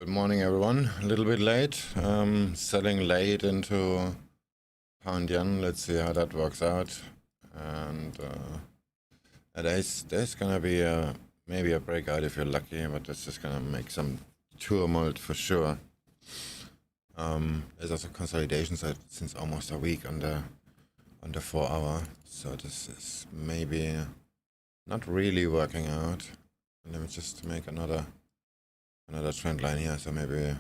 Good morning, everyone. A little bit late. Selling late into pound yen. Let's see how that works out. And there's gonna be maybe a breakout if you're lucky, but this is gonna make some turmoil for sure. There's also consolidation since almost a week on the 4 hour, so this is maybe not really working out. Let me just make another trend line here, so maybe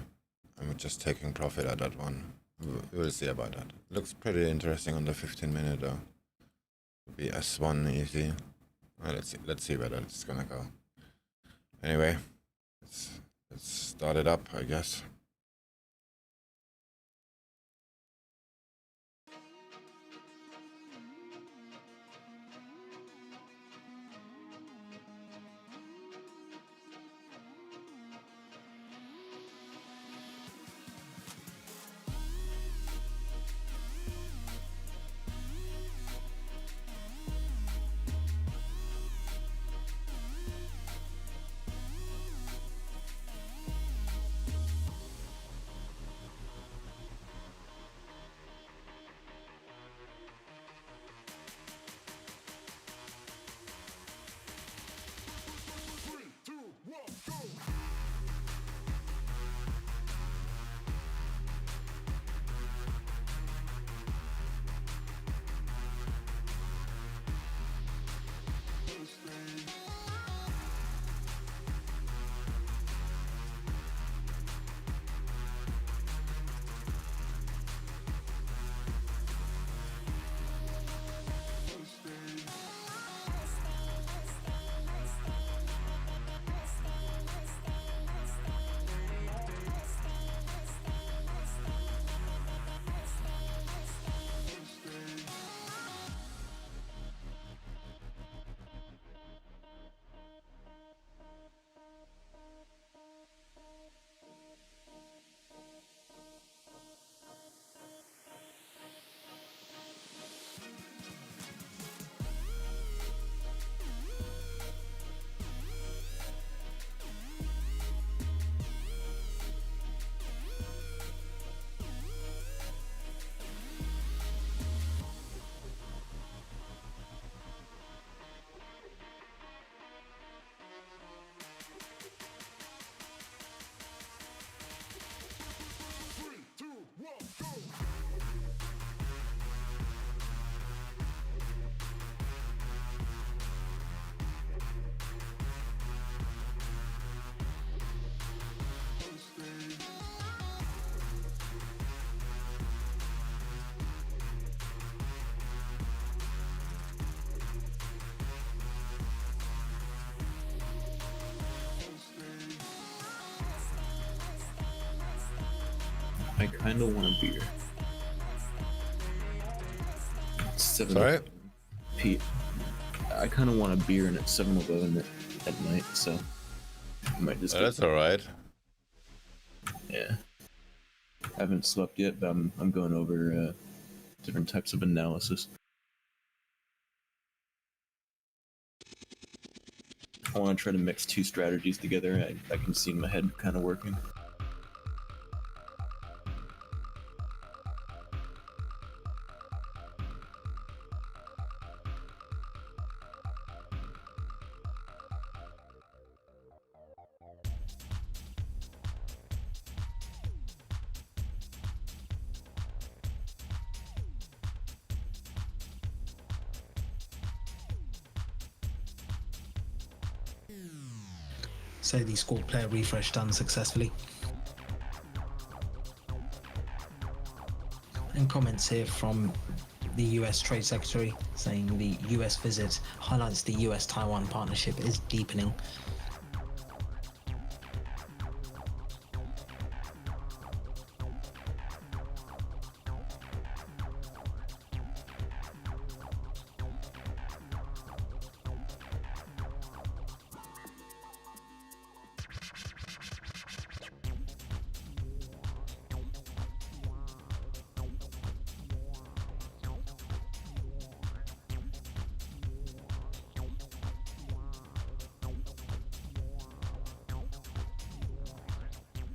I'm just taking profit at that one. We'll see about that. Looks pretty interesting on the 15-minute though. Would be S1 easy. Let's see where that's gonna go. Anyway, let's start it up, I guess. I kind of want a beer. Sorry? Pete, I kind of want a beer, and it's 7:11 at night, so I might just. That's all right. Yeah, I haven't slept yet, but I'm going over different types of analysis. I want to try to mix two strategies together. I can see in my head kind of working. So the squad player refresh done successfully. And comments here from the US Trade Secretary saying the US visit highlights the US-Taiwan partnership is deepening.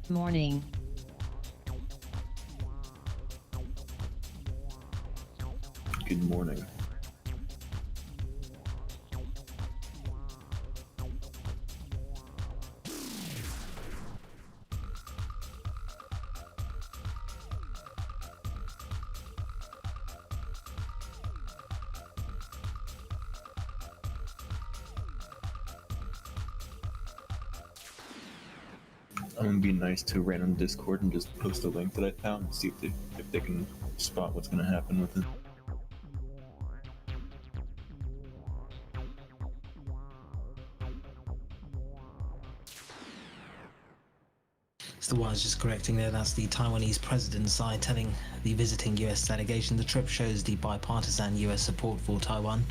Morning. Good morning. I'm gonna be nice to random Discord and just post a link that I found and see if they can spot what's gonna happen with it. So the one I was just correcting there, that's the Taiwanese president's side telling the visiting US delegation the trip shows the bipartisan US support for Taiwan.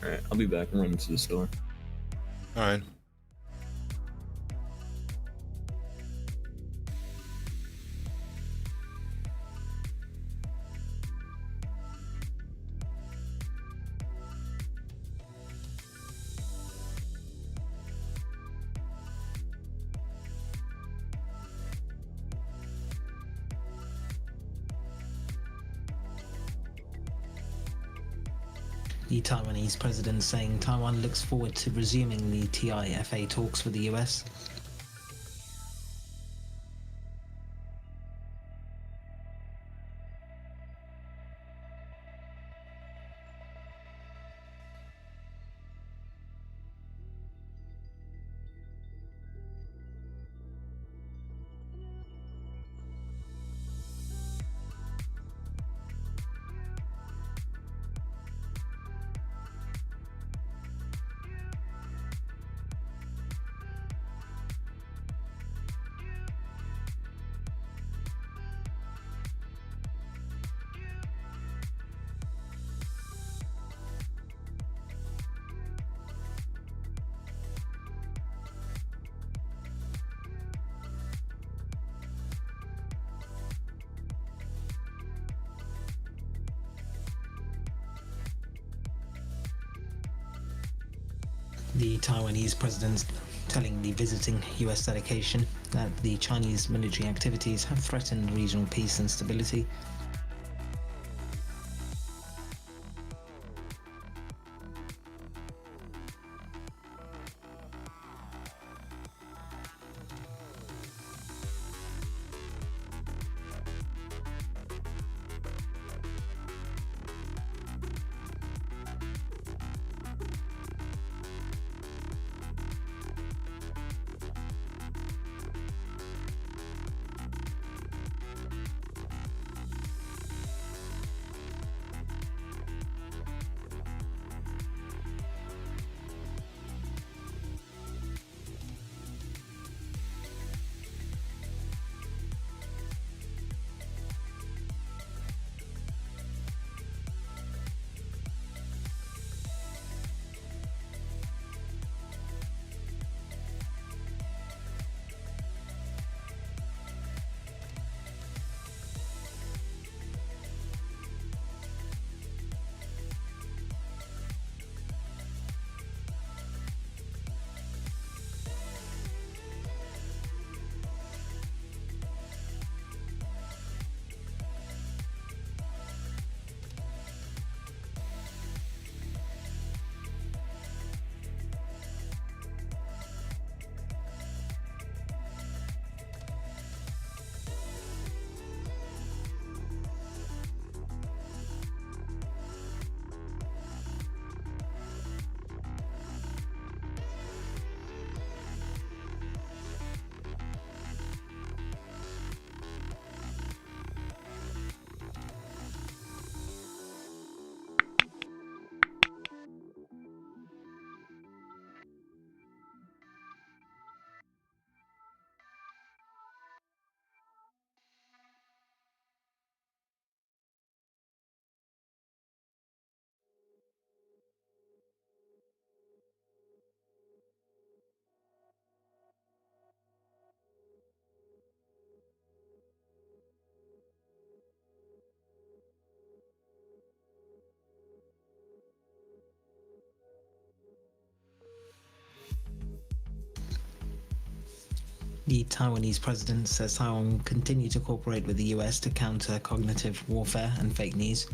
Alright, I'll be back and run into the store. Alright. The Taiwanese president saying Taiwan looks forward to resuming the TIFA talks with the US. The Taiwanese president telling the visiting US delegation that the Chinese military activities have threatened regional peace and stability. The Taiwanese president says Taiwan will continue to cooperate with the US to counter cognitive warfare and fake news.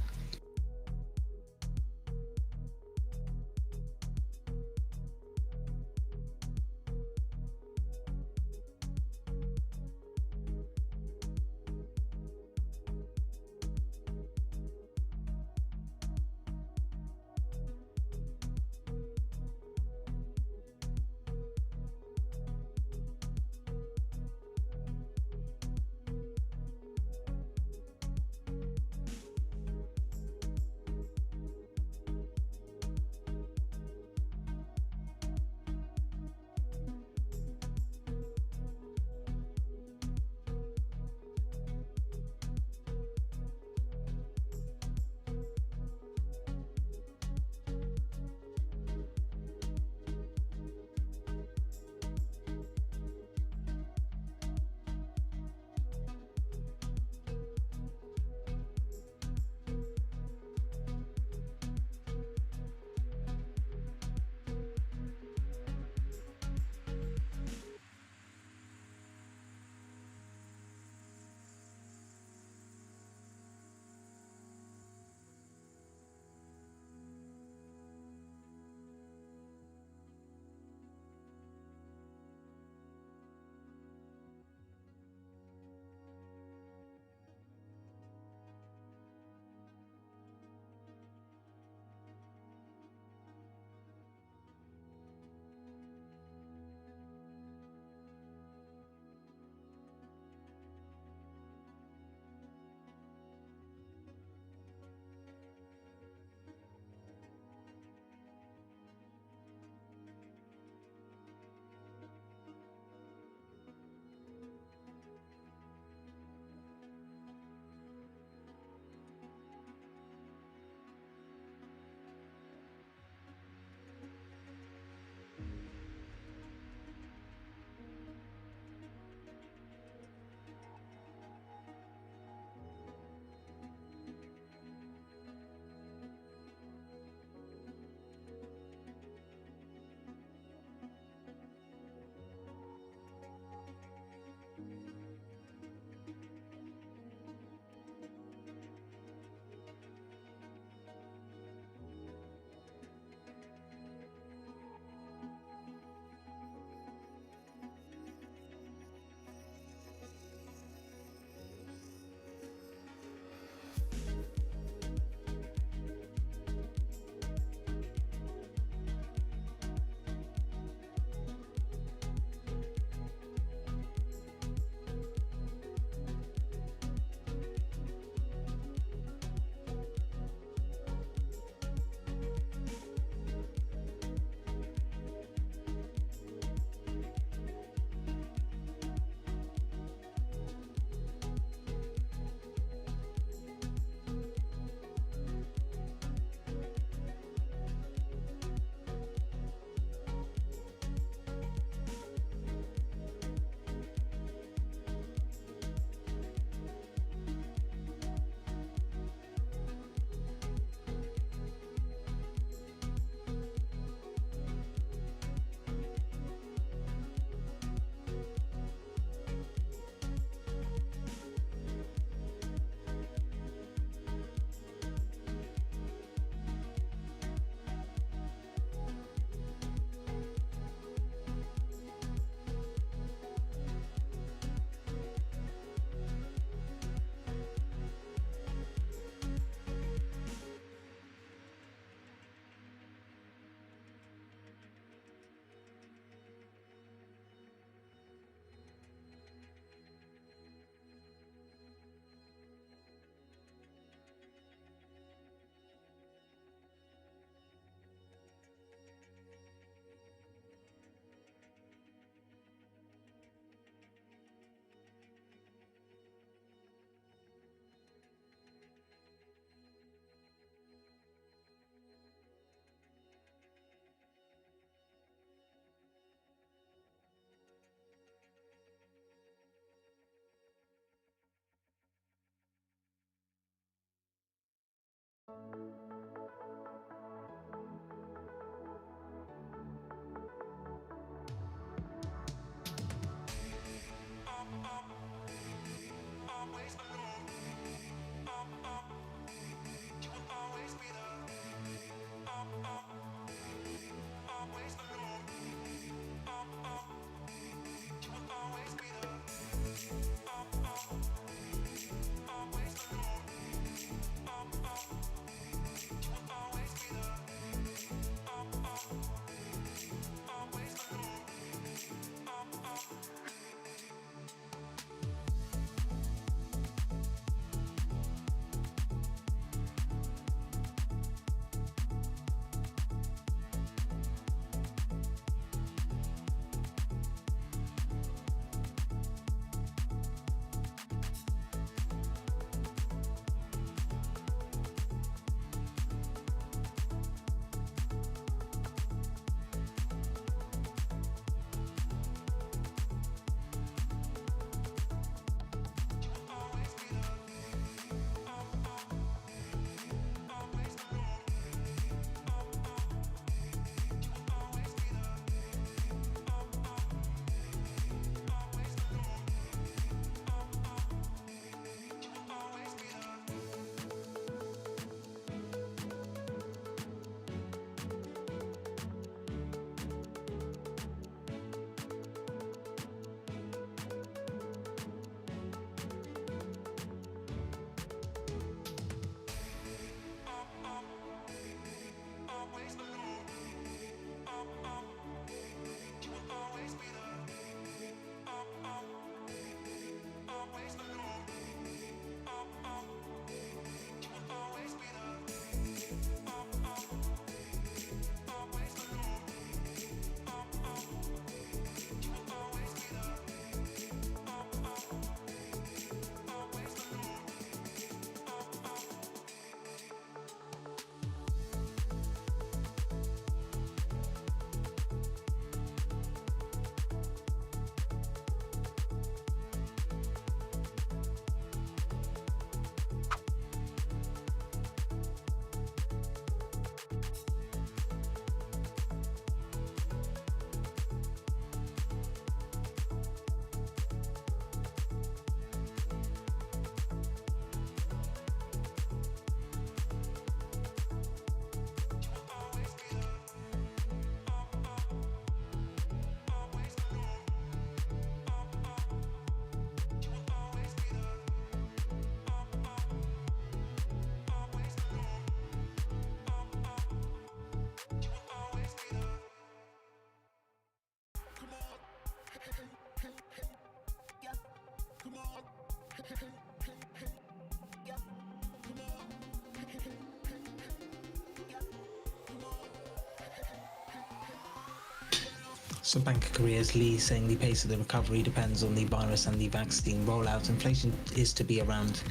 So Bank of Korea's Lee saying the pace of the recovery depends on the virus and the vaccine rollout. Inflation is to be around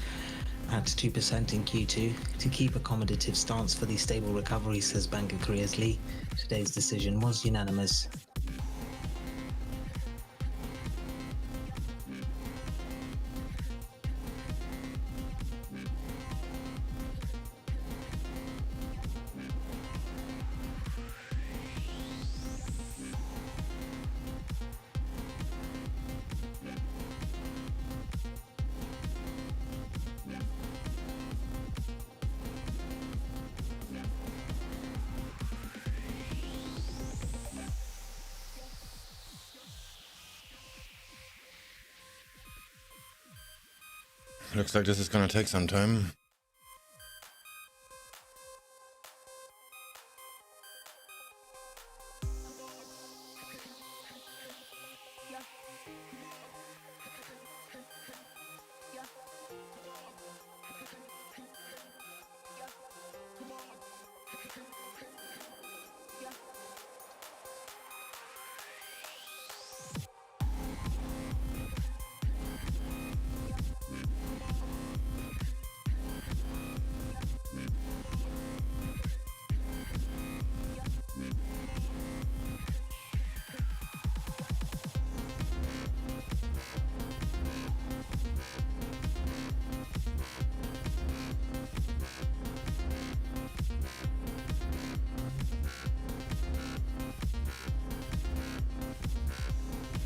at 2% in Q2 to keep accommodative stance for the stable recovery, says Bank of Korea's Lee. Today's decision was unanimous. Looks like this is gonna take some time.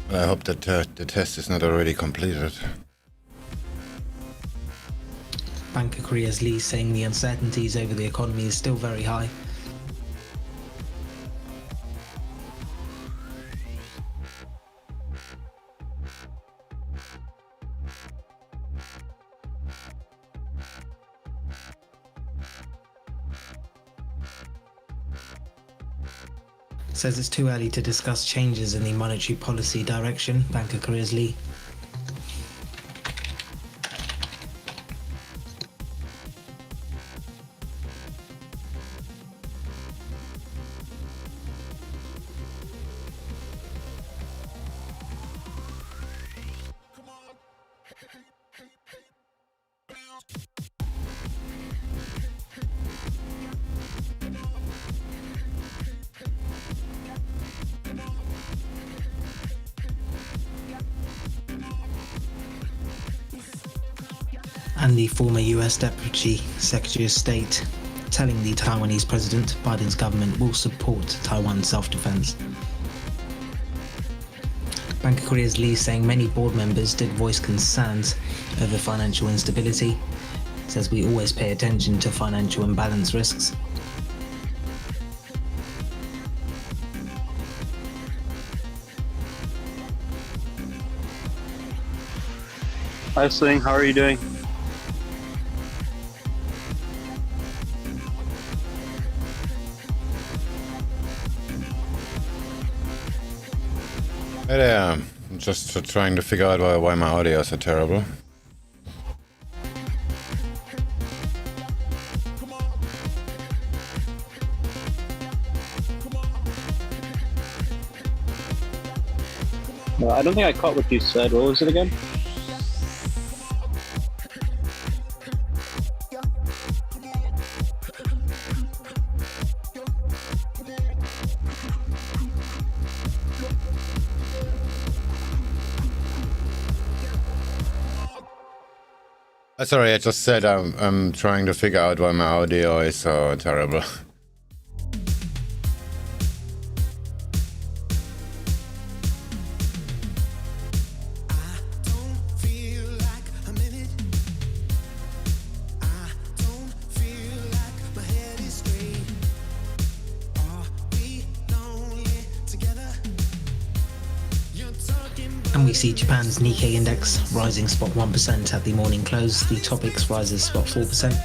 I hope that the test is not already completed. Bank of Korea's Lee saying the uncertainties over the economy is still very high. Says it's too early to discuss changes in the monetary policy direction, Bank of Korea's Lee. And the former US Deputy Secretary of State telling the Taiwanese president Biden's government will support Taiwan's self-defense. Bank of Korea's Lee saying many board members did voice concerns over financial instability. Says we always pay attention to financial imbalance risks. Hi Swing, how are you doing? Hey there, I'm just trying to figure out why my audio is so terrible. I don't think I caught what you said. What was it again? Sorry, I just said I'm trying to figure out why my audio is so terrible. And we see Japan's Nikkei index rising spot 1% at the morning close. The Topix rises spot 4%.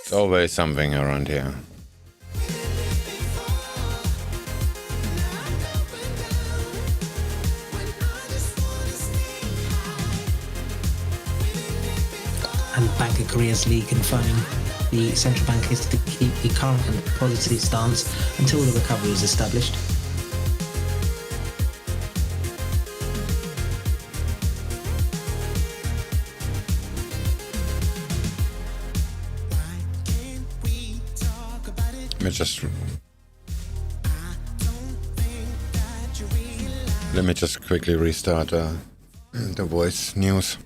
It's always something around here. Bank of Korea's Lee confirming the central bank is to keep the current positive stance until the recovery is established. Let me just quickly restart the voice news.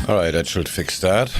Alright, that should fix that.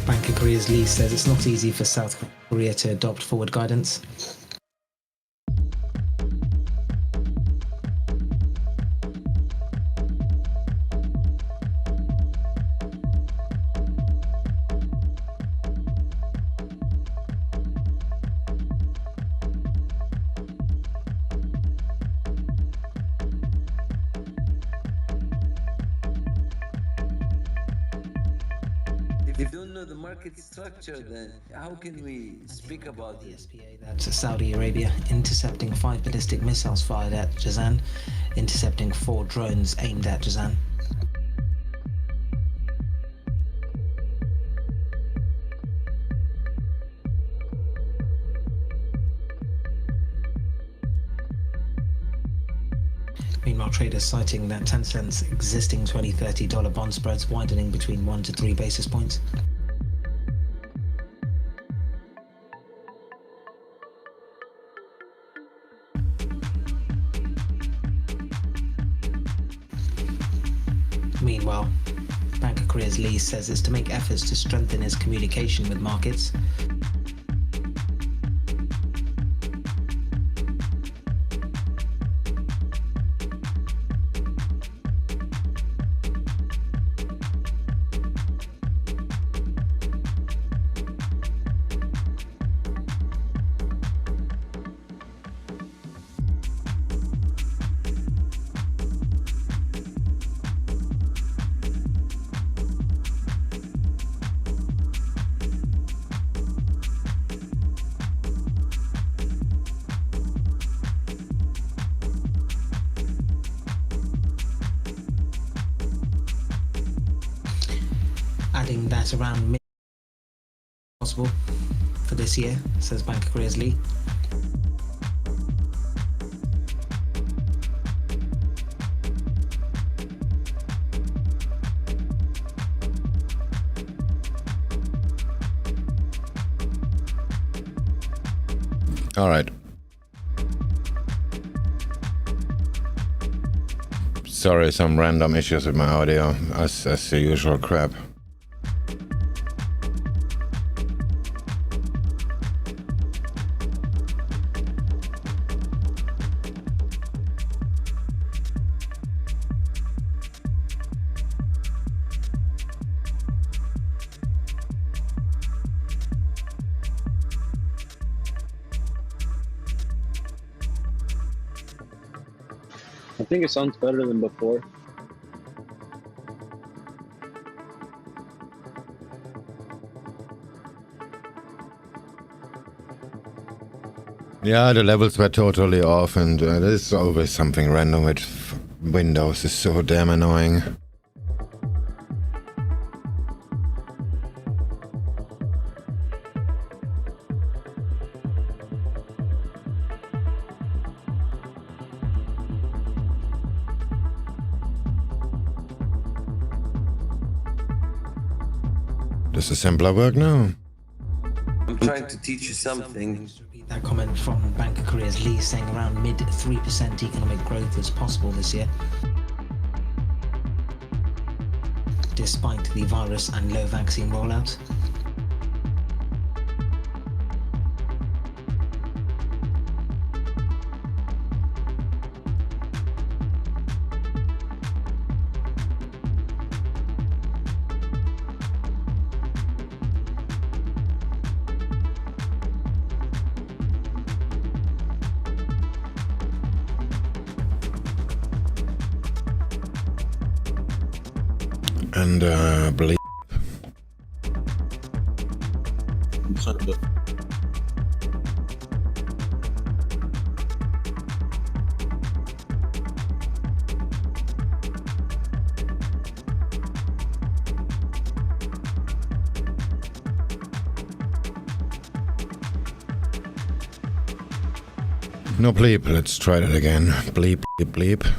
Bank of Korea's Lee says it's not easy for South Korea to adopt forward guidance. If you don't know the market structure, then how can we speak about The this? SPA, that's Saudi Arabia, intercepting 5 ballistic missiles fired at Jazan, intercepting 4 drones aimed at Jazan. Meanwhile, traders citing that Tencent's existing $20, $30 bond spreads widening between 1 to 3 basis points. Meanwhile, Bank of Korea's Lee says it's to make efforts to strengthen its communication with markets. Adding that around mid possible for this year, says Bank of Korea's Lee. All right. Sorry, some random issues with my audio, as the usual crap. I think it sounds better than before. Yeah, the levels were totally off, and there's always something random with Windows. It's so damn annoying. Does the assembler work now? I'm trying to teach you something. Repeat that comment from Bank of Korea's Lee, saying around mid 3% economic growth is possible this year, despite the virus and low vaccine rollout. And bleep. Son of a- No bleep. Let's try that again. Bleep, bleep, bleep.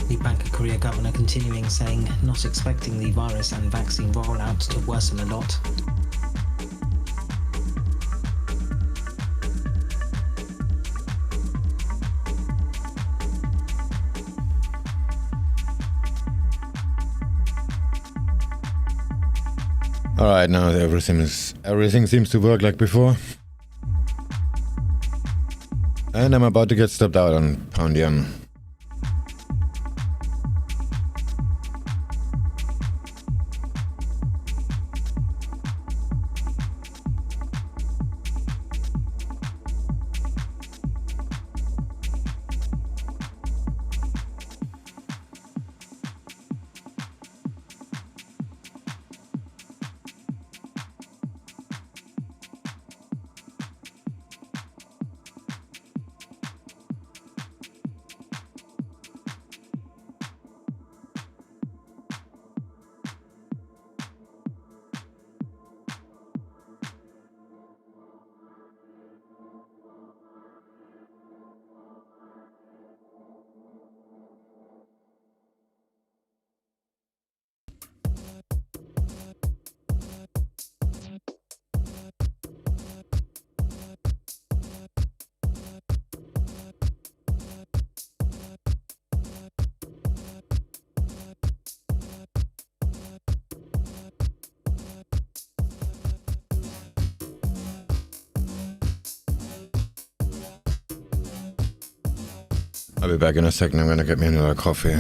The Bank of Korea governor continuing, saying not expecting the virus and vaccine rollout to worsen a lot. Alright, now everything seems to work like before. And I'm about to get stepped out on Poundian. I'll be back in a second. I'm gonna get me another coffee.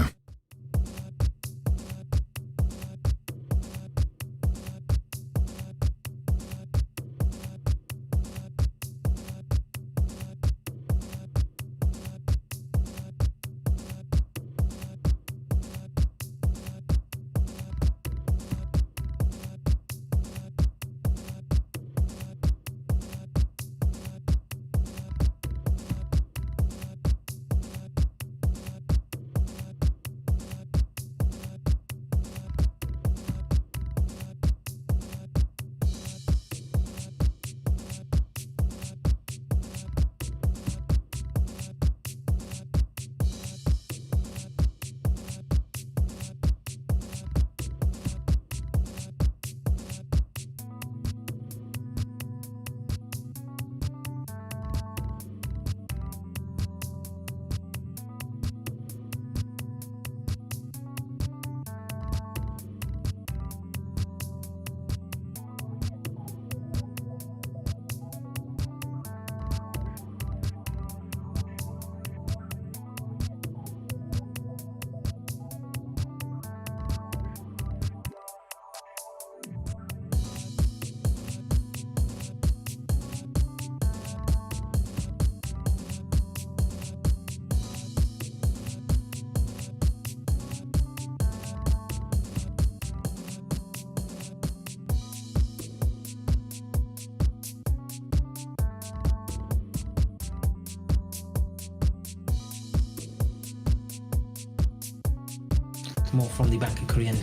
More from the Bank of Korean.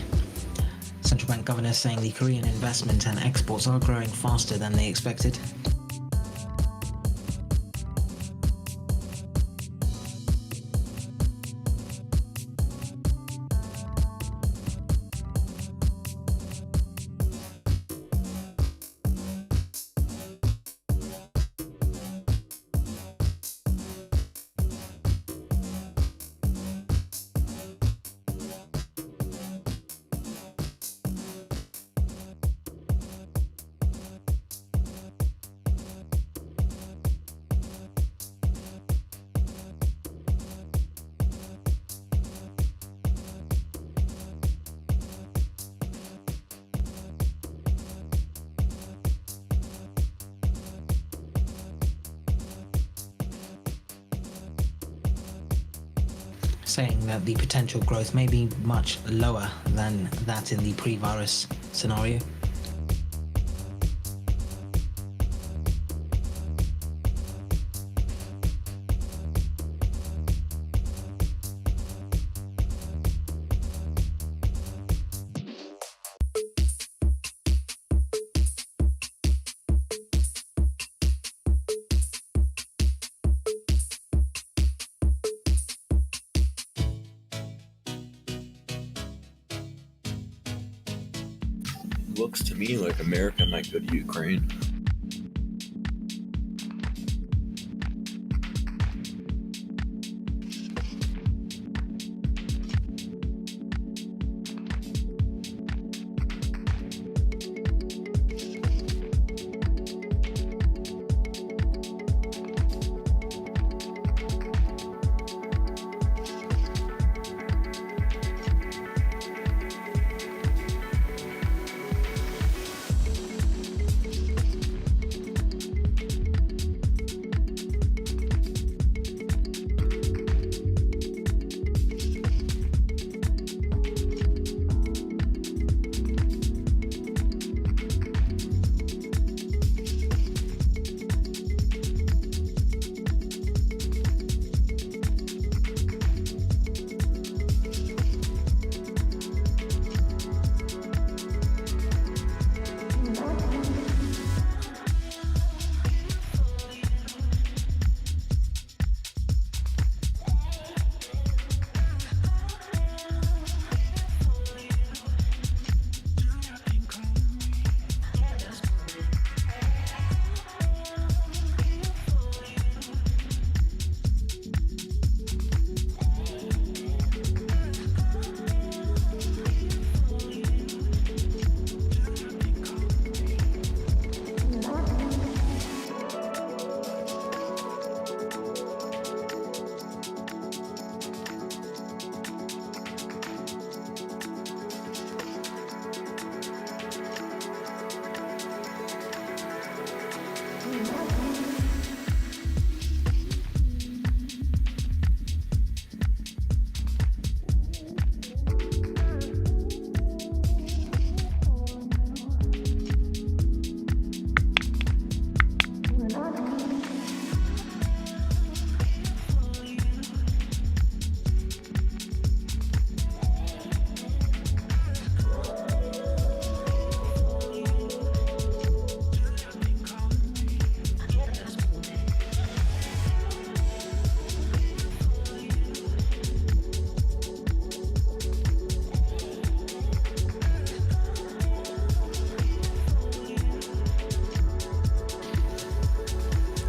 Central Bank governor saying the Korean investment and exports are growing faster than they expected. Saying that the potential growth may be much lower than that in the pre-virus scenario. Looks to me like America might go to Ukraine.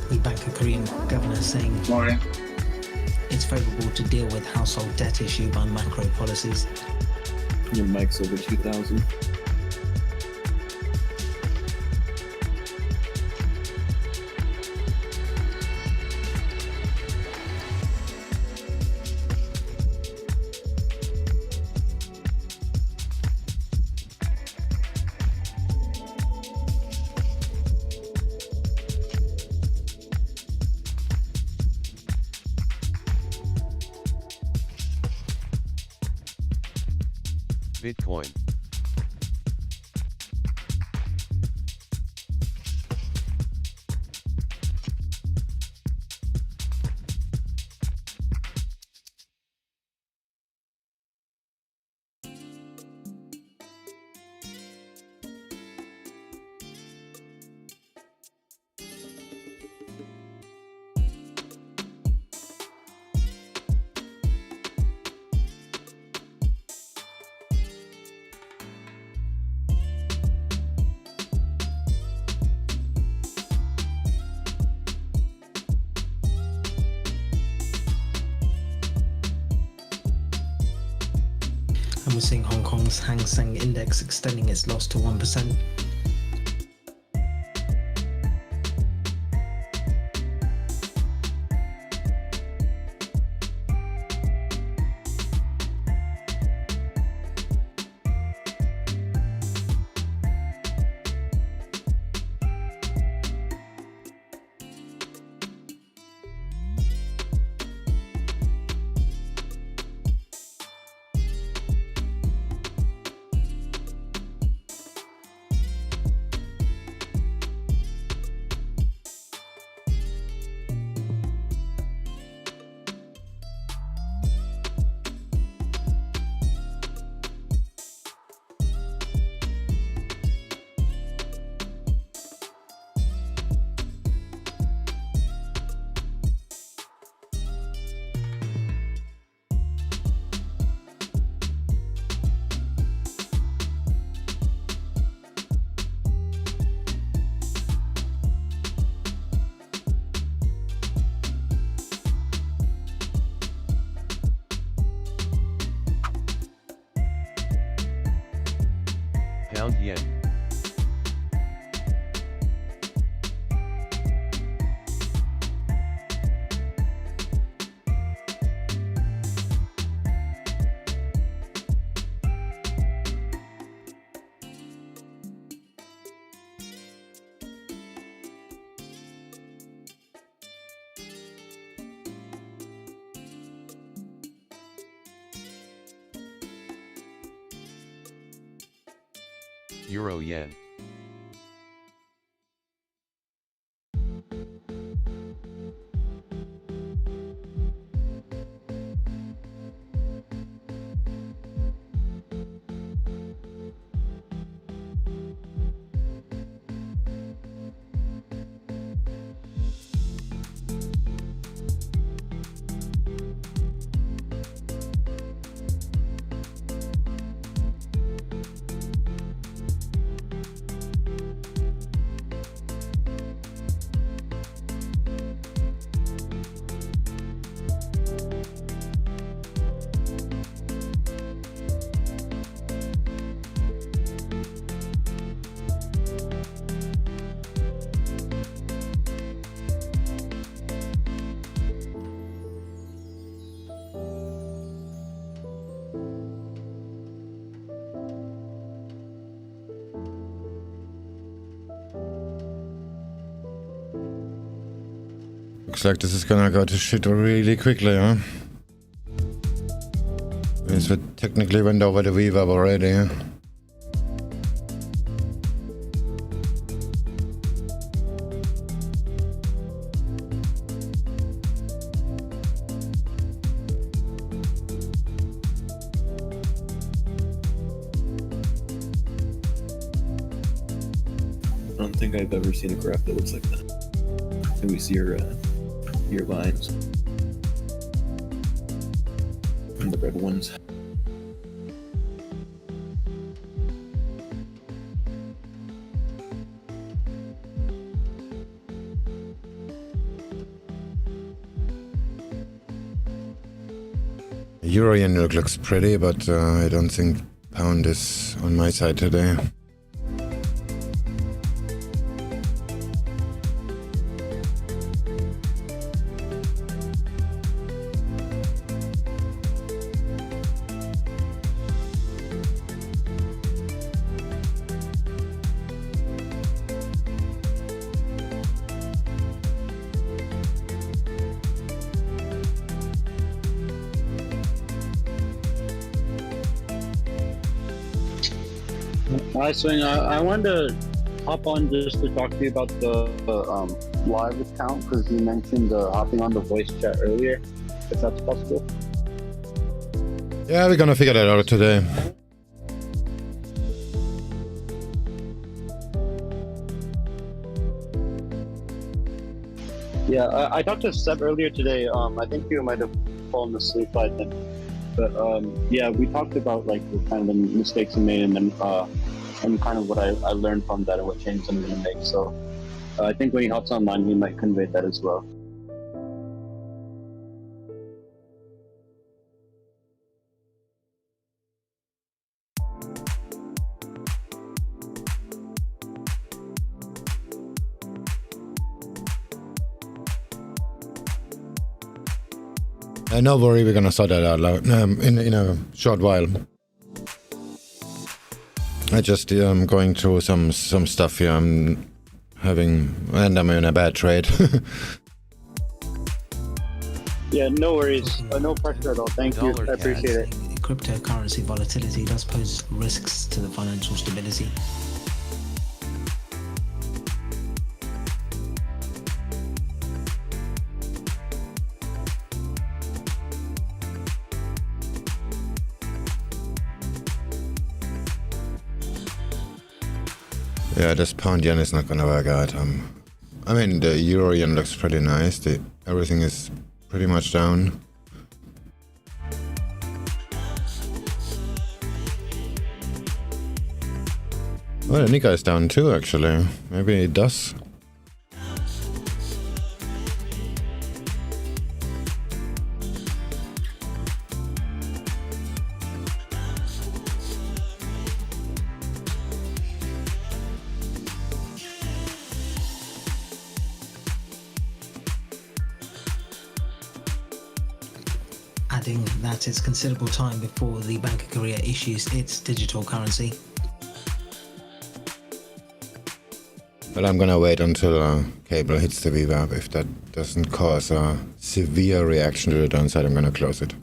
The Bank of Korean governor saying Morning. it's favourable to deal with household debt issue by macro policies. Your mic's over 2,000. Bitcoin. seeing Hong Kong's Hang Seng Index extending its loss to 1%. Pound yen. Euro yen. Looks like this is gonna go to shit really quickly, huh? Means we technically went over the VWAP already, huh? I don't think I've ever seen a graph that looks like that. Can we see your lines? And the red ones. Euro yen looks pretty, but I don't think pound is on my side today. Hi, Swing. I wanted to hop on just to talk to you about the live account because you mentioned hopping on the voice chat earlier, if that's possible. Yeah, we're gonna figure that out today. Yeah, I talked to Seb earlier today. I think you might have fallen asleep by then. But yeah, we talked about like the kind of the mistakes he made and then and kind of what I learned from that and what changes I'm gonna make. So I think when he hops online, he might convey that as well. No worry, we're gonna sort that out in a short while. I just going through some stuff here. I'm in a bad trade. Yeah, no worries. No pressure at all. Thank you. I appreciate it. Cryptocurrency volatility does pose risks to the financial stability. Yeah, this pound yen is not gonna work out. I mean, the euro yen looks pretty nice. Everything is pretty much down. Well, the Nika is down too, actually. Maybe it does. Adding that it's considerable time before the Bank of Korea issues its digital currency. Well, I'm gonna wait until cable hits the VWAP. If that doesn't cause a severe reaction to the downside, I'm gonna close it.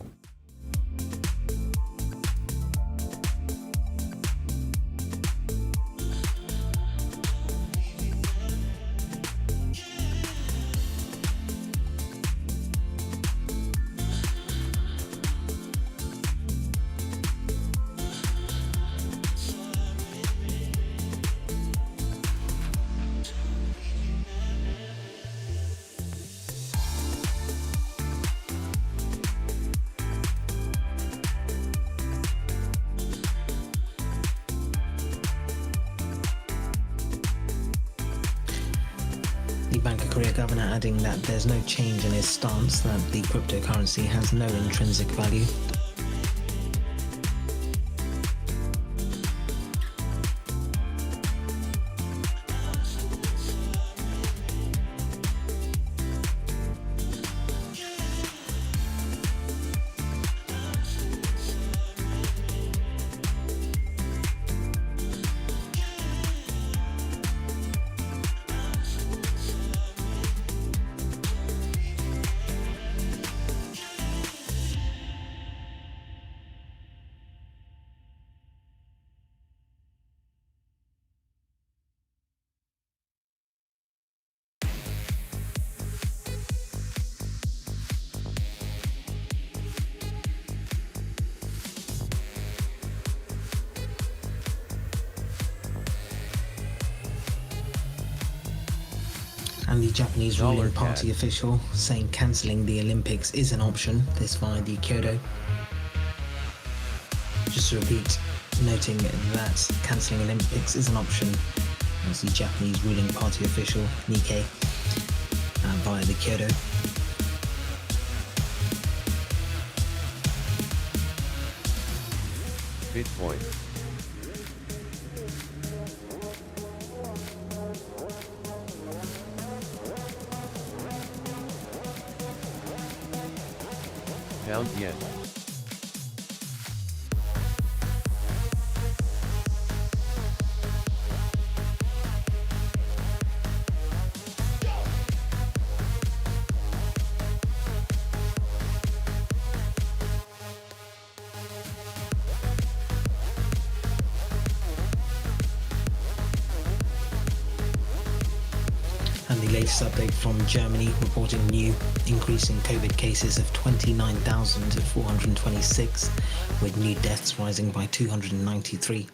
The Bank of Korea governor adding that there's no change in his stance that the cryptocurrency has no intrinsic value. And the Japanese ruling party official saying cancelling the Olympics is an option, this via the Kyoto. Just to repeat, noting that cancelling Olympics is an option, as the Japanese ruling party official, Nikkei, via the Kyoto. Bitcoin. Pound yen. And the latest update from Germany reporting new increase in COVID cases of 29,426, with new deaths rising by 293.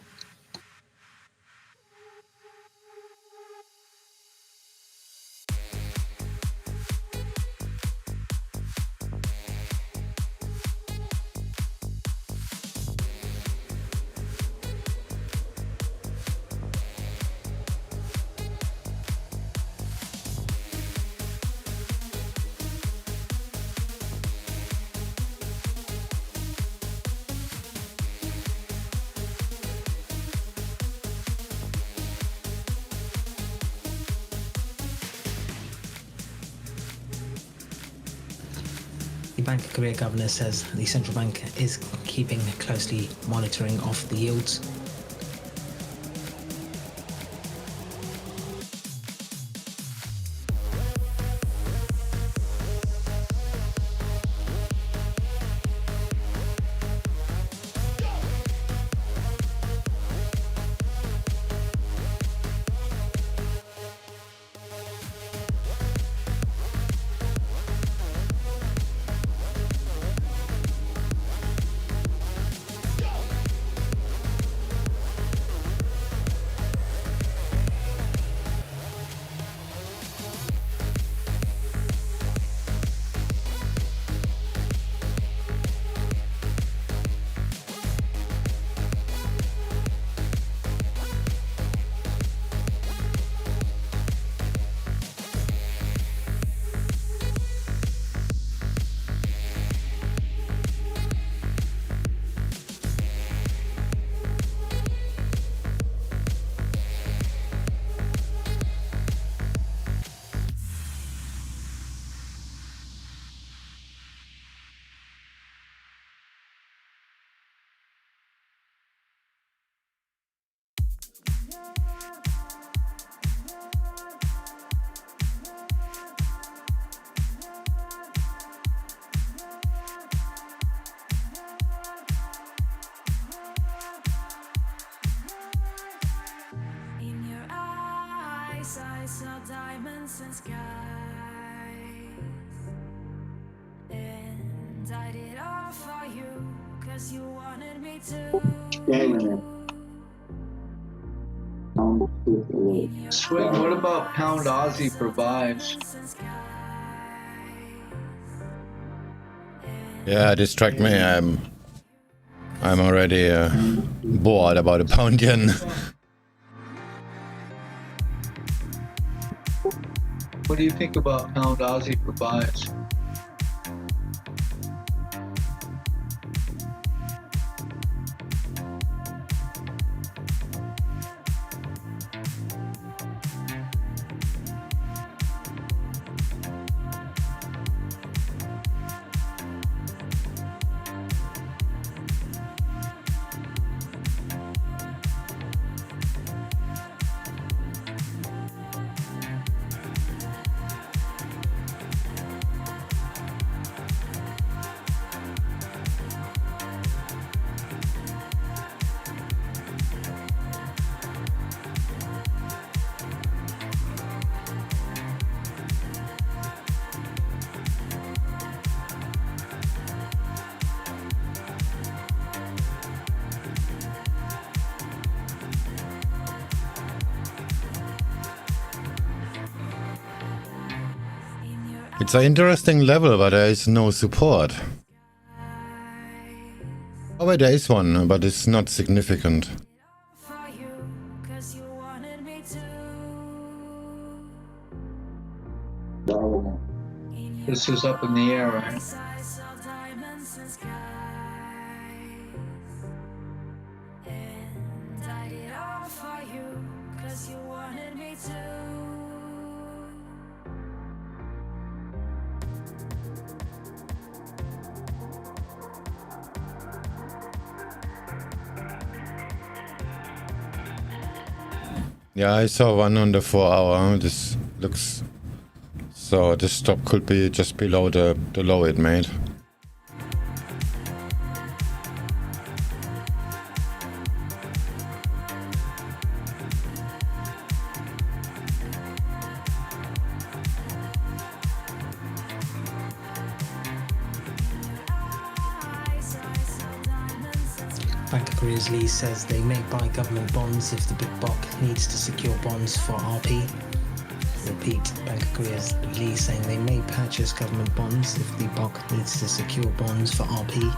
The Bank of Korea governor says the central bank is keeping closely monitoring of the yields. I saw diamonds and skies, and I did all for you, cause you wanted me to. Swing, what about pound Aussie for buys? Yeah, distract me. I'm already bored about a pound yen. What do you think about pound Aussie for buys? It's an interesting level, but there is no support. Oh wait, there is one, but it's not significant. This is up in the air, right? Yeah, I saw one on the 4 hour. This looks... So this stop could be just below the low it made. Bank of Korea's Lee says they may buy government bonds if the big buck needs to secure bonds for RP. Repeat, Bank of Korea's Lee saying they may purchase government bonds if the buck needs to secure bonds for RP.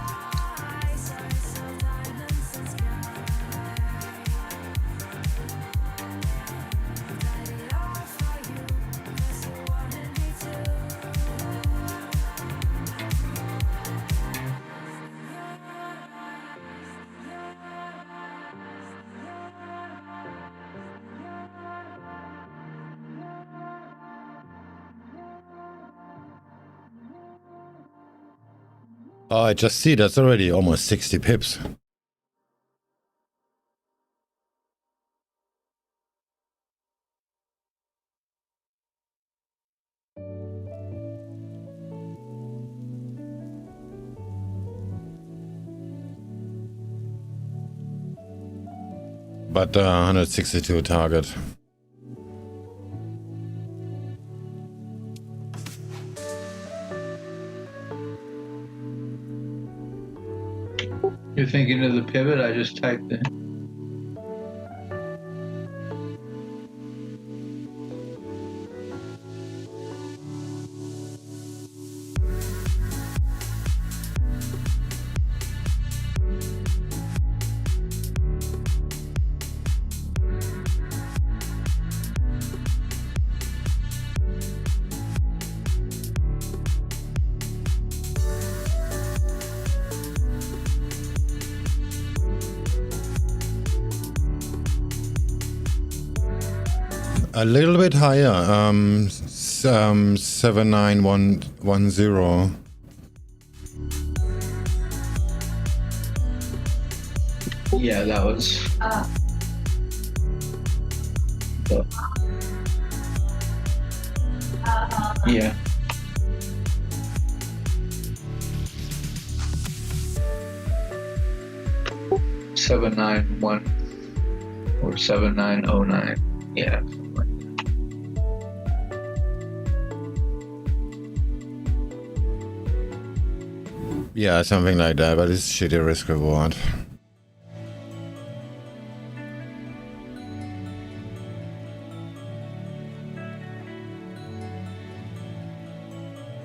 Oh, I just see that's already almost 60 pips. But 162 target. You're thinking of the pivot I just typed in? A little bit higher, 79110. Yeah, that was. Yeah. $791 or 7909. Yeah. Yeah, something like that, but it's shitty risk reward.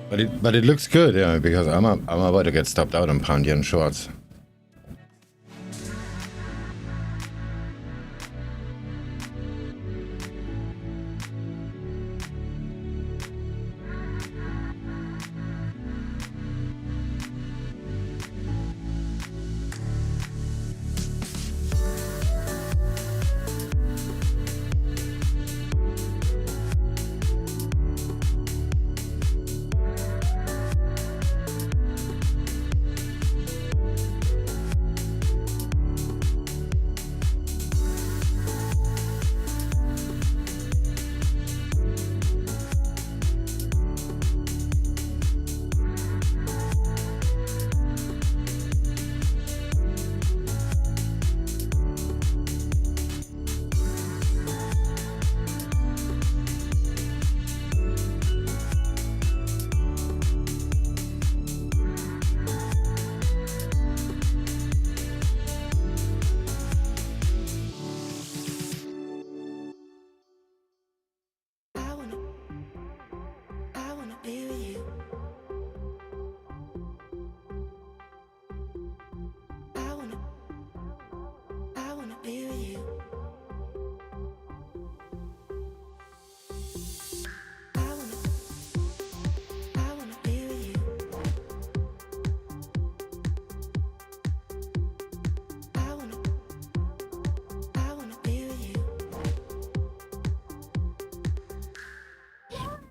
But it looks good, yeah, because I'm about to get stopped out on pound yen shorts.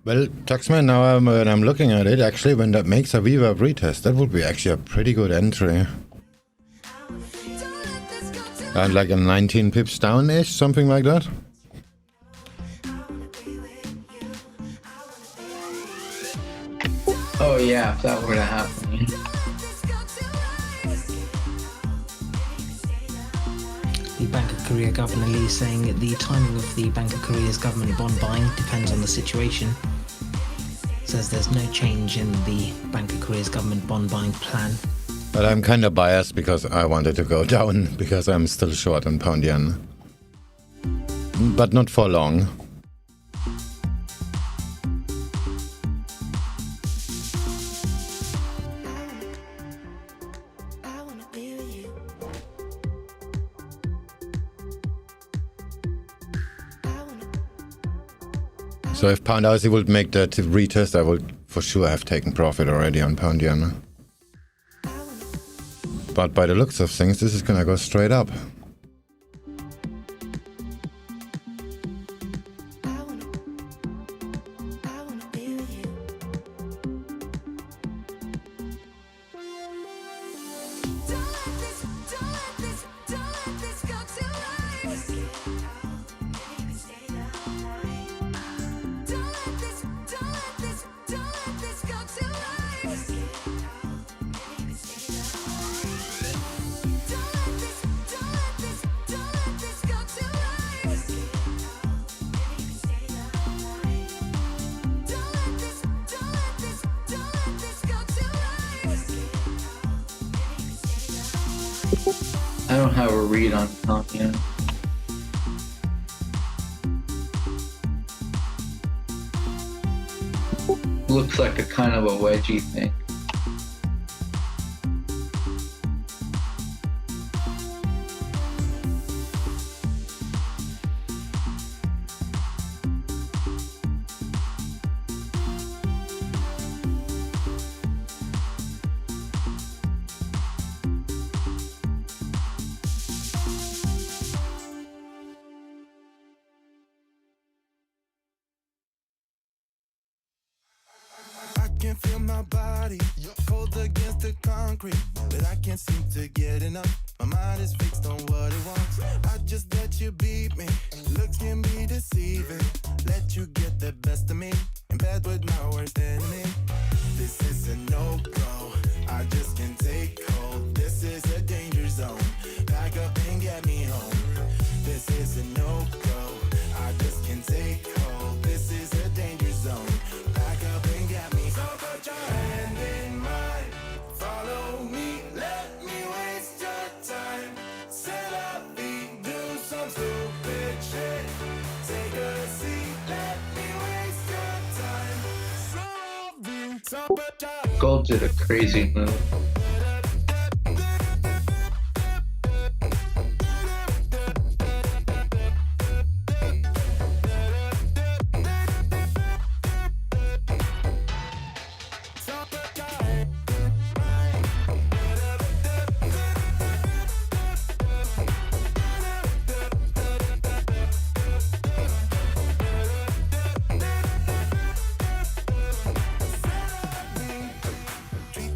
Well, Tuxman, now when I'm looking at it, actually, when that makes a VWAP retest, that would be actually a pretty good entry. And like a 19 pips down-ish, something like that. Oh yeah, if that were to happen. The Bank of Korea Governor Lee saying the timing of the Bank of Korea's government bond buying depends on the situation. Says there's no change in the Bank of Korea's government bond buying plan. But I'm kind of biased because I wanted to go down because I'm still short on pound yen. But not for long. So if Pound Aussie would make that retest, I would for sure have taken profit already on pound yen. But by the looks of things, this is gonna go straight up. I don't have a read on pound yen. Looks like a kind of a wedgie thing. I can feel my body cold against the concrete, but I can't seem to get enough. My mind is fixed on what it wants. I just let you beat me. Looks can be deceiving. Let you get the best of me in bed with my worst enemy. This is a no-go. I just can't take hold. This is a danger zone. Back up and get me home. This is a no-go. I just can't take hold. This is a danger zone. Back up and get me. So put your hand in mine. Follow me. Let me waste your time. Set up feet. Do some stupid shit. Take a seat. Let me waste your time. So put your Gold did a crazy move.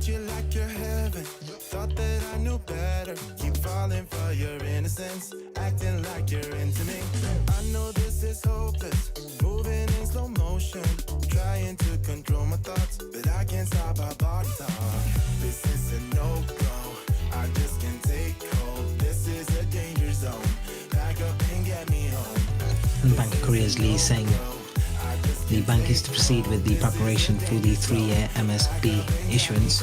treat you like you're heaven. Thought that I knew better. Keep falling for your innocence, acting like you're into me. I know this is hopeless, moving in slow motion, trying to control my thoughts, but I can't stop our body talk. This is a no-go. I just can't take hold. This is a danger zone. Back up and get me home. And Bank of Korea's Lee saying the bank is to proceed with the preparation for the 3-year MSB issuance.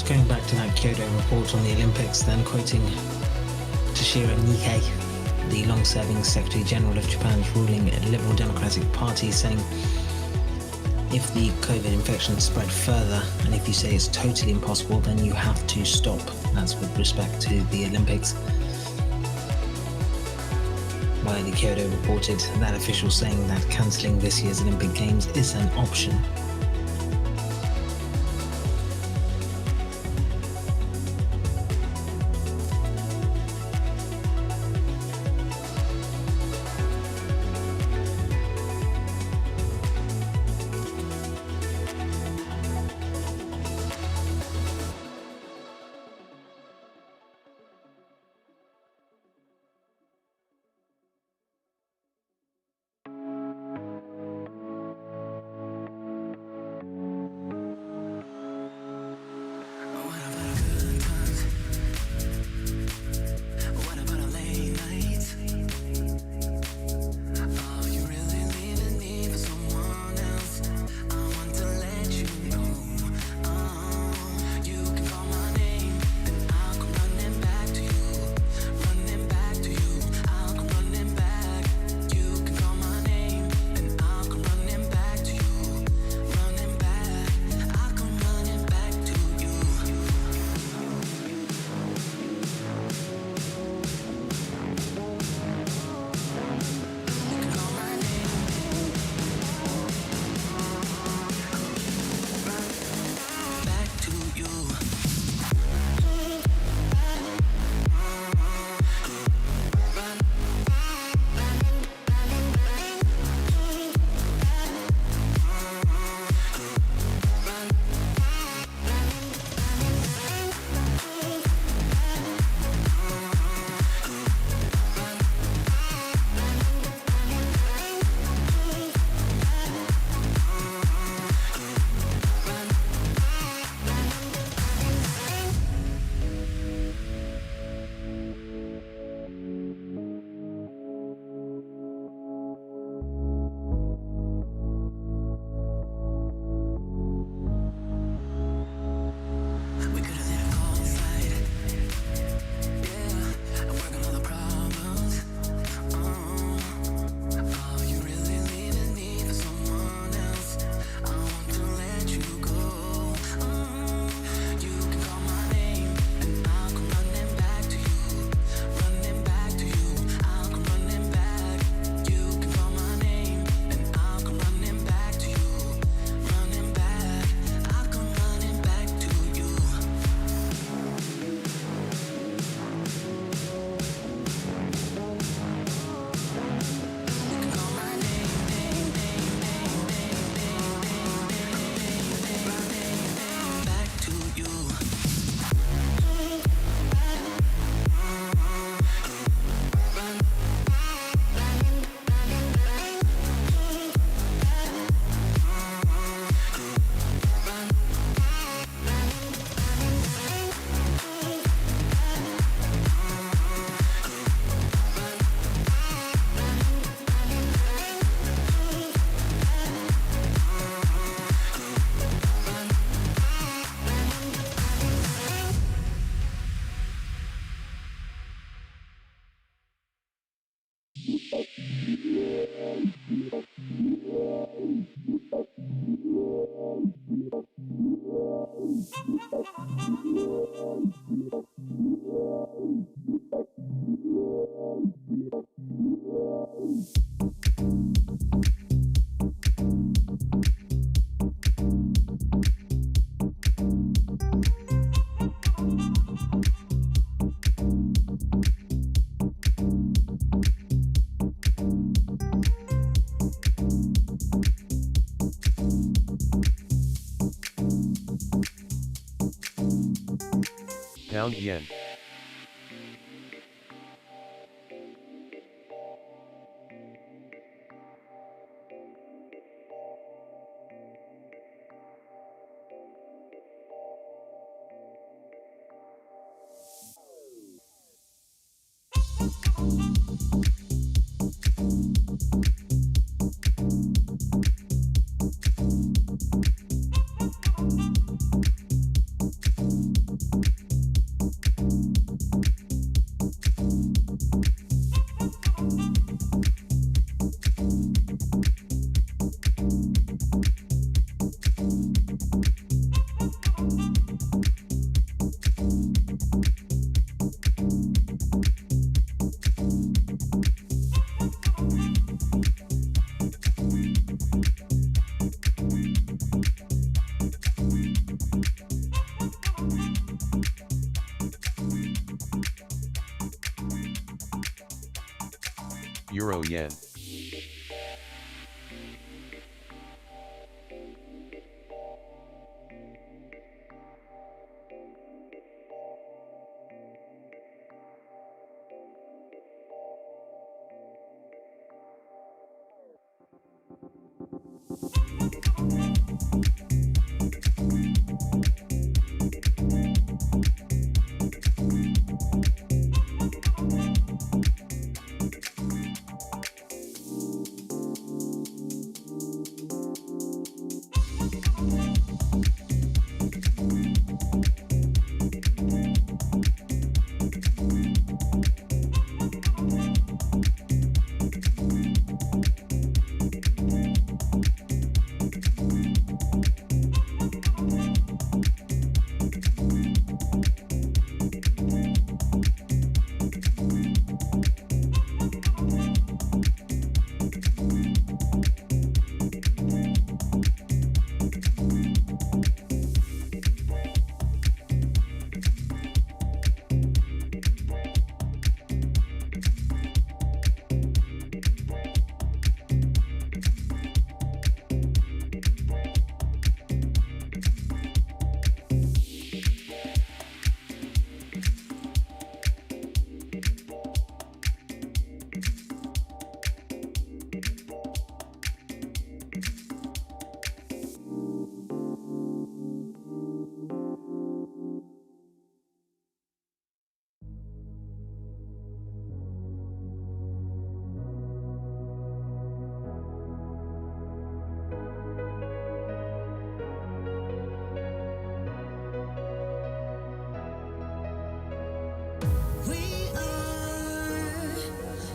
Going back to that Kyoto report on the Olympics, then quoting Toshiro Nikkei, the long-serving Secretary General of Japan's ruling Liberal Democratic Party, saying if the COVID infection spread further, and if you say it's totally impossible, then you have to stop. That's with respect to the Olympics. While the Kyoto reported that official saying that cancelling this year's Olympic Games is an option. Pound yen. Euro yen. We are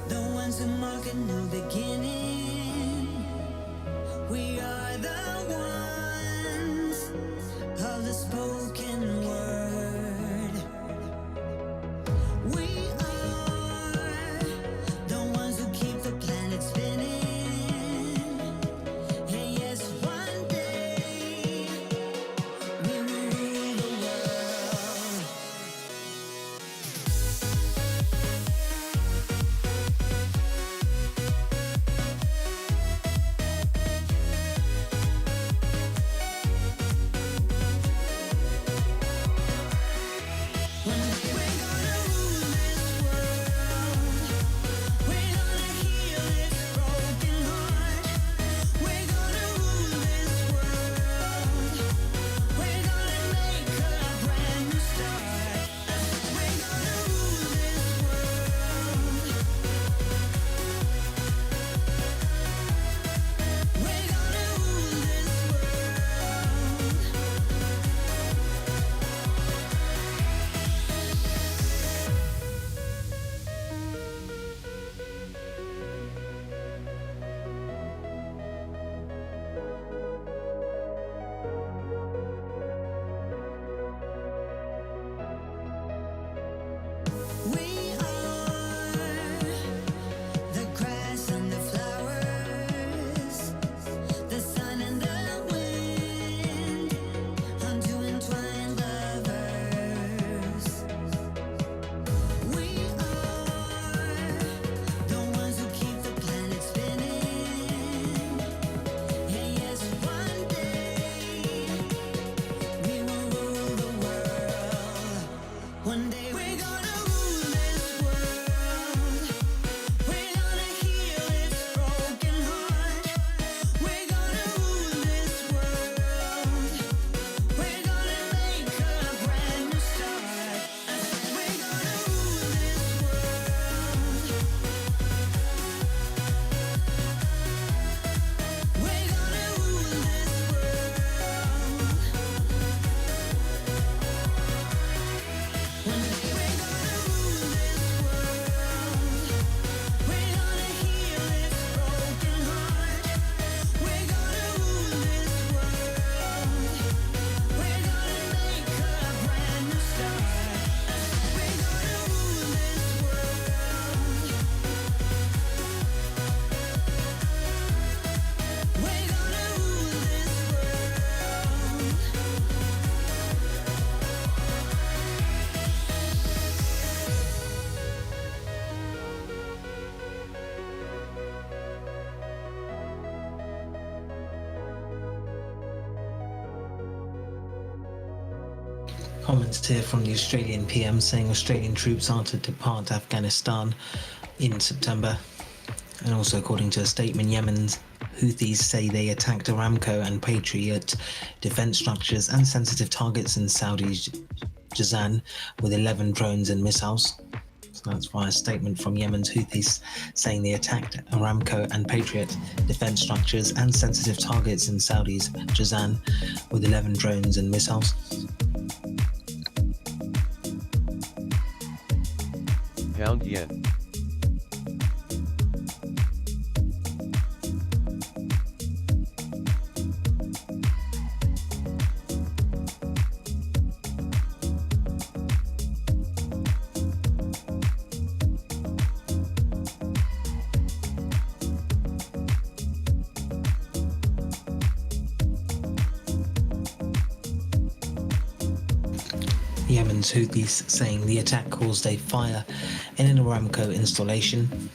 the ones who mark a new beginning. We are the ones of the spoken word. We are the ones who keep the planet spinning. And yes, one day we will rule the world. We are the grass and the flowers, the sun and the wind, unto entwined lovers. We are the ones who keep the planet spinning. And yes, one day we will rule the world. One day we're gonna rule this world. We're gonna heal its broken heart. We're gonna rule this world. We're gonna make a brand new start. I said we're gonna rule this world. We're gonna rule this world. One day we're gonna rule this world. We're gonna heal its broken heart. We're gonna rule this world. We're gonna make a brand new start. I said we're gonna rule this world. We're gonna rule this world. Comments here from the Australian PM saying Australian troops are to depart Afghanistan in September. And also, according to a statement, Yemen's Houthis say they attacked Aramco and Patriot defense structures and sensitive targets in Saudi's Jazan with 11 drones and missiles. So that's via a statement from Yemen's Houthis saying they attacked Aramco and Patriot defense structures and sensitive targets in Saudi's Jazan with 11 drones and missiles. Pound yen. Yemen's Houthis saying the attack caused a fire in an Aramco installation.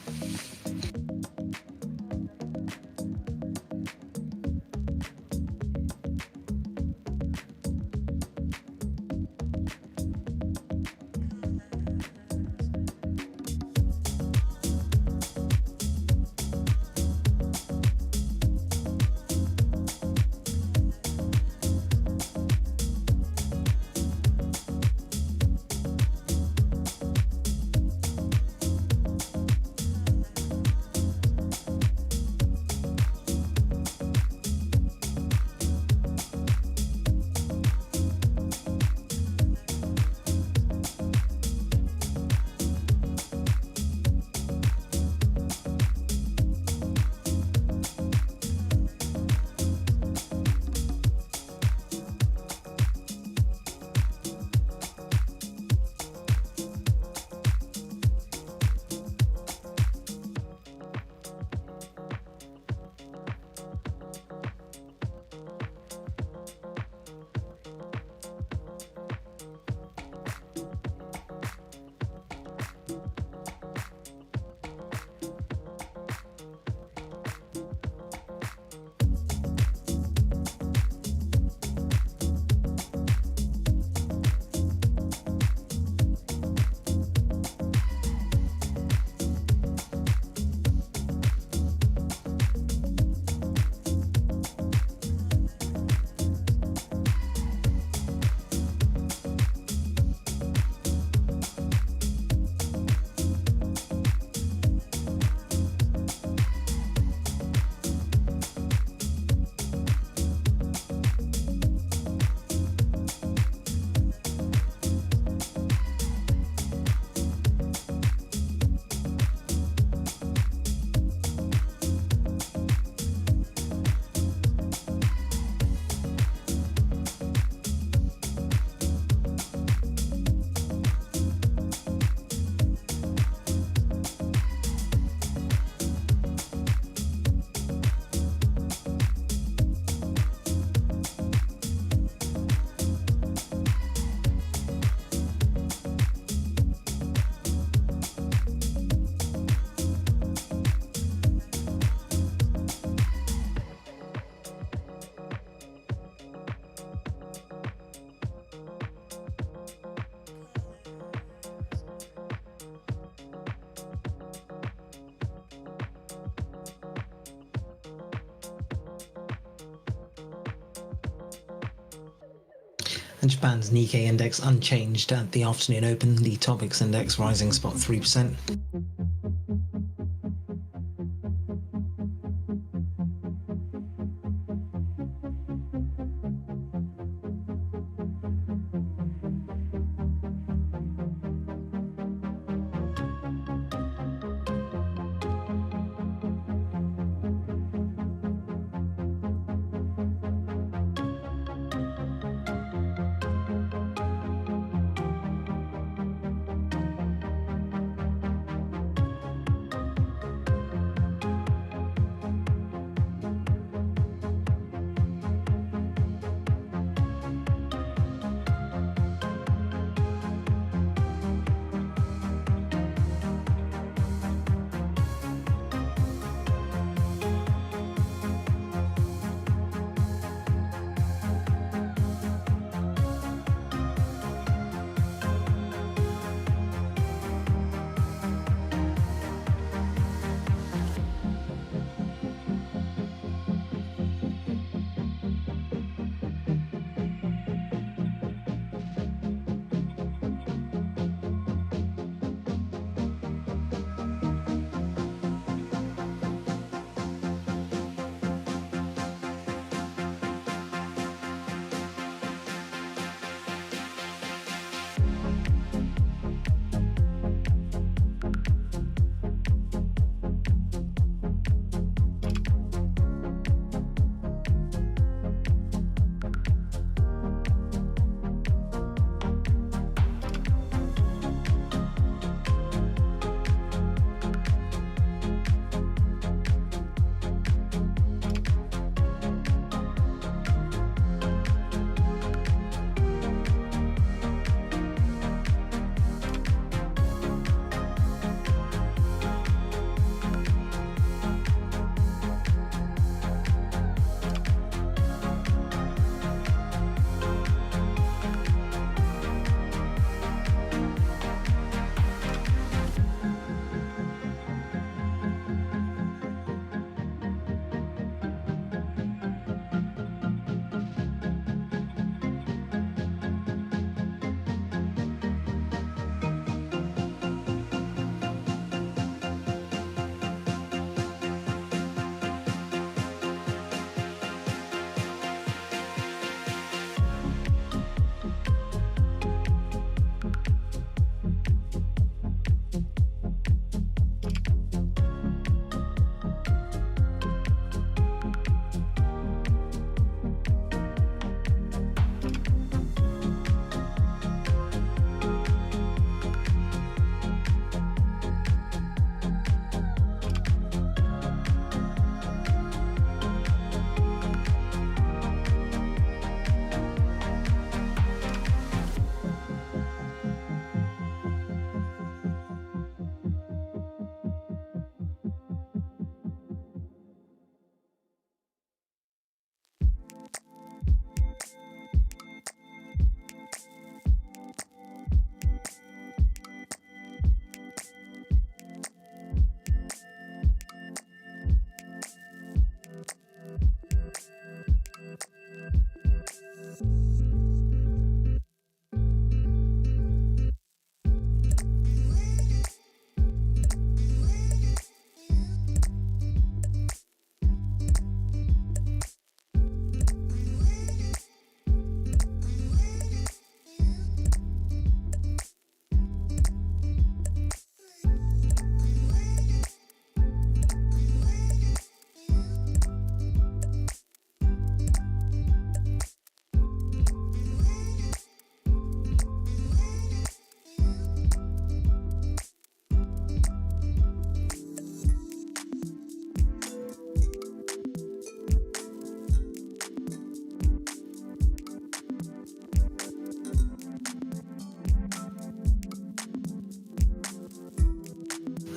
And Japan's Nikkei index unchanged at the afternoon open, the Topix index rising spot 3%.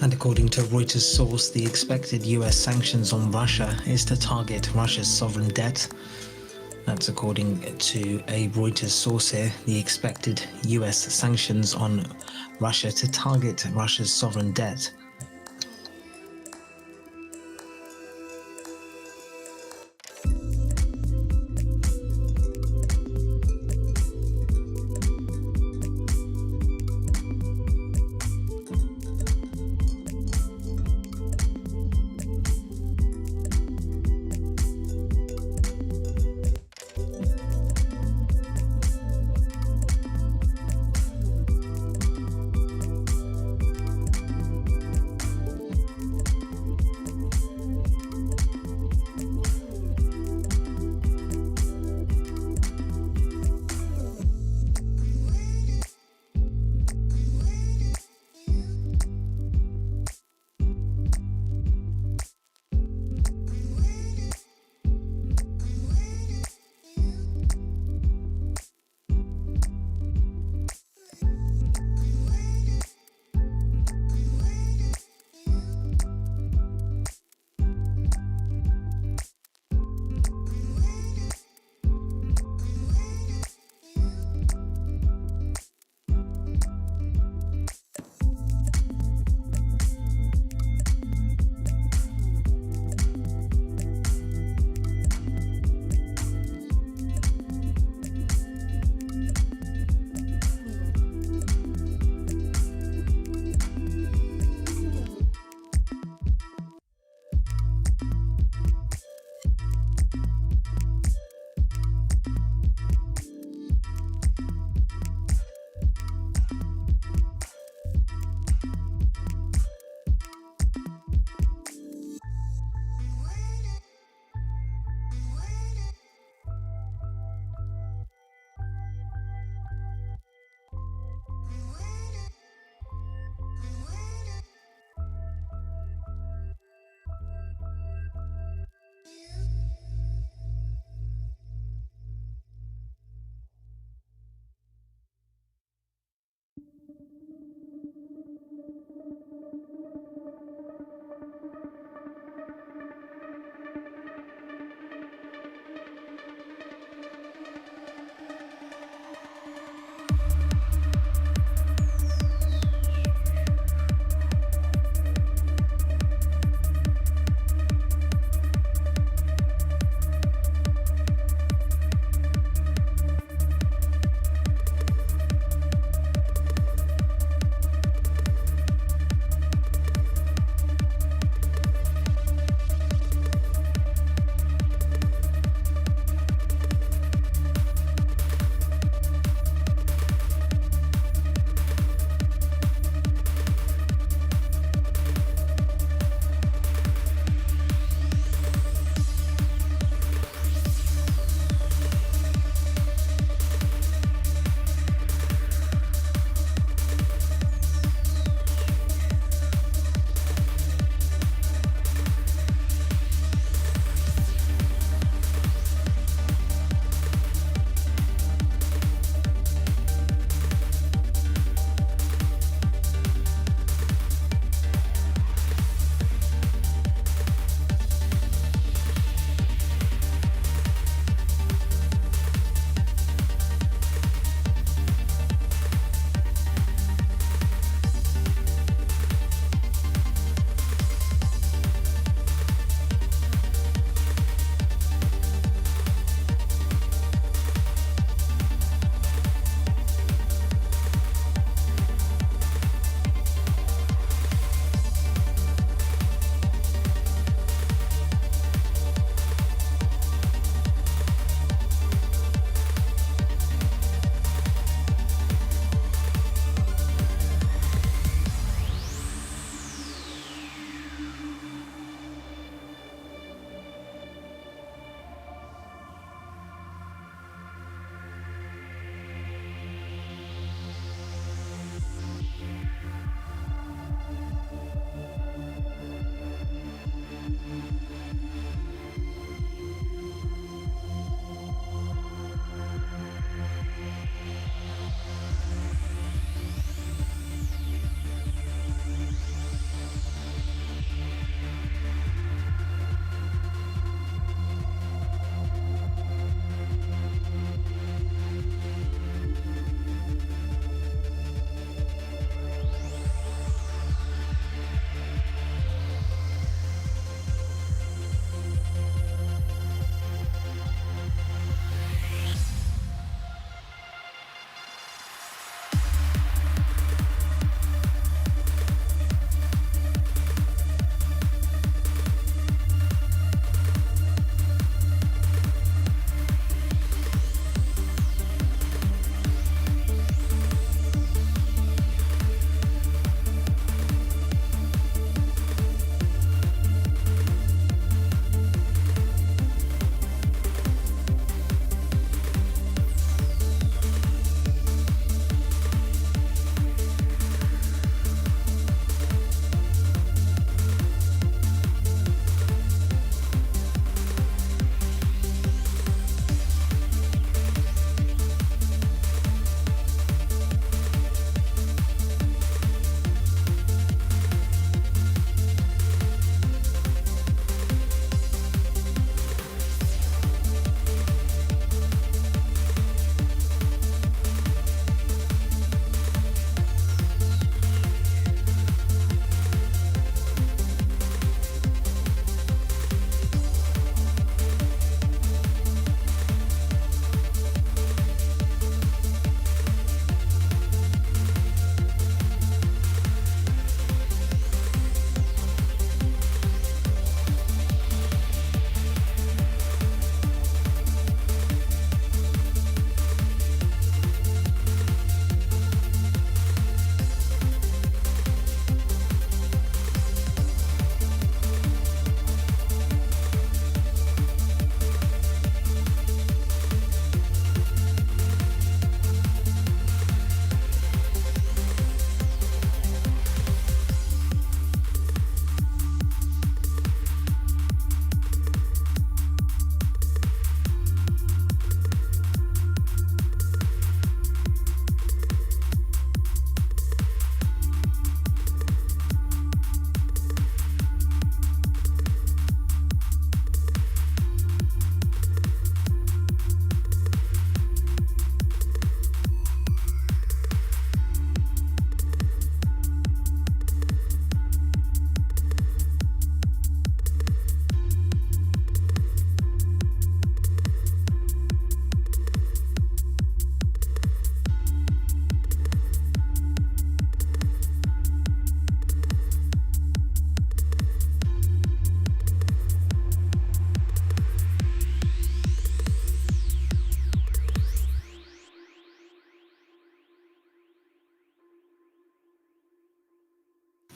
And according to Reuters source, the expected US sanctions on Russia is to target Russia's sovereign debt. That's according to a Reuters source here. The expected US sanctions on Russia to target Russia's sovereign debt.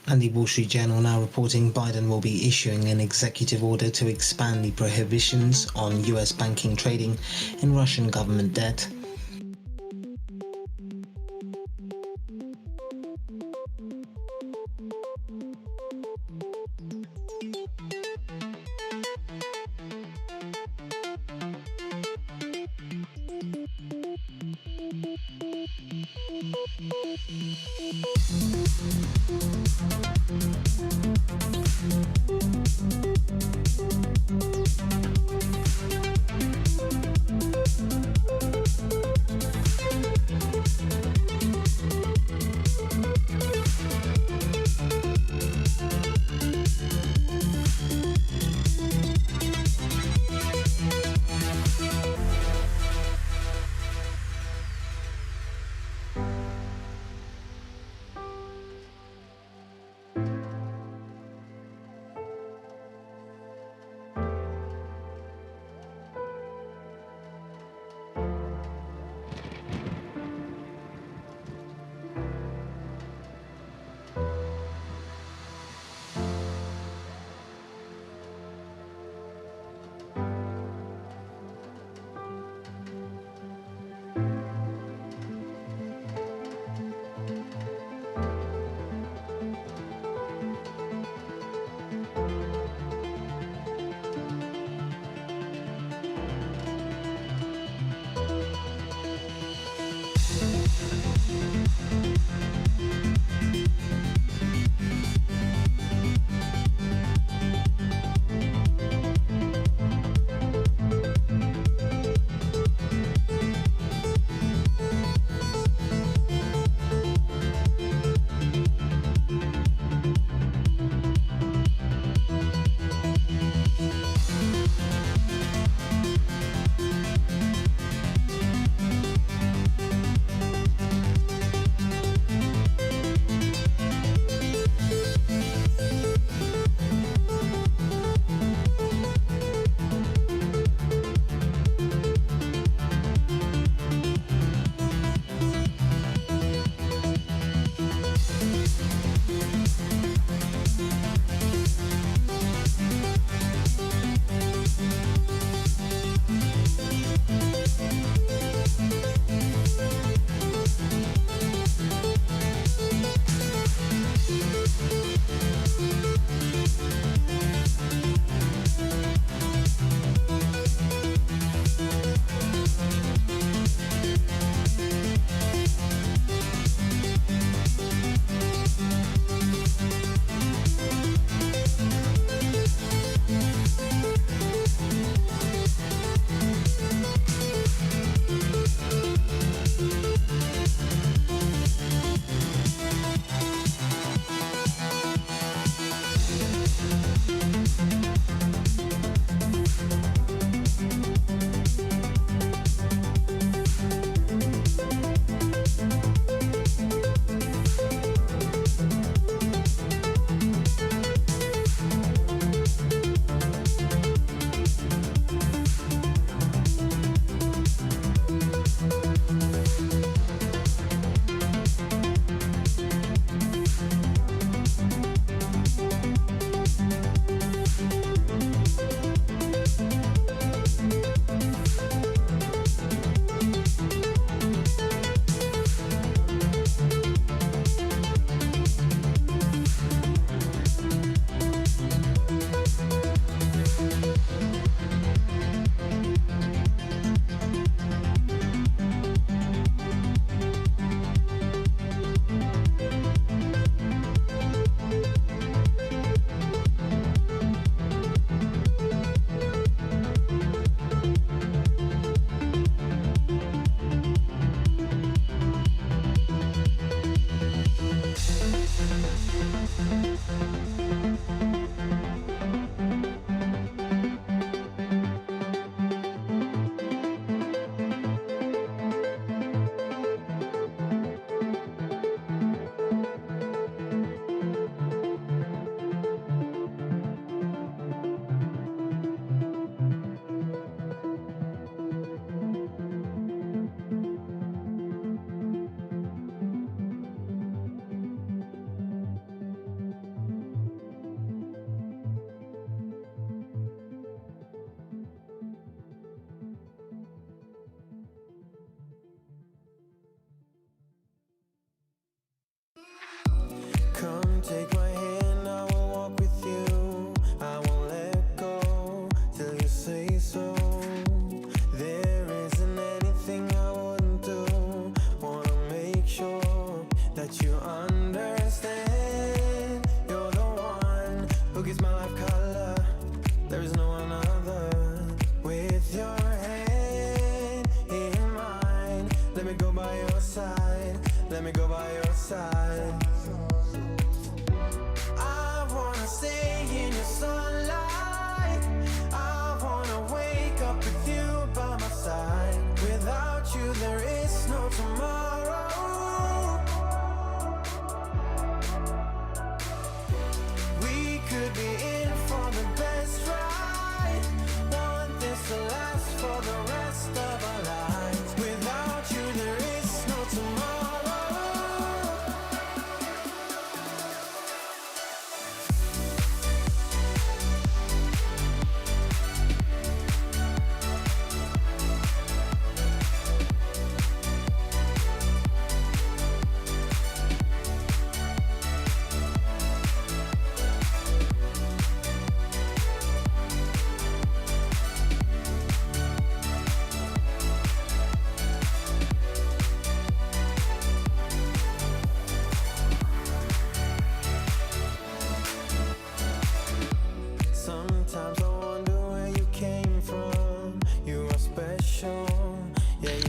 And the Wall Street Journal now reporting Biden will be issuing an executive order to expand the prohibitions on US banking trading in Russian government debt.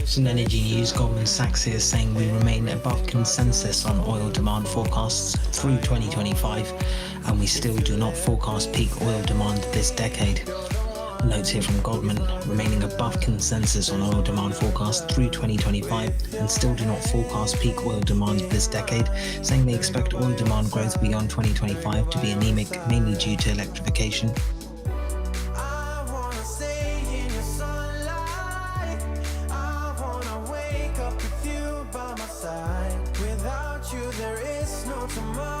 Some energy news, Goldman Sachs is saying we remain above consensus on oil demand forecasts through 2025, and we still do not forecast peak oil demand this decade. Notes here from Goldman, remaining above consensus on oil demand forecast through 2025 and still do not forecast peak oil demand this decade, saying they expect oil demand growth beyond 2025 to be anemic, mainly due to electrification. I wanna stay in your sunlight. I wanna wake up with you by my side. Without you, there is no tomorrow.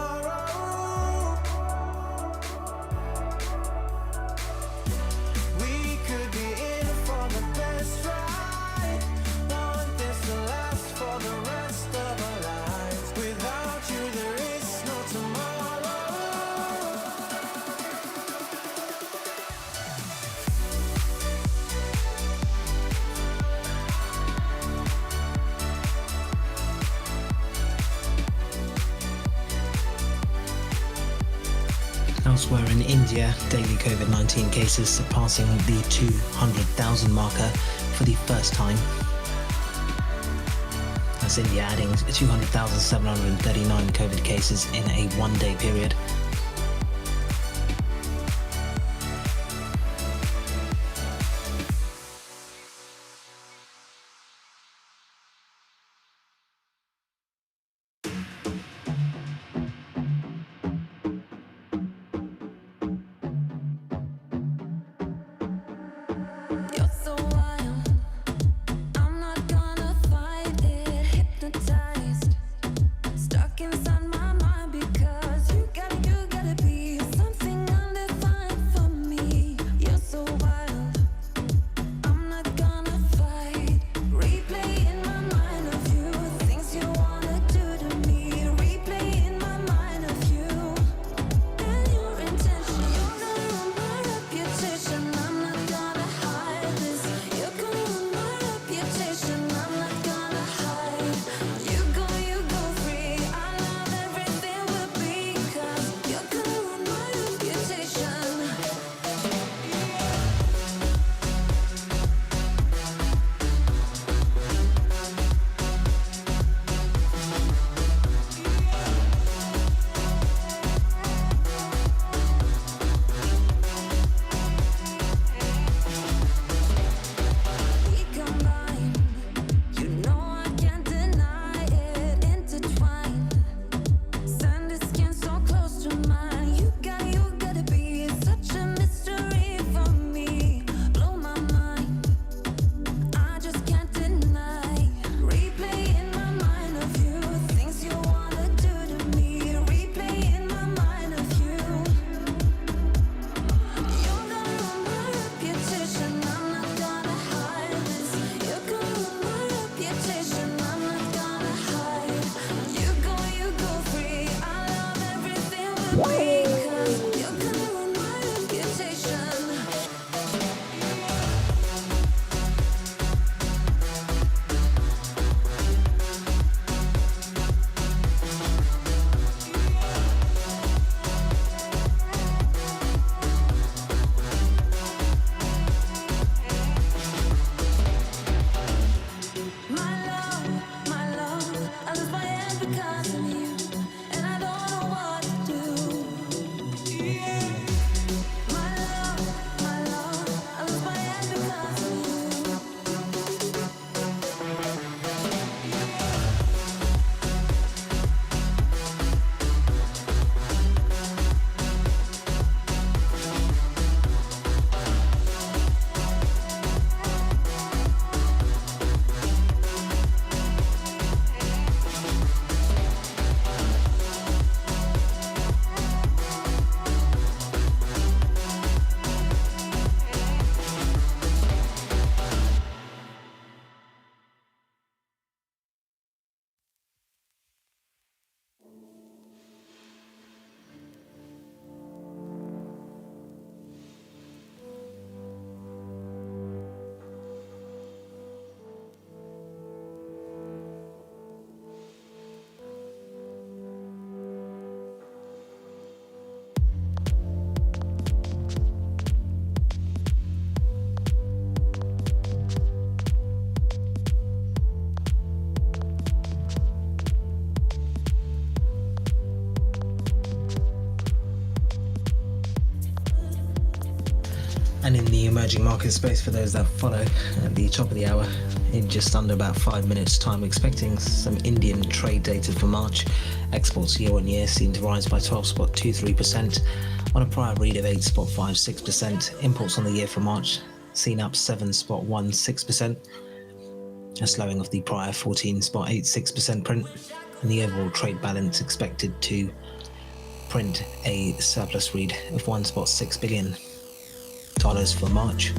We could be in for the best ride. Want this to last for the rest of our lives. Without you, there is no tomorrow. Elsewhere in India, daily COVID-19 cases surpassing the 200,000 marker for the first time. That's India adding 200,739 COVID cases in a one-day period. You're so wild, I'm not gonna fight it. Hypnotized, stuck inside my mind because you gotta be something undefined for me. You're so wild, I'm not gonna fight. Replay in my mind of you, things you wanna do to me. Replay in my mind of you and your intention. You're gonna ruin my reputation. I'm not gonna hide this. You're gonna ruin my reputation. I'm not gonna hide. You go free. I love everything will be 'cause you're gonna ruin my reputation. We combine, you know I can't deny it. Intertwined, sand is skin so close to mine. You gotta be such a mystery for me. Blow my mind, I just can't deny. Replay in my mind of you, things you wanna do to me. Replay in my mind of you. You're gonna ruin my reputation. I'm not gonna hide this. You're gonna ruin my reputation. I'm not gonna hide. You go free. I love everything will be 'cause you're gonna ruin my reputation. My love, I lose my head because of you, and I don't know what to do. And in the emerging market space, for those that follow, at the top of the hour, in just under about 5 minutes time, expecting some Indian trade data for March. Exports year on year seem to rise by 12.23% on a prior read of 8.56%. Imports on the year for March seen up 7.16%, a slowing of the prior 14.86% print, and the overall trade balance expected to print a surplus read of $1.6 billion for March.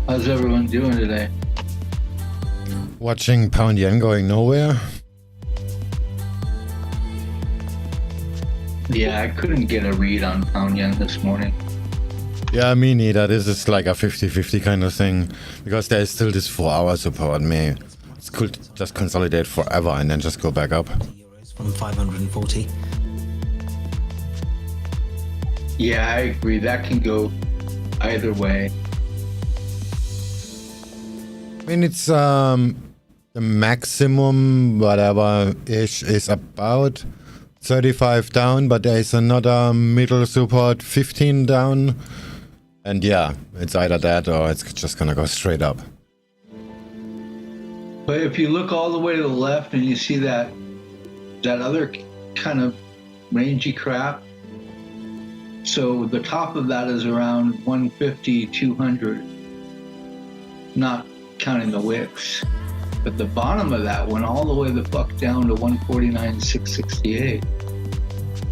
How's everyone doing today? Watching pound yen going nowhere. Yeah, I couldn't get a read on pound yen this morning. Yeah, me neither. This is like a 50-50 kind of thing. Because there is still this 4-hour support. It could just consolidate forever and then just go back up. Euros from 540. Yeah, I agree. That can go either way. I mean, it's the maximum, whatever-ish, is about 35 down, but there is another middle support 15 down. And yeah, it's either that or it's just gonna go straight up. But if you look all the way to the left and you see that other kind of rangy crap, so the top of that is around 150, 200, not counting the wicks. But the bottom of that went all the way the fuck down to 149, 668.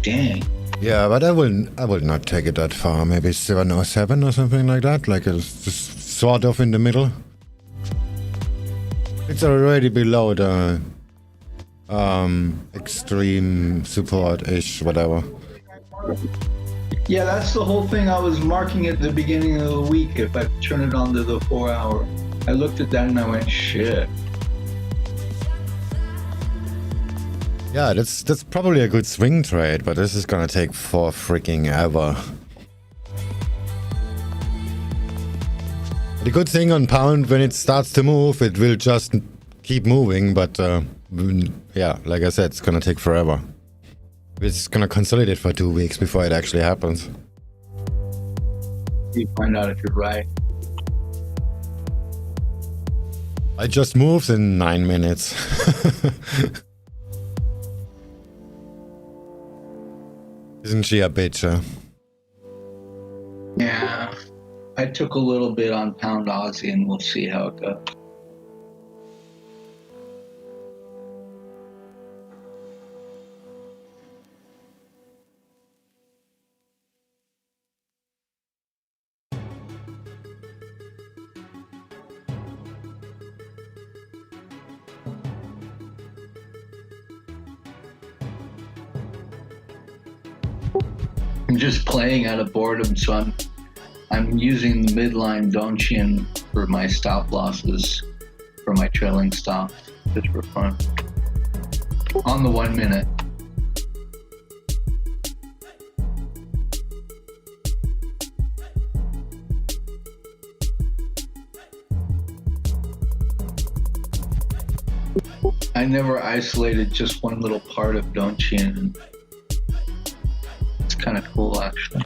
Dang. Yeah, but I will not take it that far. Maybe 707 or something like that. Like it's just sort of in the middle. It's already below the extreme support-ish, whatever. Yeah, that's the whole thing I was marking at the beginning of the week. If I turn it on to the 4-hour, I looked at that and I went, shit. Yeah, that's probably a good swing trade, but this is gonna take for freaking ever. The good thing on pound, when it starts to move, it will just keep moving, but yeah, like I said, it's gonna take forever. It's gonna consolidate for 2 weeks before it actually happens. You find out if you're right. I just moved in 9 minutes. Isn't she a bitch, huh? Yeah. I took a little bit on pound Aussie and we'll see how it goes. I'm just playing out of boredom, so I'm using the midline Donchian for my stop losses, for my trailing stops, just for fun. On the 1 minute. I never isolated just one little part of Donchian. It's kind of cool, actually.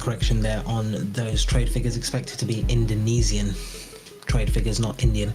correction there on those trade figures, expected to be Indonesian trade figures, not Indian.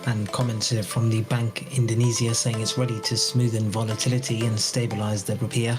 And comments here from the Bank Indonesia saying it's ready to smoothen volatility and stabilize the rupiah.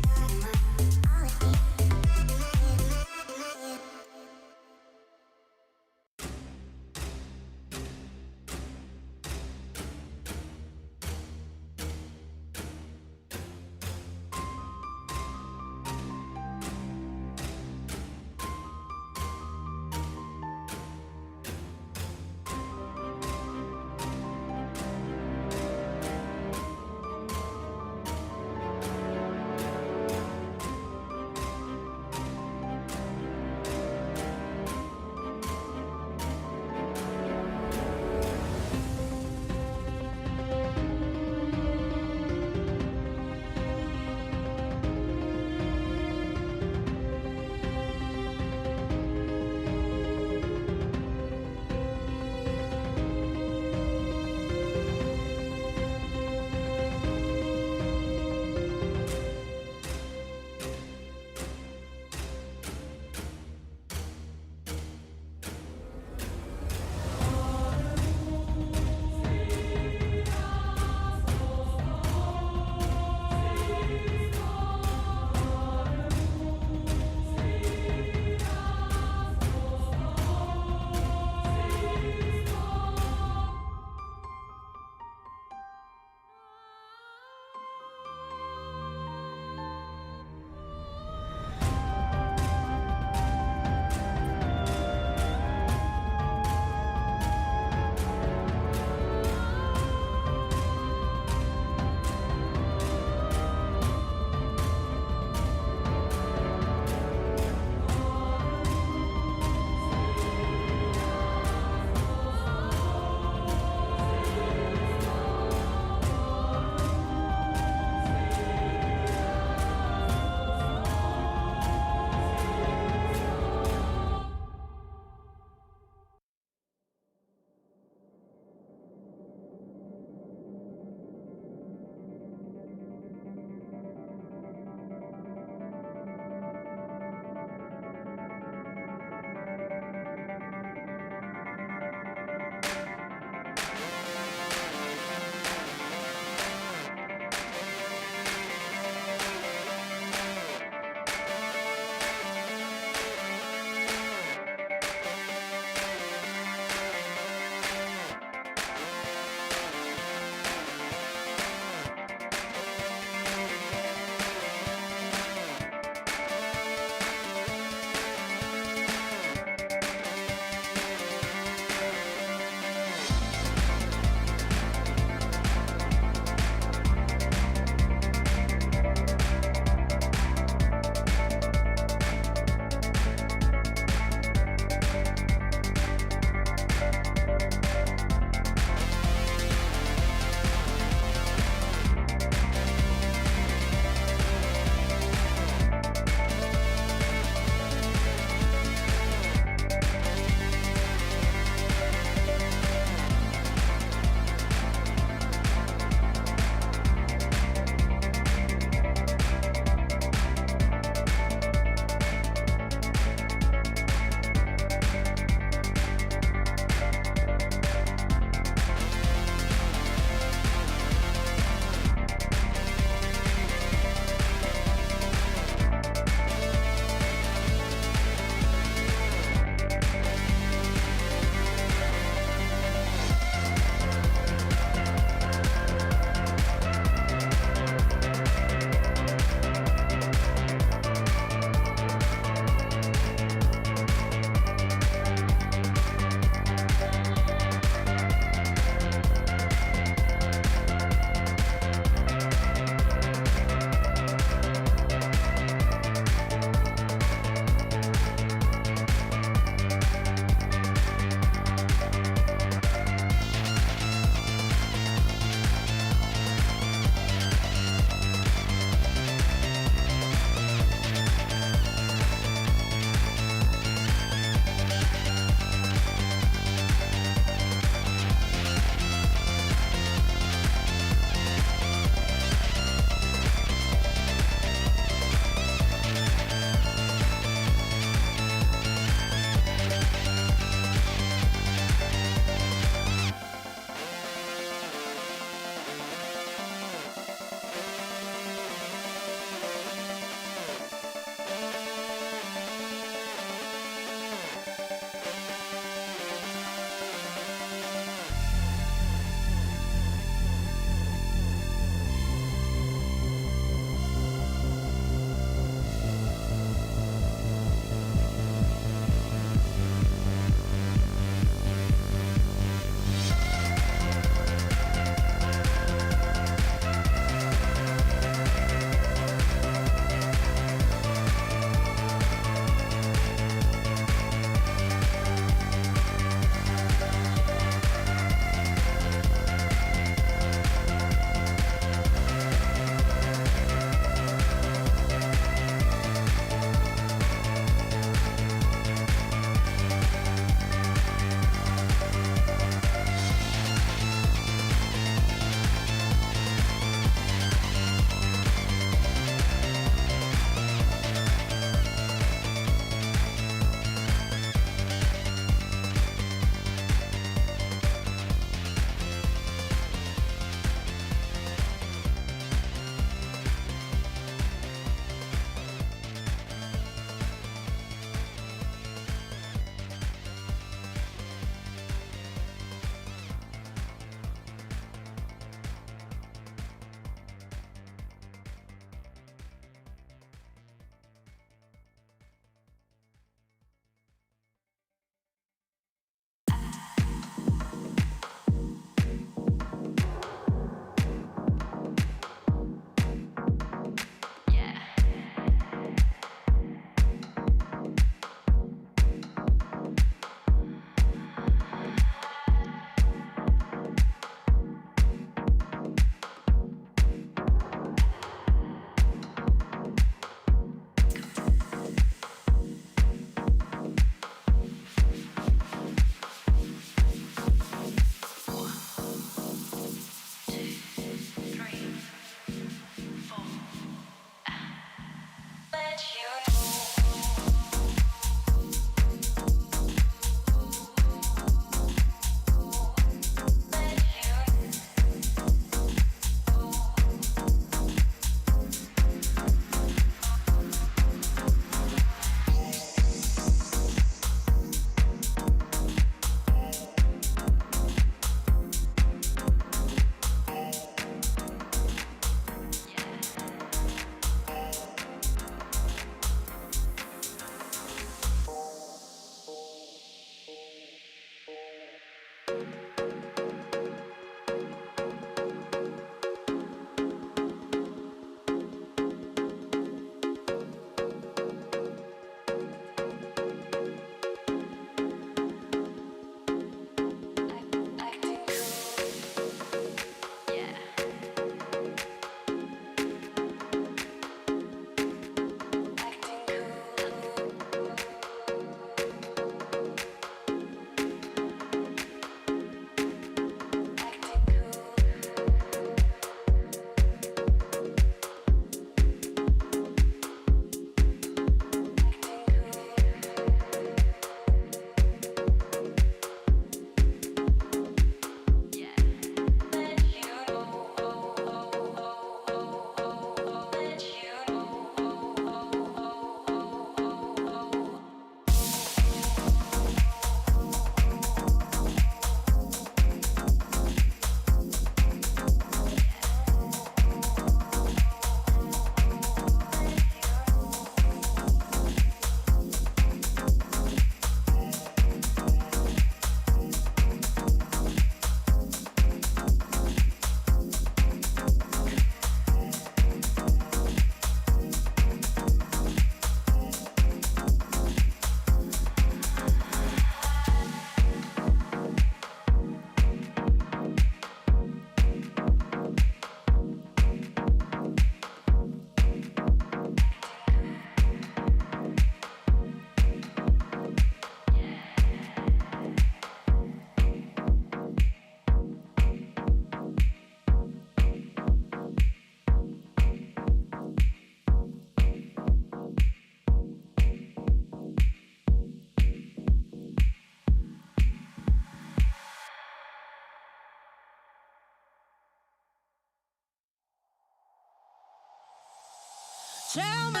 Tell me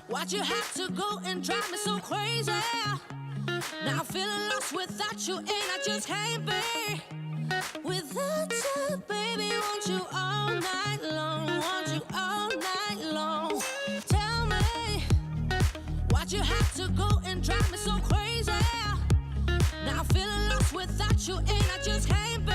why'd you have to go and drive me so crazy? Now I'm feeling lost without you, and I just can't be without you, baby. Want you all night long, want you all night long. Tell me why'd you have to go and drive me so crazy? Now I'm feeling lost without you, and I just can't be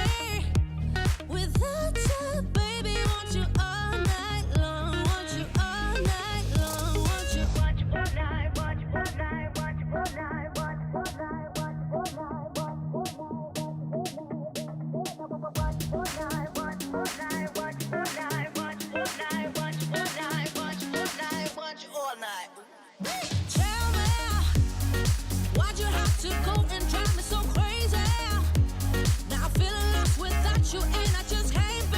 without you, baby. Want you all night long, want you all night long, want you all night, want you all night, want you all night, want you all night, want you all night, want you all night, want you all night, want you all night, want you all night, want you all night, want you all night, want you all night, want you all night. Tell me why'd you have to go and drive me so crazy? Now I'm feeling lost without you, and I just can't be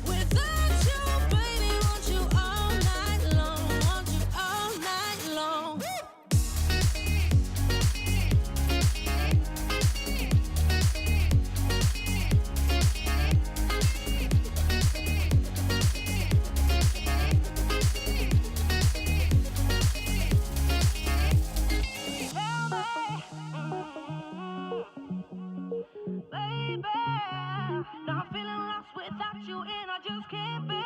without you, baby. Want you all night long, want you all night long. Tell me, baby. Now I'm feeling lost without you, and I just can't be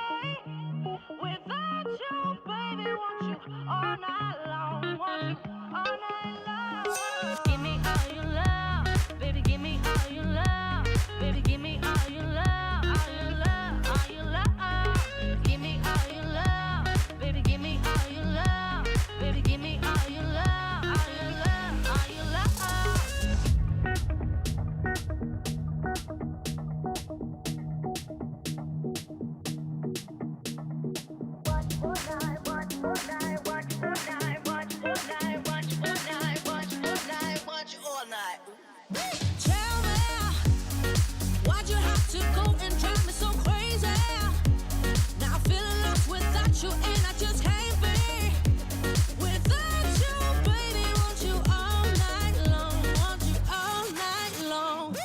without you, baby. Want you all night long, want you all night long. Give me all your love, baby. Give me all your love, baby. Give me all your love, all your love, all your love. Give me all your love, baby. Give me all your love, baby. Give me all your love, all your love, all your love. Tell me, why'd you have to go and drive me so crazy? Now I'm feeling lost without you, and I just can't be without you, baby. Want you all night long, want you all night long.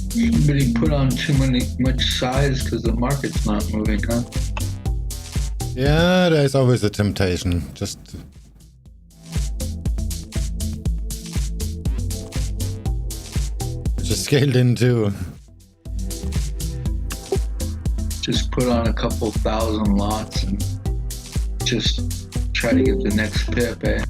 Somebody put on much size because the market's not moving, huh? Yeah, there's always a temptation. Just scaled into. Just put on a couple thousand lots and just try to get the next pip, eh?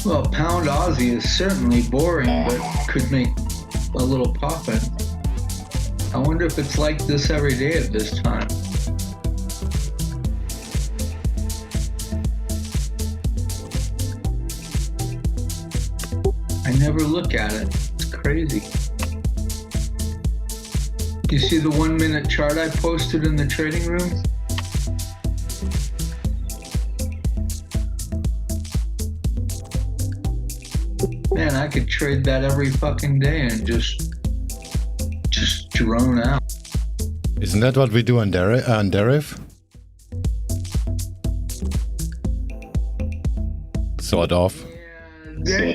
Well, pound Aussie is certainly boring, but could make a little profit. I wonder if it's like this every day at this time. I never look at it. It's crazy. You see the 1 minute chart I posted in the trading room? Man, I could trade that every fucking day and just drone out. Isn't that what we do on Deriv? Sort of. Yeah,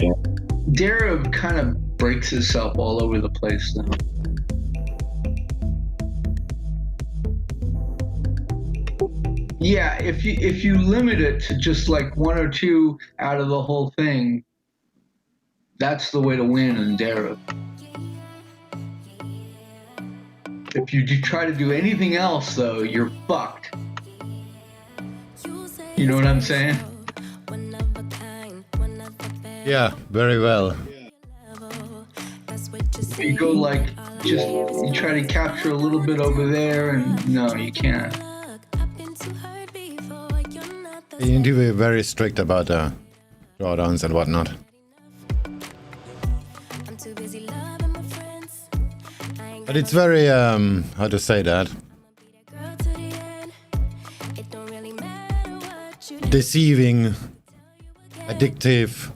Deriv kind of breaks itself all over the place now. Yeah, if you limit it to just like one or two out of the whole thing, that's the way to win in Deriv. If you try to do anything else, though, you're fucked. You know what I'm saying? Yeah, very well. You go like, you try to capture a little bit over there, and no, you can't. You need to be very strict about drawdowns and whatnot. But it's very, how to say that? Deceiving, addictive.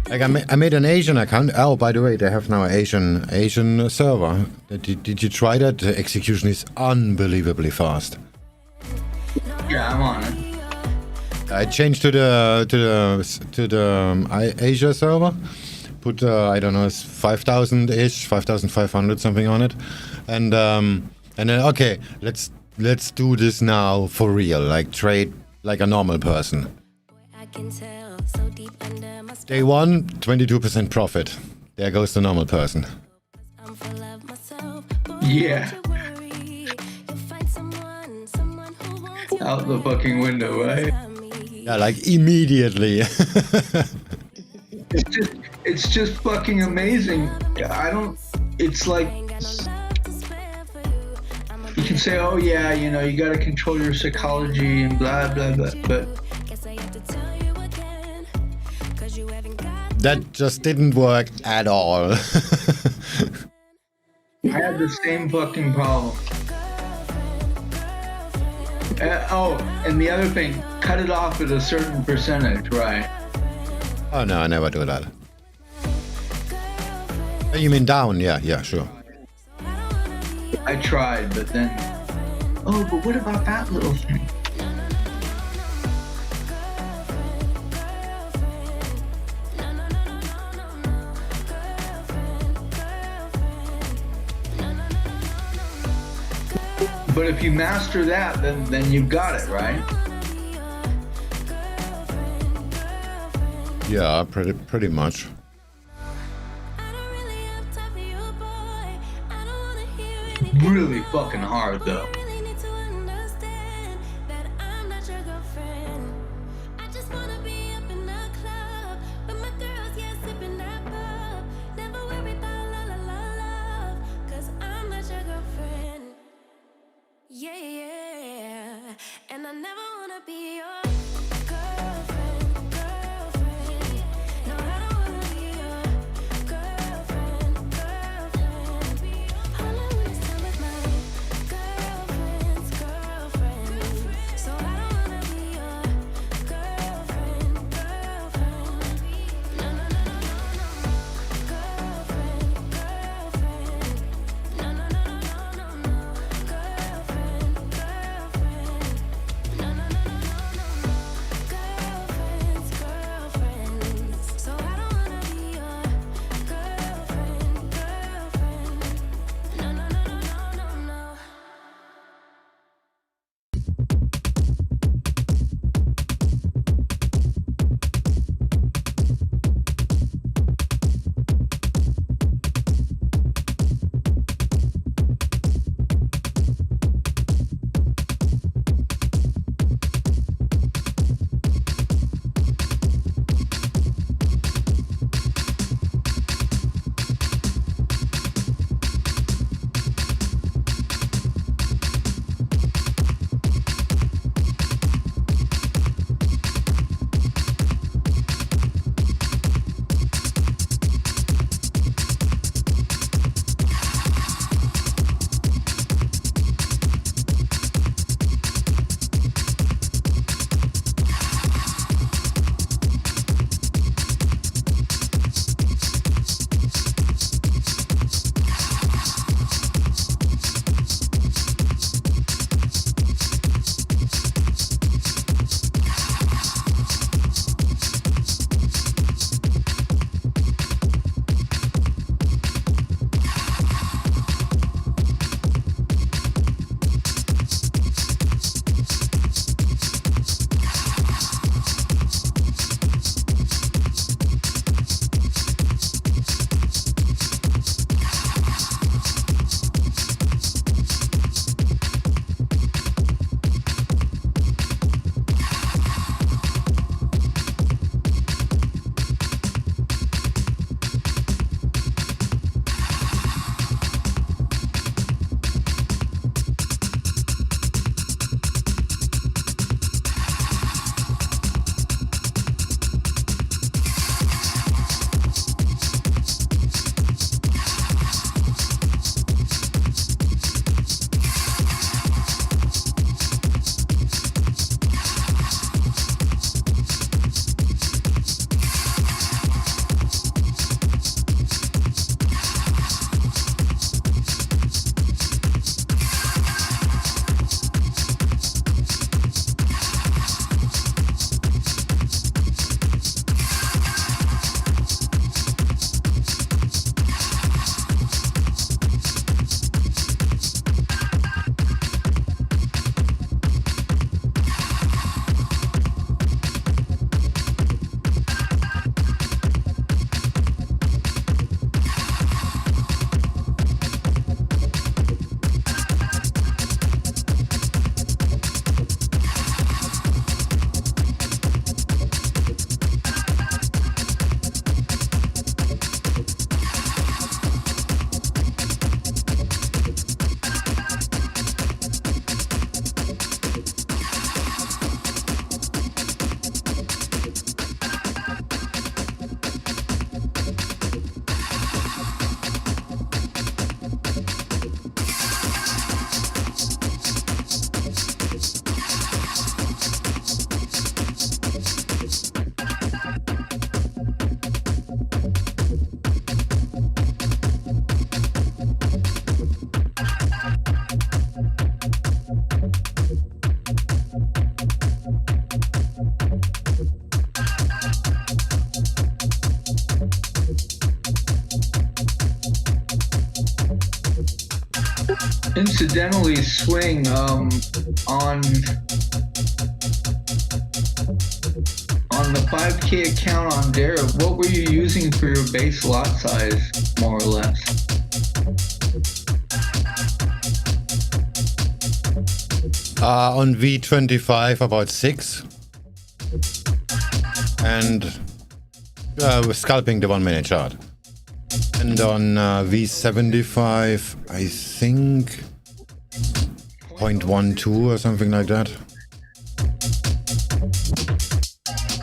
Like I made an Asian account. Oh, by the way, they have now an Asian server. Did you try that? The execution is unbelievably fast. Yeah, I'm on it. I changed to the Asia server. Put I don't know, it's 5,000-ish, 5,500 something on it, and then okay, let's do this now for real, like trade like a normal person. Day one, 22% profit. There goes the normal person. Yeah. Out the fucking window, right? Yeah, like immediately. It's just fucking amazing. I don't. It's like you can say, oh yeah, you know, you got to control your psychology and blah blah blah, but That just didn't work at all. I had the same fucking problem. Oh, and the other thing, cut it off at a certain percentage, right? Oh no, I never do that. Oh, you mean down? Yeah, yeah, sure. I tried, but then, oh, but what about that little thing? But if you master that, then you've got it, right? Yeah, pretty much. Really fucking hard though. Yeah, yeah, and I never wanna be your girlfriend. No, I don't wanna be your girlfriend. All I want is time with my girlfriend. Incidentally, Swing, on the 5K account on Dare, what were you using for your base lot size, more or less? On V25 about 6. And we're scalping the 1 minute chart. And on V75, I think 0.12 or something like that.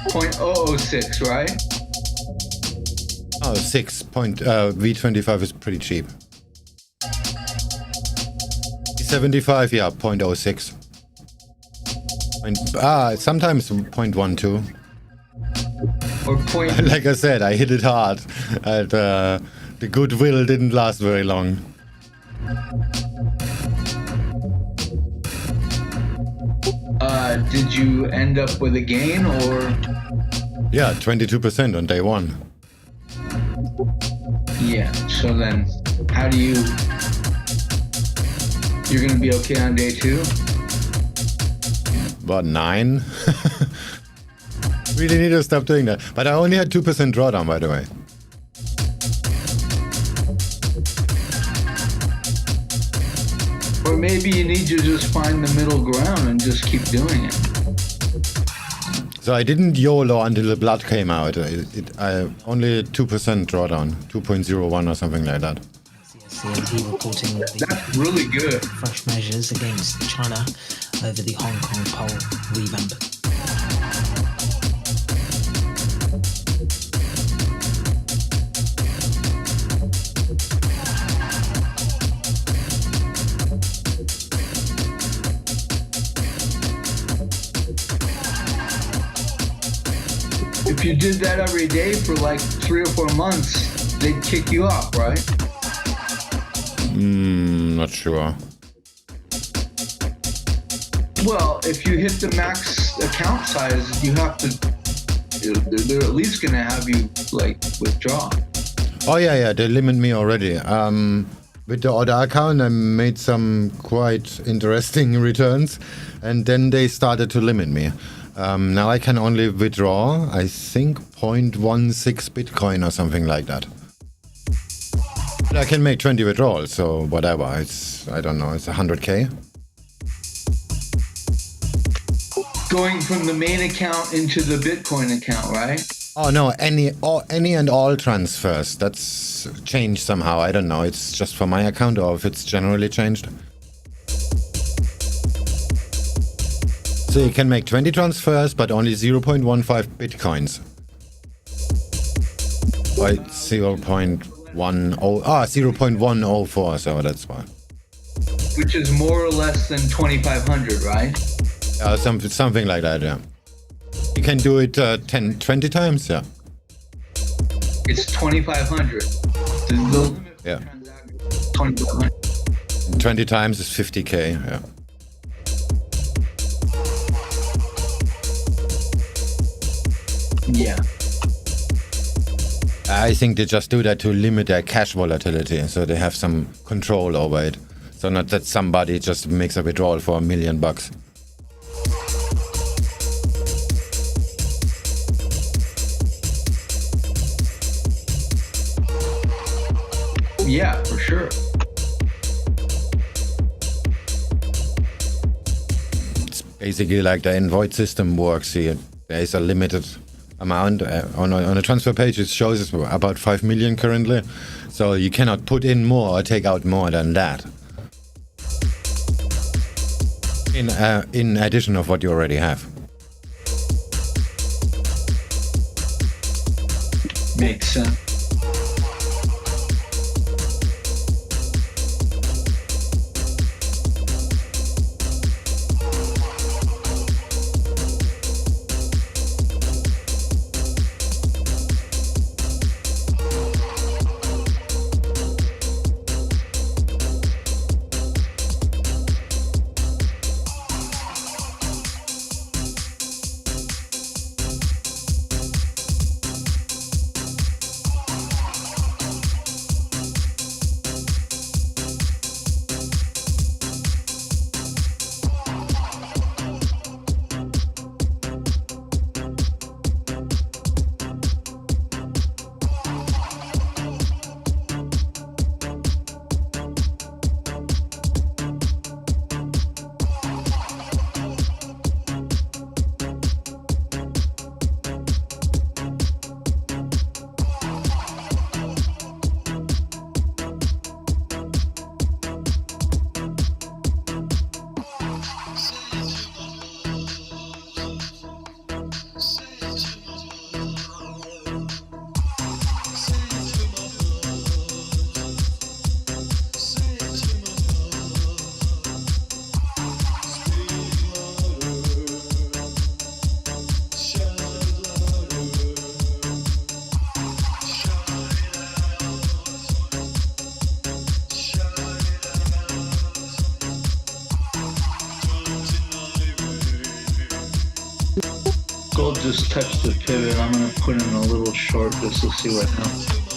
0.006, right? Oh, 6. V25 is pretty cheap. V75, yeah, 0.06. Sometimes 0.12. Or point. Like I said, I hit it hard. And, the goodwill didn't last very long. Did you end up with a gain or? Yeah, 22% on day 1. Yeah, so then how do you're gonna be okay on day 2? About 9. Really need to stop doing that. But I only had 2% drawdown, by the way. Or maybe you need to just find the middle ground and just keep doing it. So I didn't YOLO until the blood came out. I only 2% drawdown, 2.01 or something like that. CMT reporting That's really good. fresh measures against China over the Hong Kong poll revamp. If you did that every day for like 3 or 4 months, they'd kick you off, right? Not sure. Well, if you hit the max account size, you have to. They're at least gonna have you like withdraw. Oh yeah, they limit me already. With the other account, I made some quite interesting returns, and then they started to limit me. Now I can only withdraw, I think, 0.16 Bitcoin or something like that. But I can make 20 withdrawals, so whatever. It's, I don't know, it's 100K. Going from the main account into the Bitcoin account, right? Oh no, any and all transfers. That's changed somehow. I don't know. It's just for my account or if it's generally changed. So you can make 20 transfers, but only 0.15 Bitcoins. Right, 0.104, so that's why. Which is more or less than 2,500, right? Something like that, yeah. You can do it 20 times, yeah. It's 2,500. Yeah. 2,500. 20 times is 50K, yeah. Yeah. I think they just do that to limit their cash volatility, so they have some control over it. So not that somebody just makes a withdrawal for $1 million. Yeah, for sure. It's basically like the invoice system works here. There is a limited amount. On a transfer page, it shows it's about 5 million currently. So you cannot put in more or take out more than that. In addition of what you already have. Makes sense. Gold just touched the pivot. I'm going to put in a little short just to see what happens.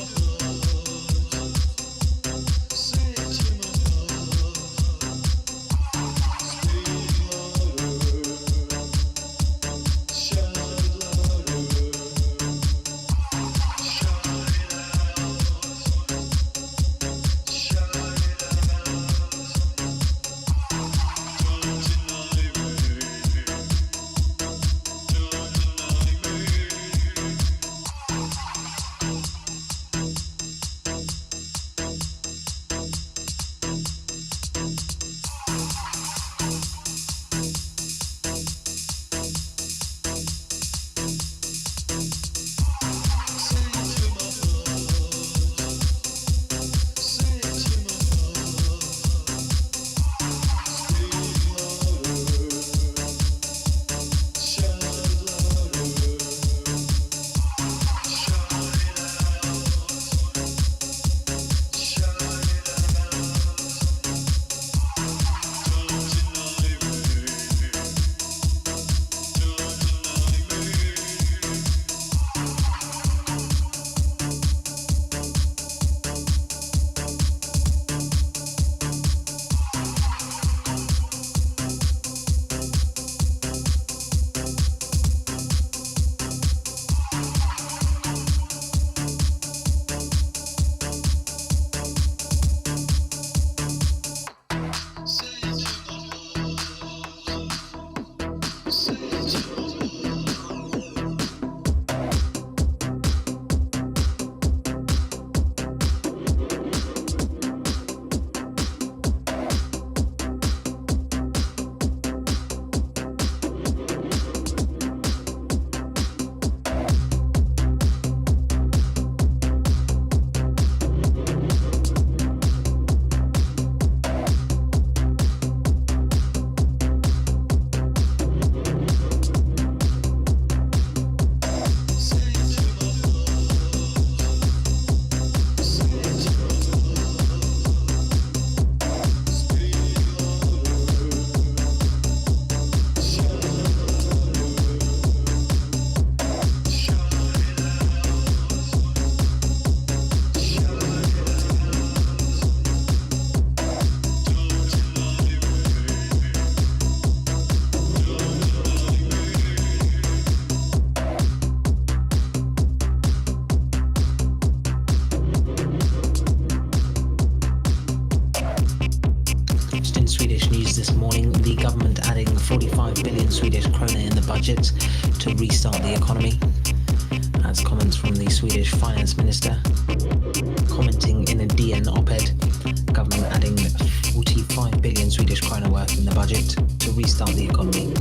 this morning, the government adding 45 billion Swedish krona in the budget to restart the economy. That's comments from the Swedish finance minister. Commenting in a DN op-ed, government adding 45 billion Swedish krona worth in the budget to restart the economy.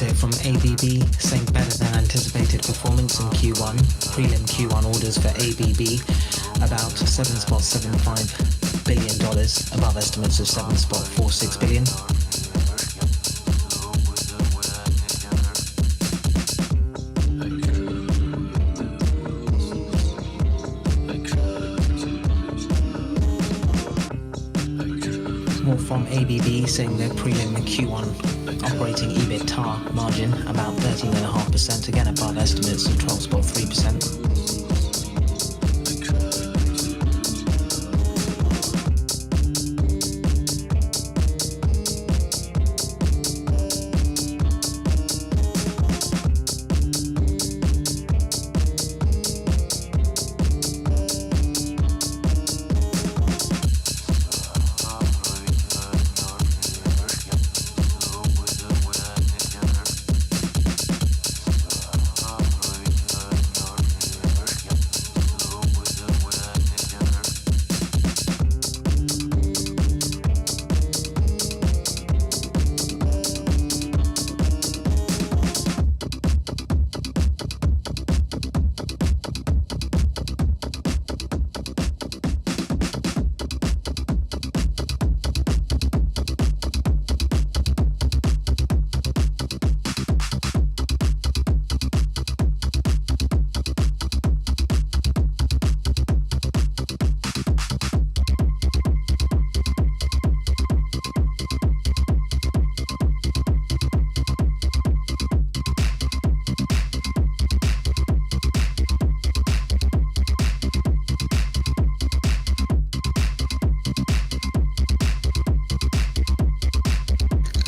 News here from ABB, saying better than anticipated performance in Q1. Prelim Q1 orders for ABB about $7.75 billion, above estimates of $7.46 billion. More from ABB, saying their prelim Q1 operating EBITDA margin about 13.5%, again above estimates of 12.3%.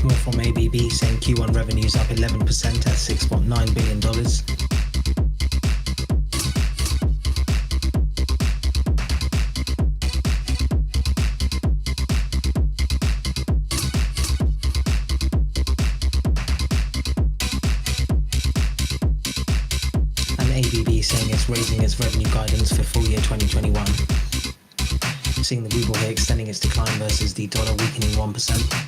More from ABB, saying Q1 revenues up 11% at $6.9 billion. And ABB saying it's raising its revenue guidance for full year 2021. Seeing the ruble here extending its decline versus the dollar weakening 1%.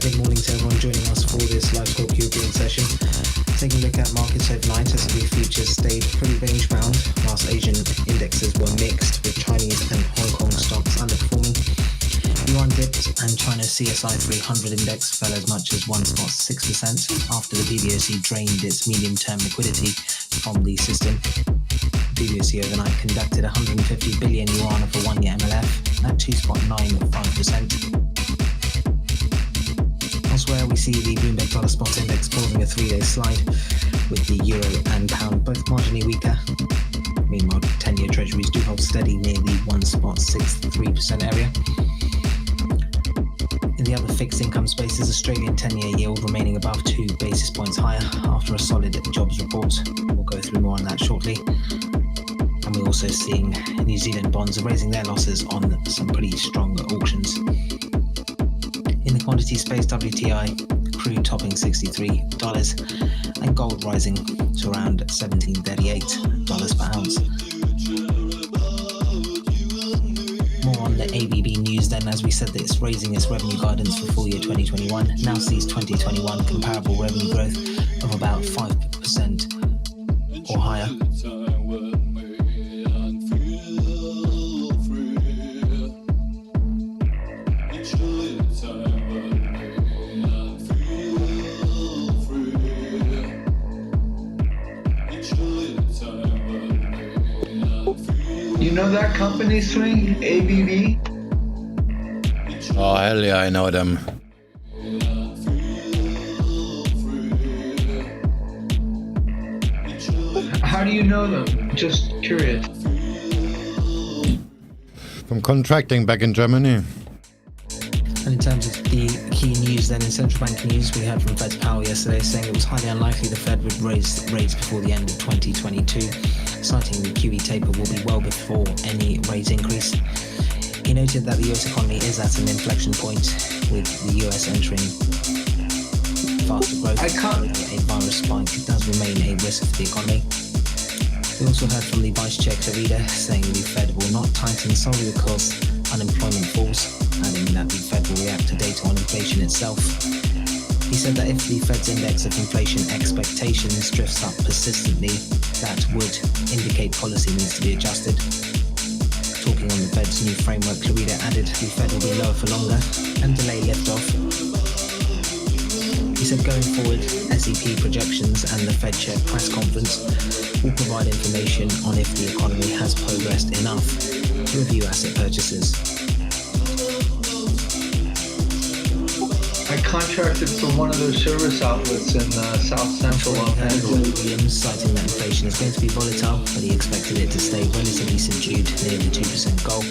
Good morning to everyone joining us for this live talk European session. Taking a look at markets overnight, S&P futures stayed pretty range bound, whilst Asian indexes were mixed, with Chinese and Hong Kong stocks underperforming. Yuan dipped and China's CSI 300 index fell as much as 1.6% after the PBOC drained its medium-term liquidity from the system. PBOC overnight conducted 150 billion yuan for one-year MLF at 2.95%. Elsewhere, we see the Bloomberg Dollar Spot Index pausing a 3-day slide, with the euro and pound both marginally weaker. Meanwhile, 10-year treasuries do hold steady near the 1.63% area. In the other fixed income spaces, Australian 10-year yield remaining above 2 basis points higher after a solid jobs report. We'll go through more on that shortly. And we're also seeing New Zealand bonds raising their losses on some pretty strong auctions. In the quantity space, WTI crude topping $63 and gold rising to around $17.38 per ounce. More on the ABB news then, as we said that it's raising its revenue guidance for full year 2021, now sees 2021 comparable revenue growth of about 5% or higher. You know that company, Swing? ABB? Oh, hell yeah, I know them. How do you know them? Just curious. From contracting back in Germany. And in terms of the key news then, in central bank news, we heard from Fed's Powell yesterday saying it was highly unlikely the Fed would raise rates before the end of 2022, citing the QE taper will be well before any rate increase. He noted that the US economy is at an inflection point, with the US entering faster growth. A virus spike does remain a risk for the economy. We also heard from the Vice Chair Clarida saying the Fed will not tighten solely because unemployment falls, adding that the Fed will react to data on inflation itself. He said that if the Fed's index of inflation expectations drifts up persistently, that would indicate policy needs to be adjusted. Talking on the Fed's new framework, Clarida added the Fed will be lower for longer and delay liftoff. He said going forward, SEP projections and the Fed Chair press conference will provide information on if the economy has progressed enough to review asset purchases. I contracted for one of those service outlets in South Central Los Angeles. Williams citing that inflation is going to be volatile, but he expected it to stay relatively subdued near the 2% goal,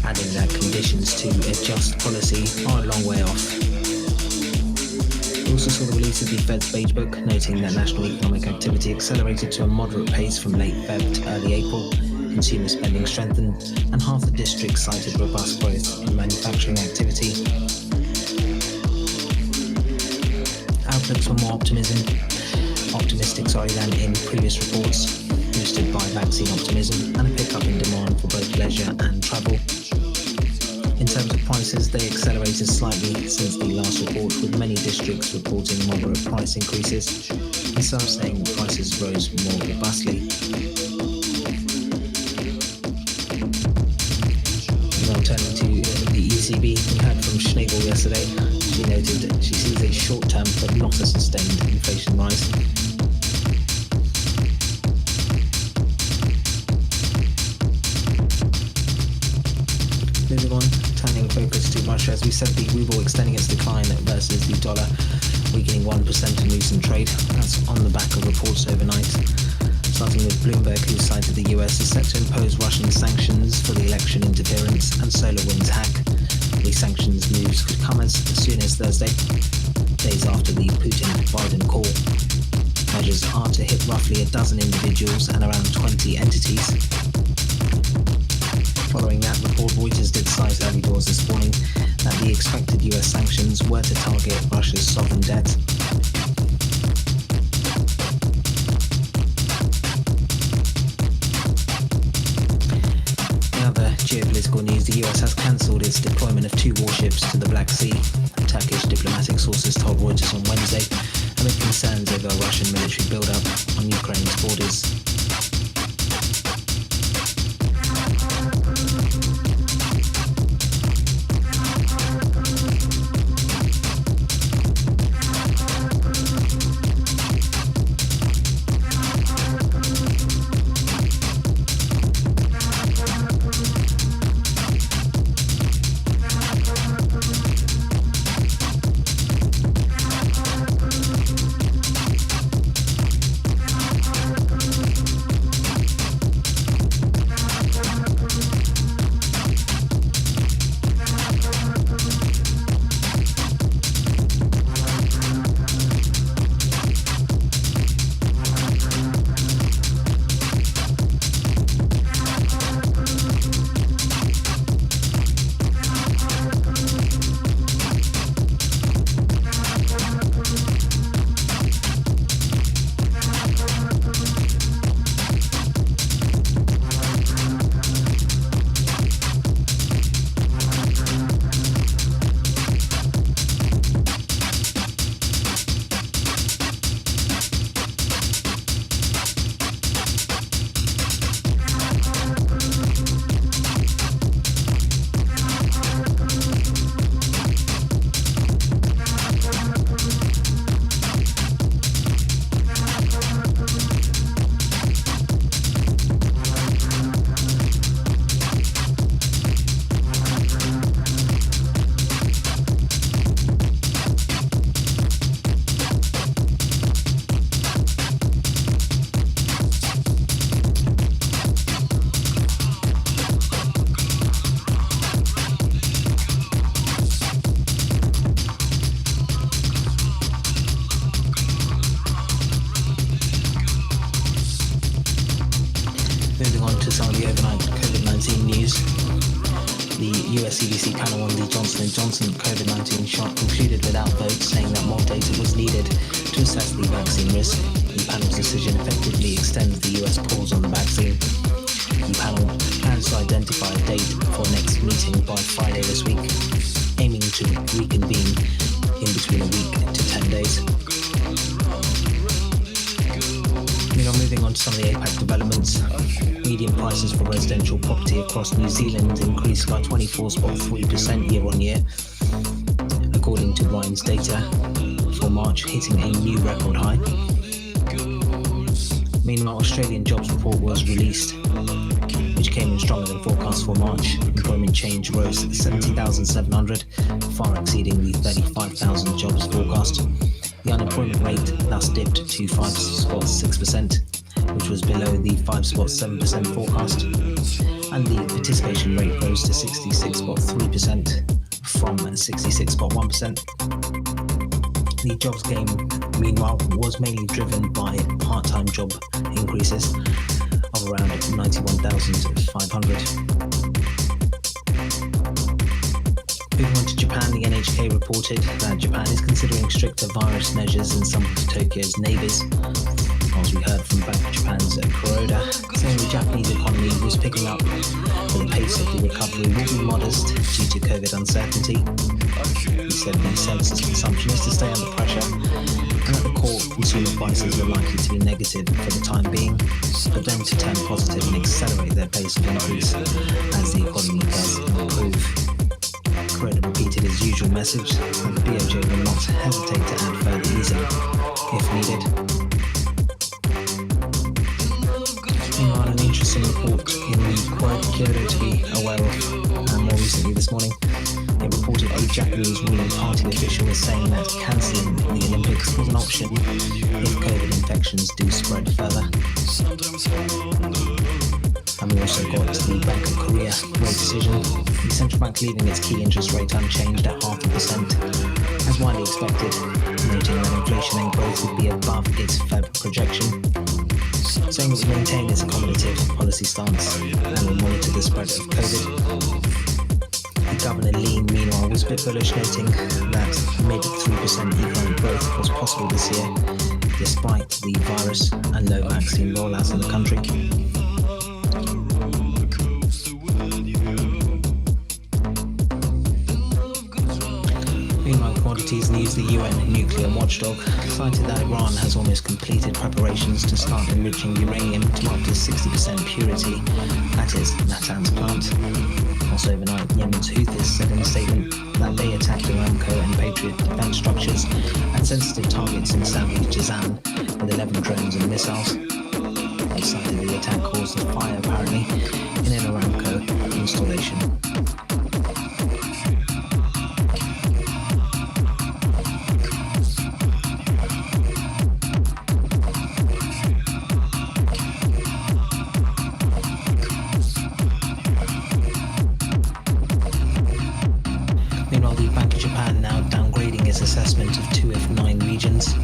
adding that conditions to adjust policy are a long way off. We also saw the release of the Fed's Beige Book, noting that national economic activity accelerated to a moderate pace from late Feb to early April. Consumer spending strengthened, and half the districts cited robust growth in manufacturing activity. Outlooks were more optimistic than in previous reports, boosted by vaccine optimism and a pickup in demand for both leisure and travel. In terms of prices, they accelerated slightly since the last report, with many districts reporting moderate price increases, and some saying prices rose more robustly. Now turning to the ECB, we heard from Schnabel yesterday. She noted that she sees a short-term but not a sustained inflation rise. Moving on, turning focus to Russia, as we said, the ruble extending its decline versus the dollar, weakening 1% and loosen trade. That's on the back of reports overnight. Starting with Bloomberg, who cited the US is set to impose Russian sanctions for the election interference and SolarWinds hack. The sanctions news could come as soon as Thursday, days after the Putin-Biden call. Measures are to hit roughly a dozen individuals and around 20 entities. Following that report, Reuters did cite early doors this morning that the expected US sanctions were to target Russia's sovereign debt. In other geopolitical news, the US has cancelled its deployment of 2 warships to the Black Sea, Turkish diplomatic sources told Reuters on Wednesday, amid concerns over Russian military build-up on Ukraine's borders. panel on the Johnson & Johnson COVID-19 shot concluded without votes, saying that more data was needed to assess the vaccine risk. The panel's decision effectively extends the US pause on the vaccine. The panel plans to identify a date for next meeting by Friday this week, aiming to reconvene in between a week to 10 days. Moving on to some of the APAC developments. Median prices for residential property across New Zealand increased by 24.3% year on year, according to Ryan's data for March, hitting a new record high. Meanwhile, Australian jobs report was released, which came in stronger than forecast for March. Employment change rose 70,700, far exceeding the 35,000 jobs forecast. The unemployment rate thus dipped to 5.6%, which was below the 5.7% forecast, and the participation rate rose to 66.3% from 66.1%. The jobs gain, meanwhile, was mainly driven by part-time job increases of around 91,500. Moving on to Japan, the NHK reported that Japan is considering stricter virus measures in some of Tokyo's neighbours. As we heard from Bank of Japan's Kuroda, saying the Japanese economy was picking up, but the pace of the recovery will be modest due to COVID uncertainty. He said the census consumption is to stay under pressure, and that the core consumer prices are likely to be negative for the time being, but then to turn positive and accelerate their pace of increase as the economy does improve. Kuroda repeated his usual message that the BOJ will not hesitate to add further easing if needed. Meanwhile, an interesting report in the Kyoto to be aware of more recently this morning. It reported a Japanese ruling party official was saying that cancelling the Olympics was an option if COVID infections do spread further. And we also got the Bank of Korea rate decision. The central bank leaving its key interest rate unchanged at 0.5%, as widely expected, noting that inflation and growth would be above its Feb projection, saying it would maintain its accommodative policy stance and will monitor the spread of COVID. The Governor Lee, meanwhile, was a bit bullish, noting that mid-3% economic growth was possible this year, despite the virus and low vaccine rollouts in the country. Meanwhile, commodities news, the UN nuclear watchdog cited that Iran has almost completed preparations to start enriching uranium to up to 60% purity at its Natanz plant. Also overnight, Yemen's Houthis said in a statement that they attacked Aramco and Patriot defense structures and sensitive targets in Saudi Jazan with 11 drones and missiles. They cited the attack caused a fire apparently in an Aramco installation. Meanwhile, the Bank of Japan now downgrading its assessment of 2 of 9 regions.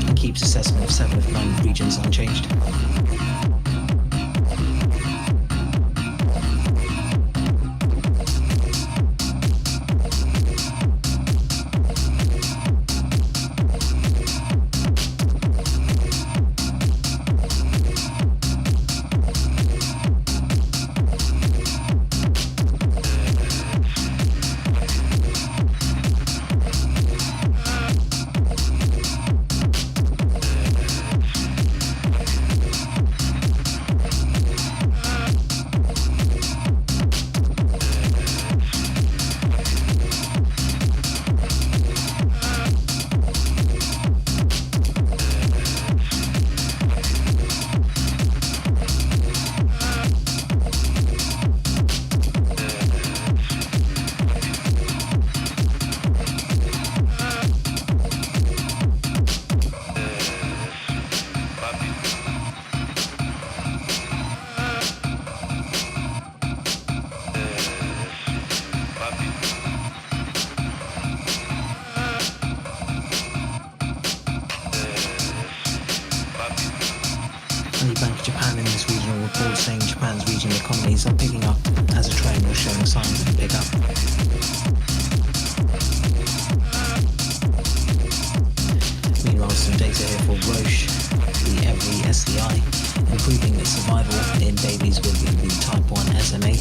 And keeps assessment of 7 of 9 regions unchanged. Japan in this regional report, saying Japan's regional economies are picking up as a trend or showing signs of a pickup. Meanwhile, some data here for Roche, the Every SCI, improving its survival in babies with the type 1 SMA.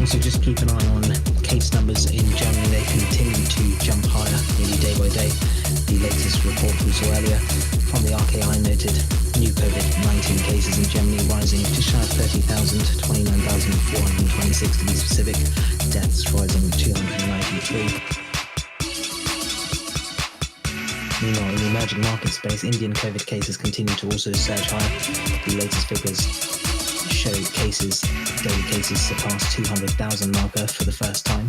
Also, just keep an eye on case numbers in Germany. They continue to jump higher nearly day by day. The latest report we saw earlier from the RKI noted new COVID-19 cases in Germany rising just shy of 30,000, 29,426 to be specific. Deaths rising 293. Meanwhile, in the emerging market space, Indian COVID cases continue to also surge higher. The latest figures show daily cases surpassed 200,000 marker for the first time.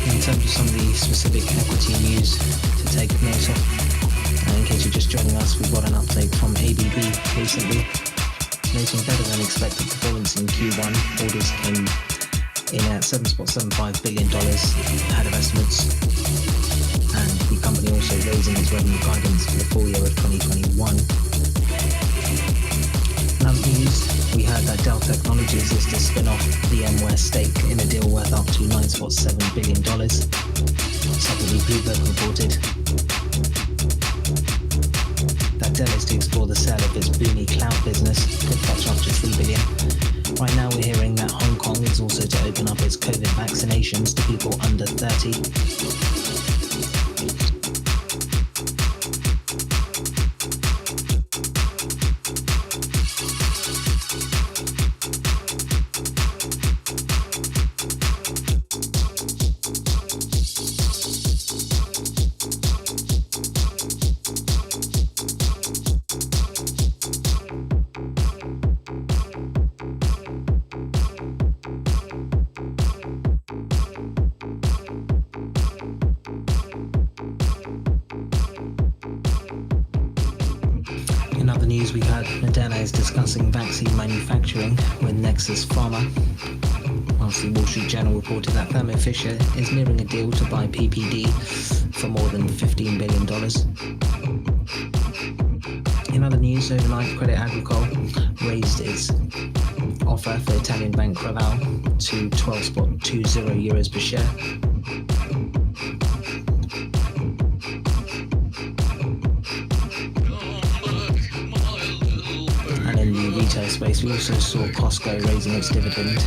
In terms of some of the specific equity news to take note of, in case you're just joining us, we've got an update from ABB recently, noting better than expected performance in Q1. Orders came in at $7.75 billion ahead of estimates, and the company also raising its revenue guidance for the full year of 2021. Another news, we heard that Dell Technologies is to spin off VMware stake in a deal worth up to $9.7 billion. Separately, Bloomberg reported that Dell is to explore the sale of its Boomi cloud business, could fetch up to $3 billion. Right now we're hearing that Hong Kong is also to open up its COVID vaccinations to people under 30. news, we heard Moderna is discussing vaccine manufacturing with Nexus Pharma, whilst the Wall Street Journal reported that Thermo Fisher is nearing a deal to buy PPD for more than $15 billion. In other news, overnight, Credit Agricole raised its offer for Italian bank Creval to 12.20 euros per share. And in the retail space, we also saw Costco raising its dividend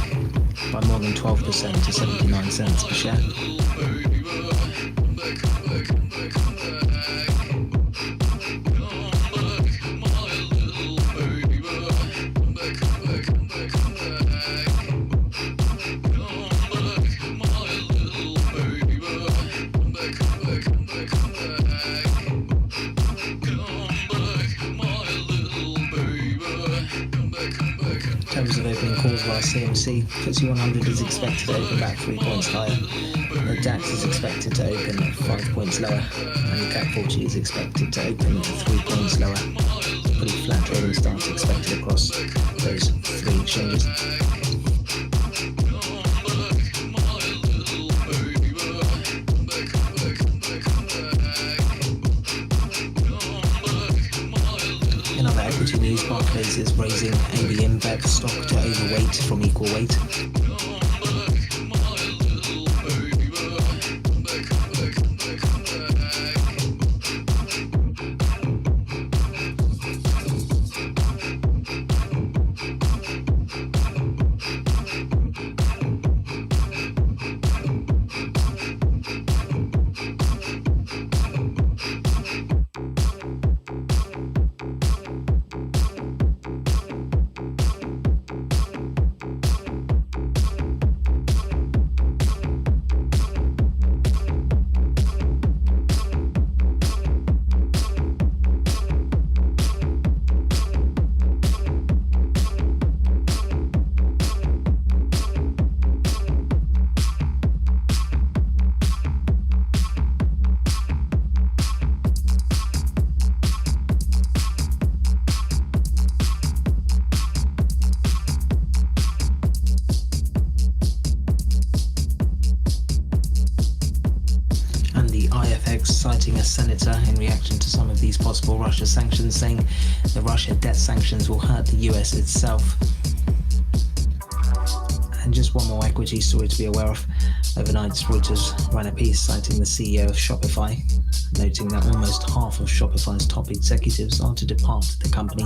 by more than 12% to 79 cents per share. In terms of opening calls via CMC, FTSE 100 is expected to open back 3 points higher. The DAX is expected to open 5 points lower, and the CAC 40 is expected to open 3 points lower. Pretty flat trading stance expected across those 3 exchanges. In other equity news, Barclays is raising AB InBev stock to overweight from equal weight. Citing a senator in reaction to some of these possible Russia sanctions, saying the Russia debt sanctions will hurt the US itself. And just one more equity story to be aware of. Overnight, Reuters ran a piece citing the CEO of Shopify, noting that almost half of Shopify's top executives are to depart the company.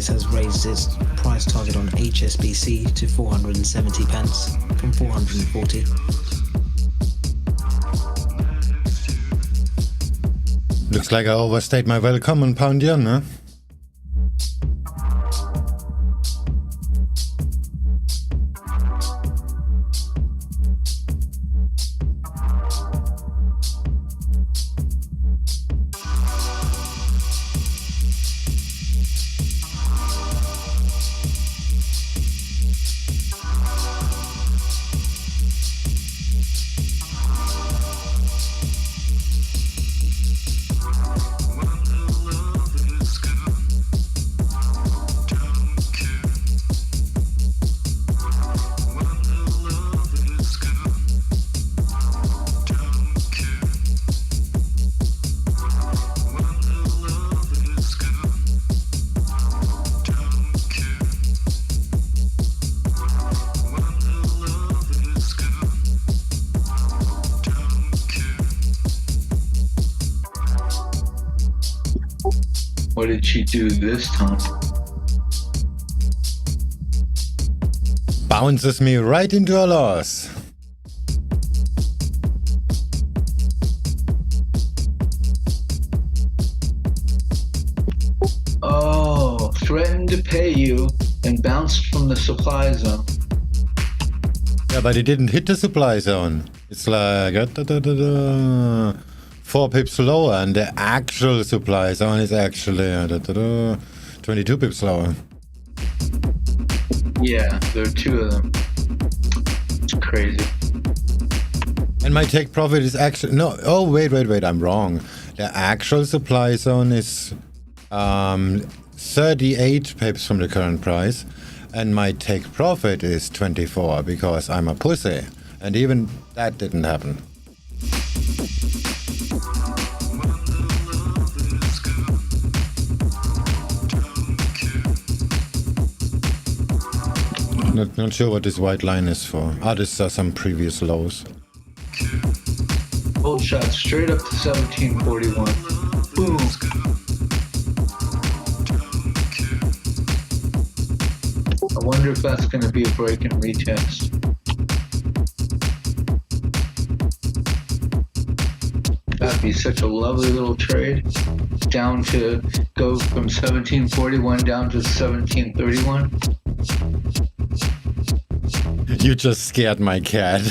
Has raised its price target on HSBC to 470 pence from 440. Looks like I overstayed my welcome on pound yen, huh? When the love is gone. What did she do this time? Bounces me right into a loss. Oh, threatened to pay you and bounced from the supply zone. Yeah, but it didn't hit the supply zone. It's like 4 pips lower, and the actual supply zone is actually 22 pips lower. Yeah, there are 2 of them. It's crazy. And my take profit is actually no. Oh wait, I'm wrong. The actual supply zone is 38 pips from the current price, and my take profit is 24 because I'm a pussy, and even that didn't happen. Not sure what this white line is for. Ah, these are some previous lows. Gold shot straight up to 1741. Boom. I wonder if that's going to be a break and retest. That'd be such a lovely little trade. Down to go from 1741 down to 1731. You just scared my cat.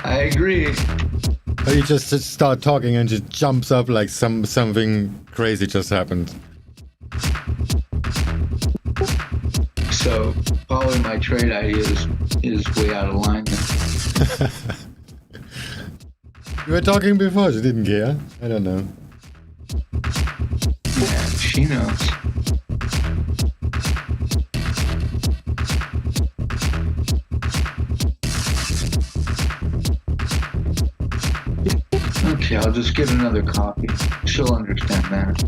I agree. You just start talking and just jumps up like something crazy just happened. So following my trade ideas is way out of line. You were talking before, she didn't care. I don't know. Yeah, she knows. Okay, I'll just get another copy. She'll understand that.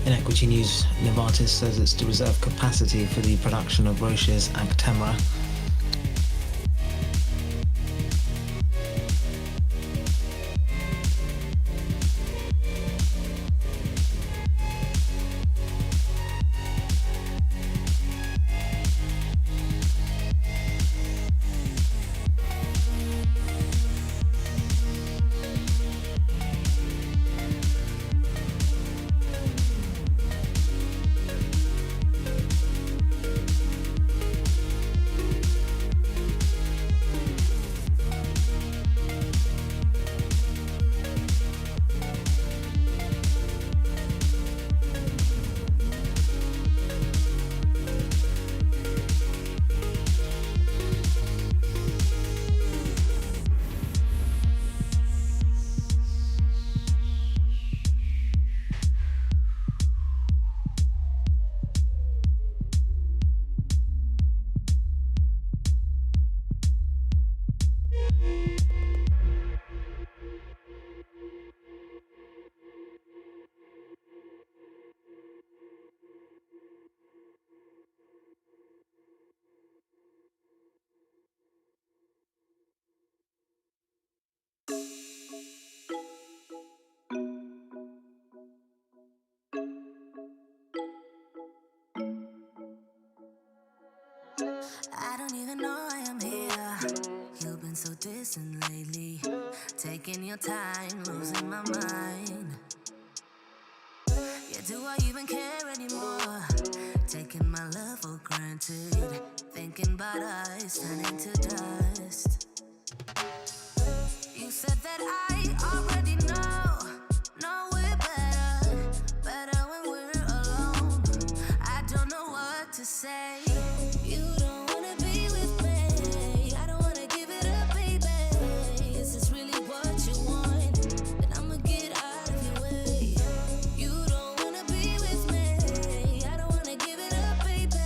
In equity news, Novartis says it's to reserve capacity for the production of Roche's Actemra. I don't even know I am here. You've been so distant lately. Taking your time, losing my mind. Yeah, do I even care anymore? Taking my love for granted. Thinking about us turning to dust. You said that I already know we're better when we're alone. I don't know what to say. You don't wanna be with me. I don't wanna give it up, baby. Is this really what you want? Then I'ma get out of your way. You don't wanna be with me. I don't wanna give it up, baby.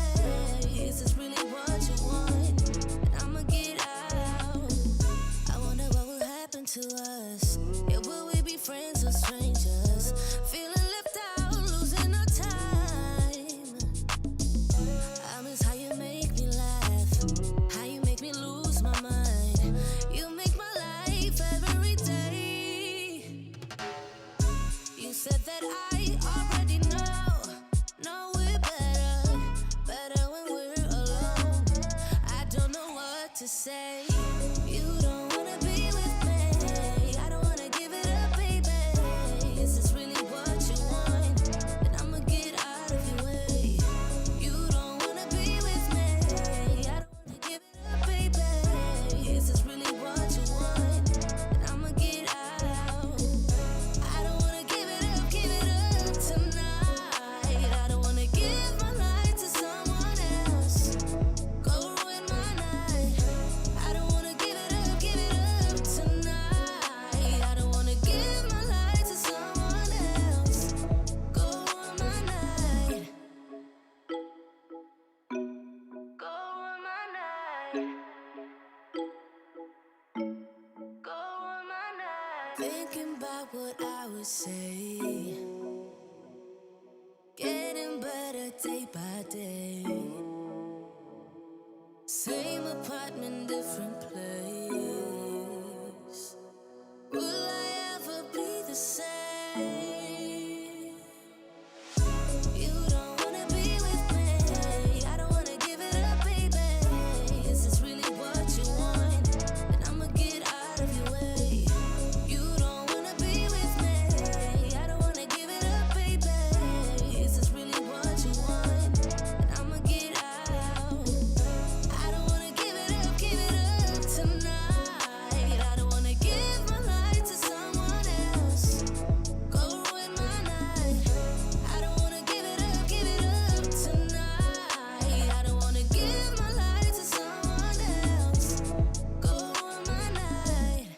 Is this really what you want? Then I'ma get out. I wonder what will happen to us. Yeah, will we be friends or strangers? Feeling left out, losing our time. I miss how you make me laugh, how you make me lose my mind. You make my life every day. You said that I already know we're better when we're alone. I don't know what to say. You don't wanna be with me. I don't wanna give it up, baby. Is this really what you want? Then I'ma get out of your way. You don't wanna be with me. I don't wanna give it up, baby. Is this really what you want? Then I'ma get out. I don't wanna give it up tonight. I don't wanna give my life to someone else. Go ruin my night. I don't wanna give it up tonight. I don't wanna give my life to someone else. Go ruin my night. Go ruin my night. Go ruin my night. Thinking about what I would say. Getting better day by day. Same apartment, different place. Will I ever be the same? You don't wanna be with me. I don't wanna give it up, baby. Is this really what you want? Then I'ma get out of your way. You don't wanna be with me. I don't wanna give it up, baby. Is this really what you want? Then I'ma get out. I don't wanna give it up tonight. I don't wanna give my life to someone else. Go ruin my night. I don't wanna give it up tonight. I don't wanna give my life to someone else. Go ruin my night.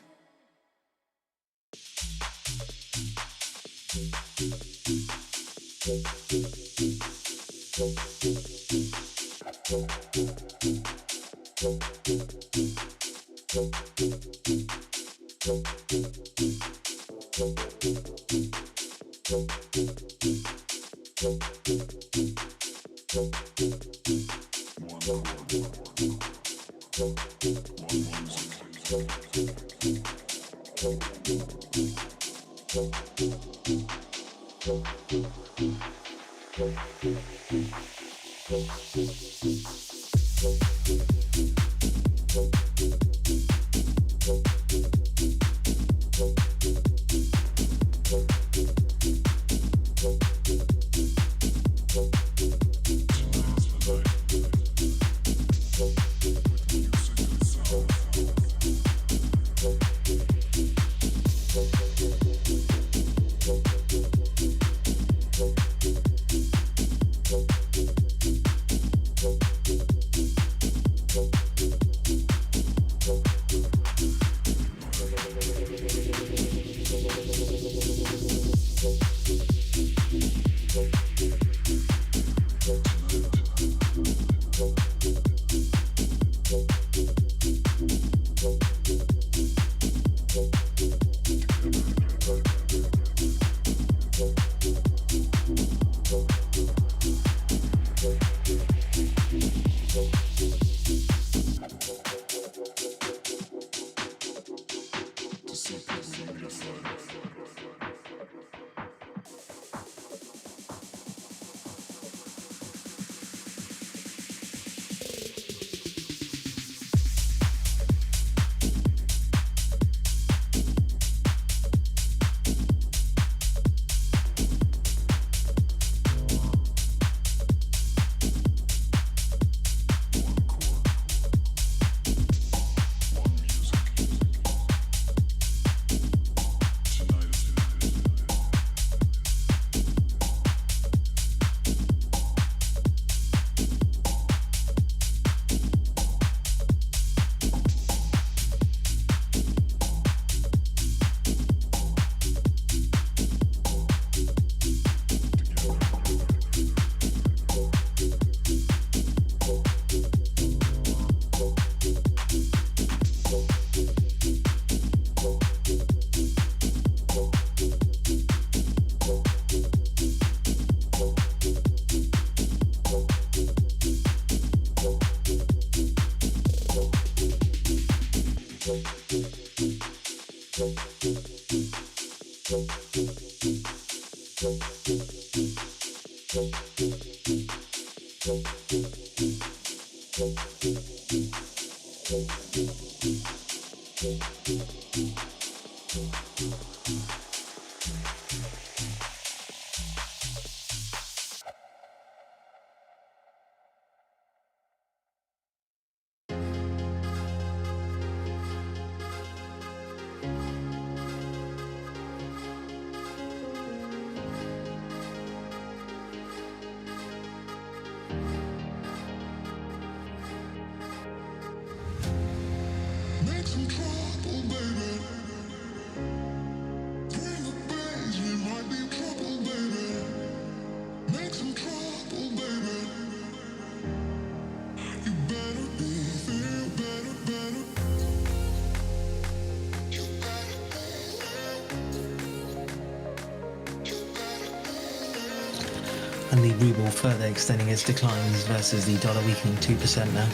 And the ruble further extending its declines versus the dollar weakening 2% now.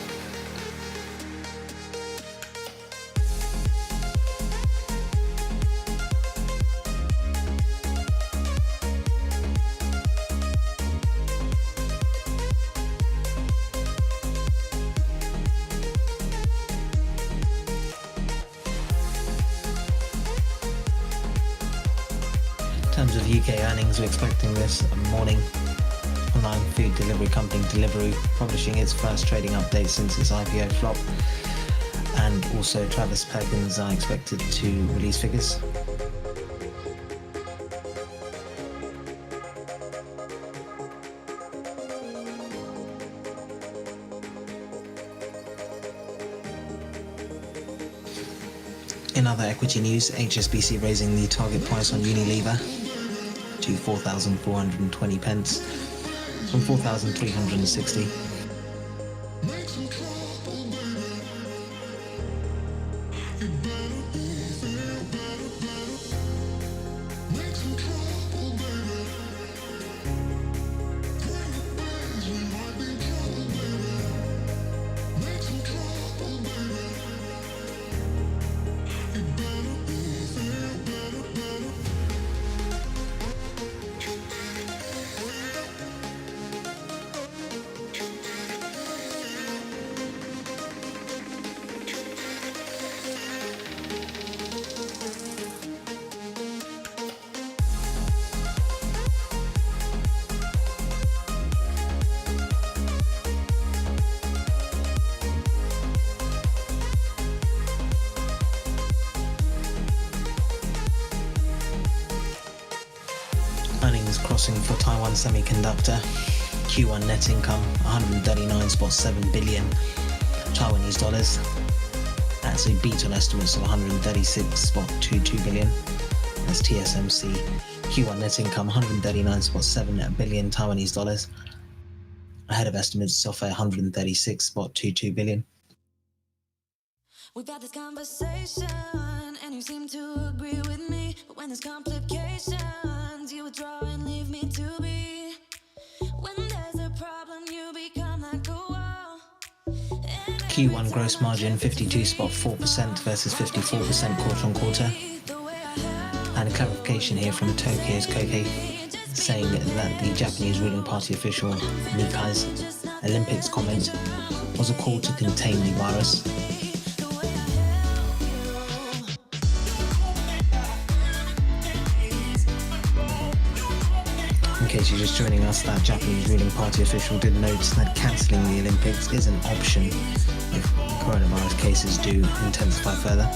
In terms of UK earnings, we're expecting this morning. Online food delivery company Deliveroo publishing its first trading update since its IPO flop, and also Travis Perkins are expected to release figures. In other equity news, HSBC raising the target price on Unilever to 4,420 pence from 4,360. earnings crossing for Taiwan Semiconductor. Q1 net income 139.7 billion Taiwanese dollars. That's a beat on estimates of 136.22 billion. That's TSMC. Q1 net income 139.7 billion Taiwanese dollars, ahead of estimates of 136.22 billion. We've had this conversation, and you seem to agree with me. But when there's complications, you withdraw and leave me to be. When there's a problem, you become like a wall. Q1 gross margin 52.4% versus 54% quarter on quarter. And a clarification here from Tokyo's Koke, saying that the Japanese ruling party official Nikai's Olympics comment was a call to contain the virus. In case you're just joining us, that Japanese ruling party official did note that cancelling the Olympics is an option if coronavirus cases do intensify further.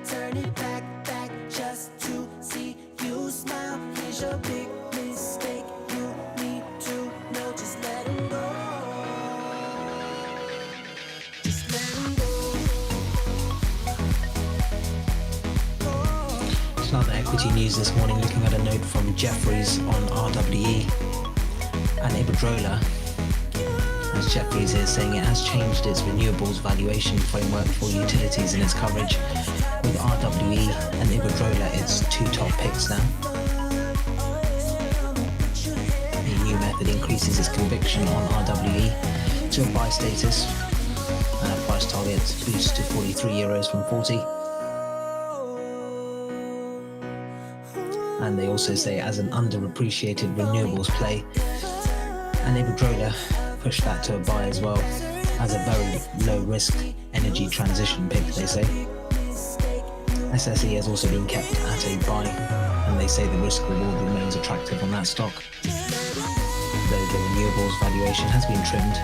Turn it back, just to see you smile. is your big mistake? You need to know, just let him go. Just let him go. Some other equity news this morning, looking at a note from Jefferies on RWE and Iberdrola. As Jefferies is saying, it has changed its renewables valuation framework for utilities in its coverage, with RWE and Iberdrola its two top picks now. The new method increases its conviction on RWE to a buy status, and a price target boost to €43 from 40. And they also say as an underappreciated renewables play, and Iberdrola push that to a buy as well, as a very low risk energy transition pick, they say. SSE has also been kept at a buy, and they say the risk reward remains attractive on that stock, though the renewables valuation has been trimmed.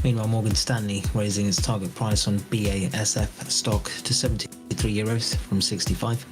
Meanwhile, Morgan Stanley raising its target price on BASF stock to €73 from 65.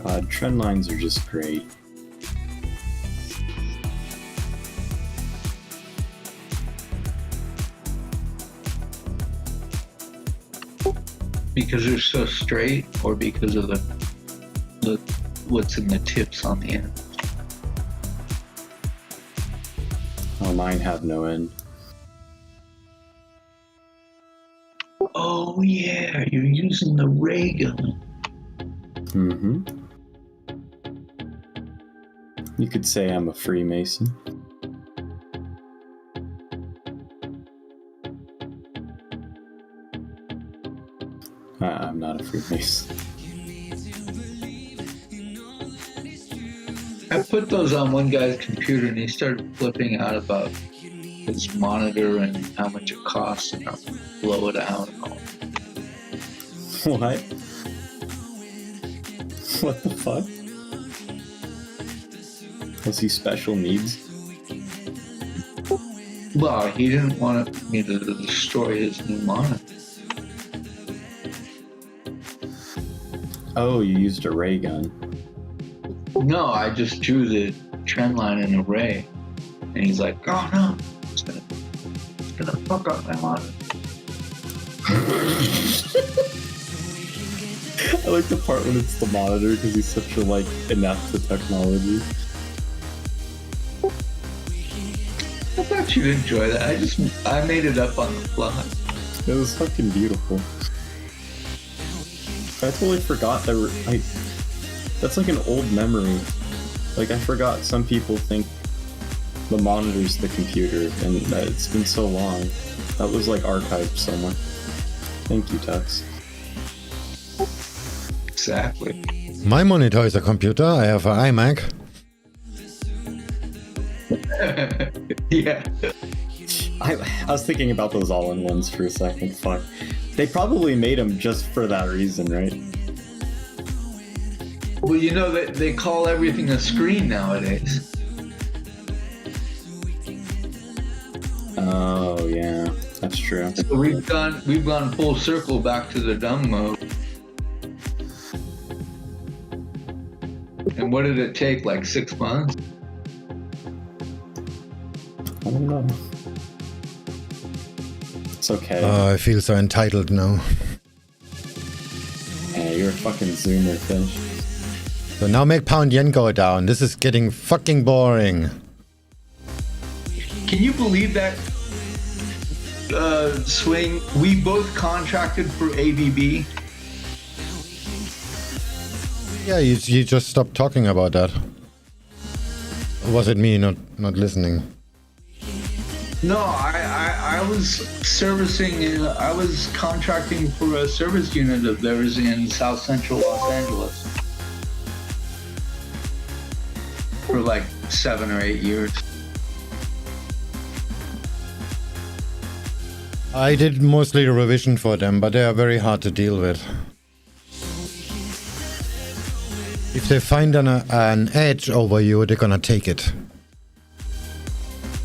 God, trend lines are just great. Because they're so straight, or because of the what's in the tips on the end? Oh, mine have no end. Oh, Oh yeah, you're using the ray gun. Mm-hmm. You could say I'm a Freemason. I'm not a Freemason. I put those on one guy's computer and he started flipping out about his monitor and how much it costs and how to blow it out and all. What? What the fuck? Was he special needs? Well, he didn't want me to destroy his new monitor. Oh, you used a ray gun. No, I just drew the trend line in a ray. And he's like, oh no, it's gonna fuck up my monitor. I like the part when it's the monitor because he's such a inept to technology. I thought you'd enjoy that. I made it up on the fly. It was fucking beautiful. I totally forgot that's like an old memory. I forgot some people think the monitor's the computer, and that it's been so long. That was archived somewhere. Thank you, Tux. Exactly. My monitor is a computer. I have an iMac. Yeah. I was thinking about those all-in-ones for a second. Fuck. They probably made them just for that reason, right? Well, you know that they call everything a screen nowadays. Oh yeah, that's true. So we've gone full circle back to the dumb mode. And what did it take? 6 months? I don't know. It's okay. I feel so entitled now. Yeah, you're a fucking zoomer, Fish. So now make pound yen go down. This is getting fucking boring. Can you believe that, Swing? We both contracted for ABB. Yeah, you just stopped talking about that. Or was it me not listening? No, I was servicing, I was contracting for a service unit of theirs in South Central Los Angeles for 7 or 8 years. I did mostly the revision for them, but they are very hard to deal with. If they find an edge over you, they're gonna take it.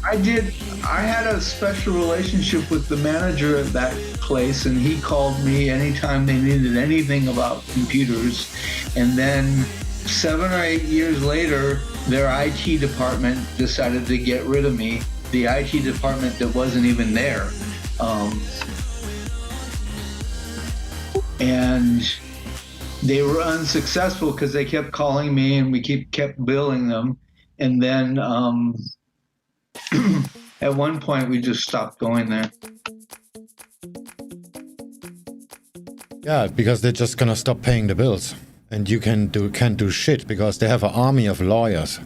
I had a special relationship with the manager at that place, and he called me anytime they needed anything about computers. And then 7 or 8 years later, their IT department decided to get rid of me. The IT department that wasn't even there. And they were unsuccessful because they kept calling me and we kept billing them. And then at one point we just stopped going there. Yeah, because they're just gonna stop paying the bills. And you can't do shit because they have an army of lawyers.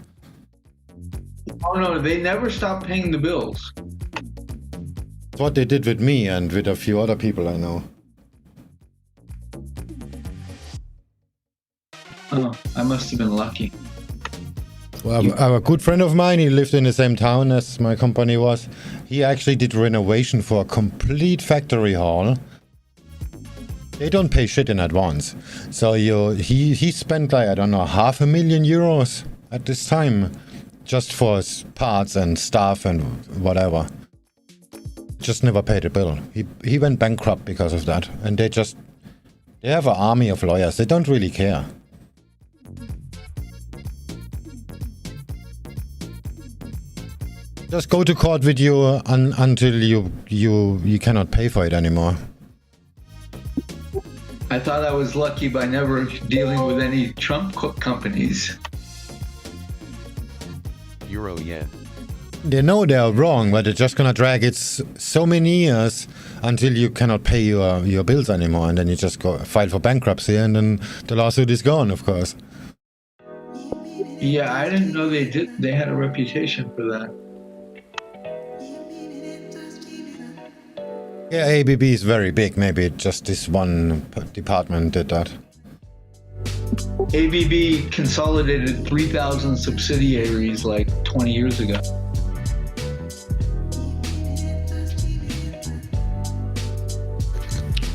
Oh no, they never stopped paying the bills. That's what they did with me and with a few other people I know. Oh, I must have been lucky. Well, a good friend of mine, he lived in the same town as my company was. He actually did renovation for a complete factory hall. They don't pay shit in advance. So he spent I don't know, €500,000 at this time just for parts and stuff and whatever. Just never paid a bill. He went bankrupt because of that. And they have an army of lawyers. They don't really care. Just go to court with you until you cannot pay for it anymore. I thought I was lucky by never dealing with any Trump companies. Euro yen. They know they're wrong, but they're just gonna drag it so many years until you cannot pay your bills anymore, and then you just go file for bankruptcy, and then the lawsuit is gone, of course. Yeah, I didn't know they did. They had a reputation for that. Yeah, ABB is very big. Maybe just this one department did that. ABB consolidated 3,000 subsidiaries like 20 years ago.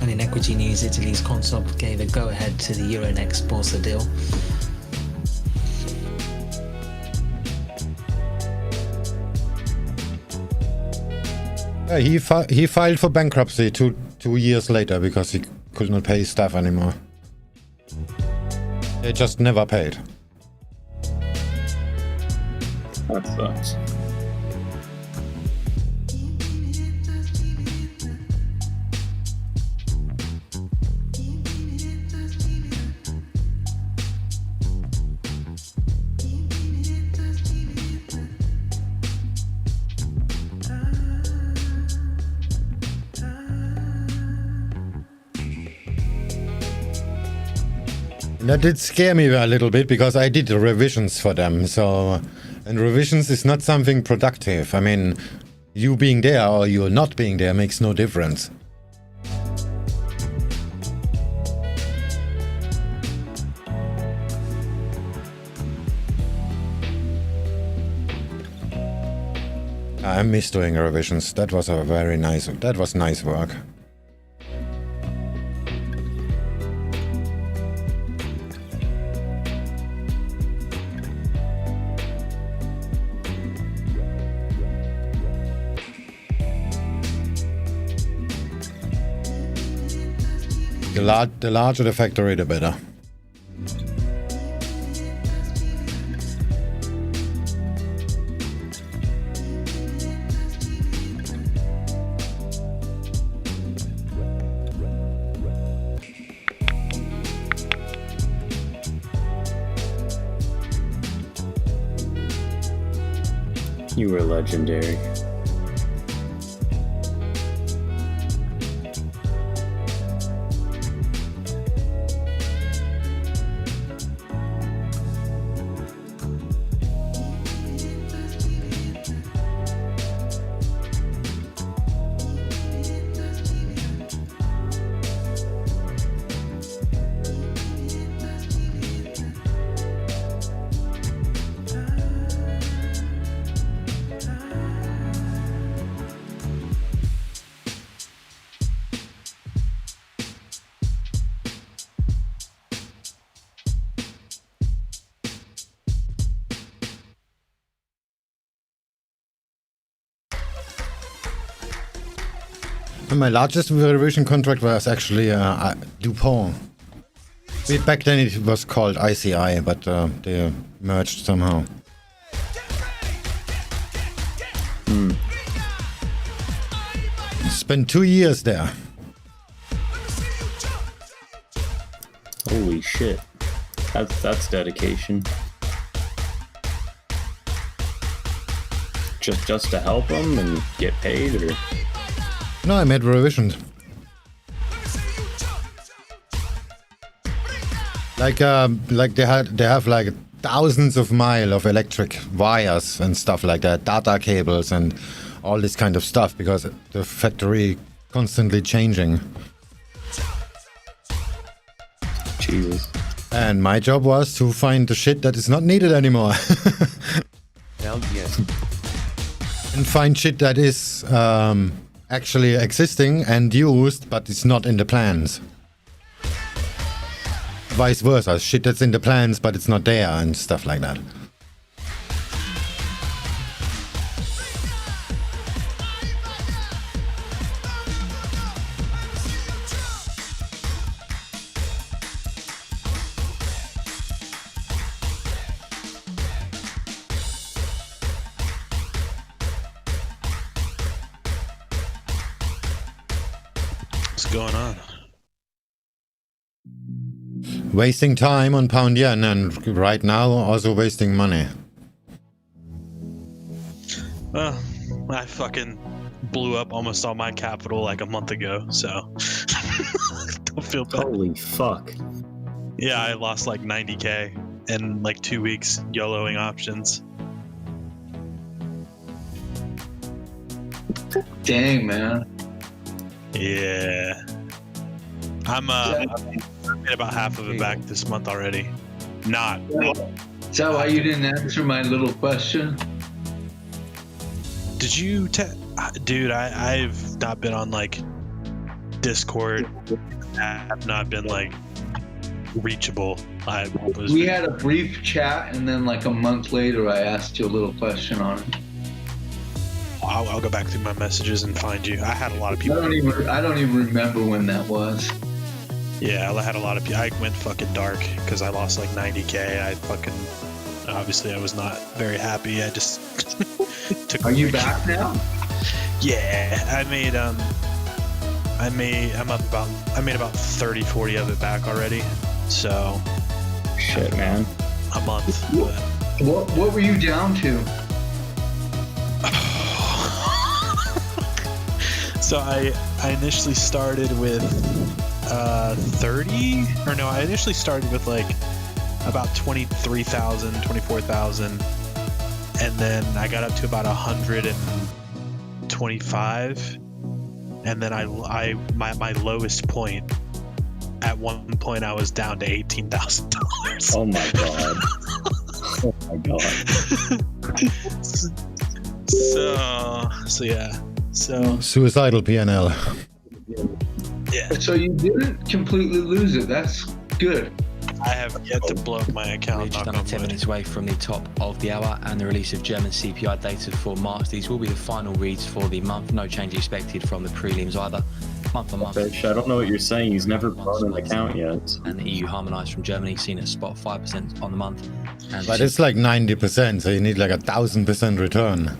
And in equity news, Italy's Consob gave a go-ahead to the Euronext Borsa deal. Yeah, he filed for bankruptcy two years later because he could not pay his staff anymore. They just never paid. That sucks. That did scare me a little bit because I did the revisions for them. So, and revisions is not something productive. I mean, you being there or you not being there makes no difference. I miss doing revisions. That was a very nice. That was nice work. The larger the factory, the better. You were legendary. My largest revision contract was actually DuPont. Back then it was called ICI, but they merged somehow. Spent 2 years there. Holy shit. That's dedication. Just to help them and get paid, or? No, I made revisions. Like they have like thousands of miles of electric wires and stuff like that, data cables and all this kind of stuff because the factory constantly changing. Jesus. And my job was to find the shit that is not needed anymore. Found yet. And find shit that is actually existing and used, but it's not in the plans. Vice versa, shit that's in the plans, but it's not there and stuff like that. What's going on? Wasting time on pound yen and right now also wasting money. Well, I fucking blew up almost all my capital like a month ago, so don't feel bad. Holy fuck. Yeah, I lost like 90K in like 2 weeks YOLOing options. Dang, man. Yeah. I made about half of it back this month already. Not. Is that why you didn't answer my little question? Did you dude, I've not been on like Discord. I've not been like reachable. We had a brief chat, and then like a month later I asked you a little question on it. I'll go back through my messages and find you. I had a lot of people. I don't even remember when that was. Yeah, I had a lot of people. I went fucking dark because I lost like 90K. Obviously I was not very happy. I just took. Are you back now? Yeah, I made about 30, 40 of it back already. So. Shit, man. A month. What were you down to? So I initially started with 30, or no, I initially started with like about 23,000, 24,000, and then I got up to about 125, and then my lowest point, at one point I was down to $18,000. Oh my god. Oh my god. So yeah. So suicidal PNL. Yeah. So you didn't completely lose it. That's good. I have yet to blow up my account. We're just under 10 minutes away from the top of the hour and the release of German CPI data for March. These will be the final reads for the month. No change expected from the prelims either. Month on month. Bitch, I don't know what you're saying. He's never blown an account yet. And the EU harmonised from Germany, seen at spot 5% on the month. And but it's like 90%, so you need like 1,000% return. For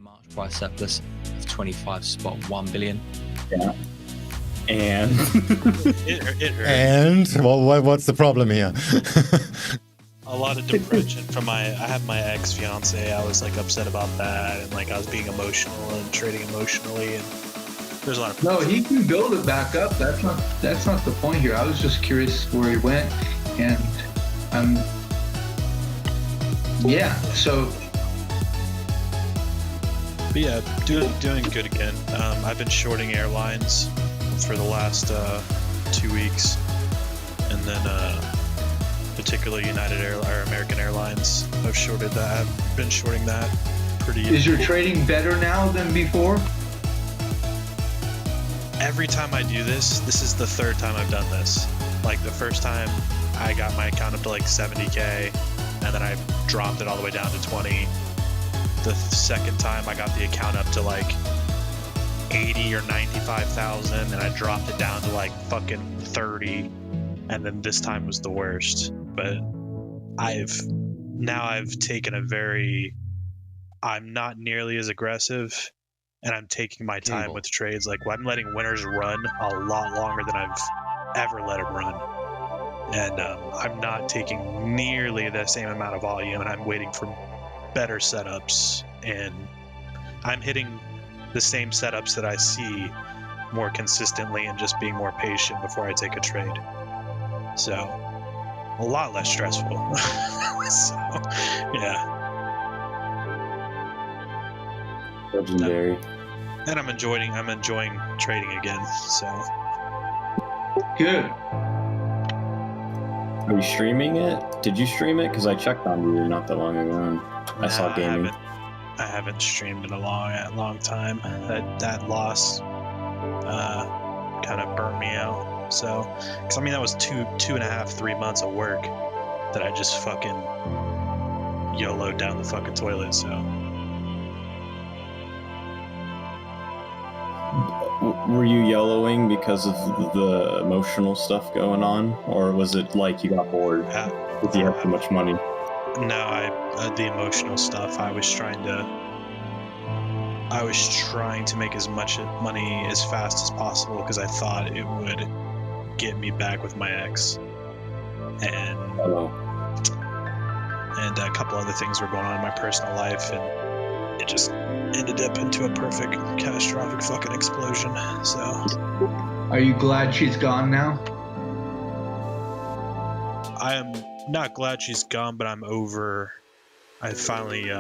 March price surplus of 25.1 billion. Yeah. And it hurt. And what's the problem here? A lot of depression from I have my ex-fiance. I was like upset about that, and like I was being emotional and trading emotionally, and there's a lot of. No, he can build it back up. That's not the point here. I was just curious where he went, and yeah. So. But yeah, doing good again. I've been shorting airlines for the last 2 weeks, and then particularly United or American Airlines. I've shorted that. I've been shorting that pretty. Is your trading better now than before? Every time I do this is the third time I've done this. Like the first time I got my account up to like 70K, and then I dropped it all the way down to 20. The second time I got the account up to like 80 or 95,000, and I dropped it down to like fucking 30, and then this time was the worst. But I've taken I'm not nearly as aggressive, and I'm taking my time with trades. Like I'm letting winners run a lot longer than I've ever let them run, and I'm not taking nearly the same amount of volume, and I'm waiting for better setups, and I'm hitting the same setups that I see more consistently, and just being more patient before I take a trade. So a lot less stressful. So yeah. Legendary. And I'm enjoying trading again. So good. Are you streaming it? Did you stream it? Because I checked on you not that long ago, and I saw gaming. I haven't streamed in a long time. That loss kind of burnt me out. So, because I mean that was 2.5-3 months of work that I just fucking YOLO'd down the fucking toilet. So. Were you YOLOing because of the emotional stuff going on, or was it like you got bored because you had too much money? No, the emotional stuff. I was trying to make as much money as fast as possible because I thought it would get me back with my ex, and a couple other things were going on in my personal life, and it just ended up into a perfect catastrophic fucking explosion. So Are you glad she's gone now? I am not glad she's gone, but I'm over. I finally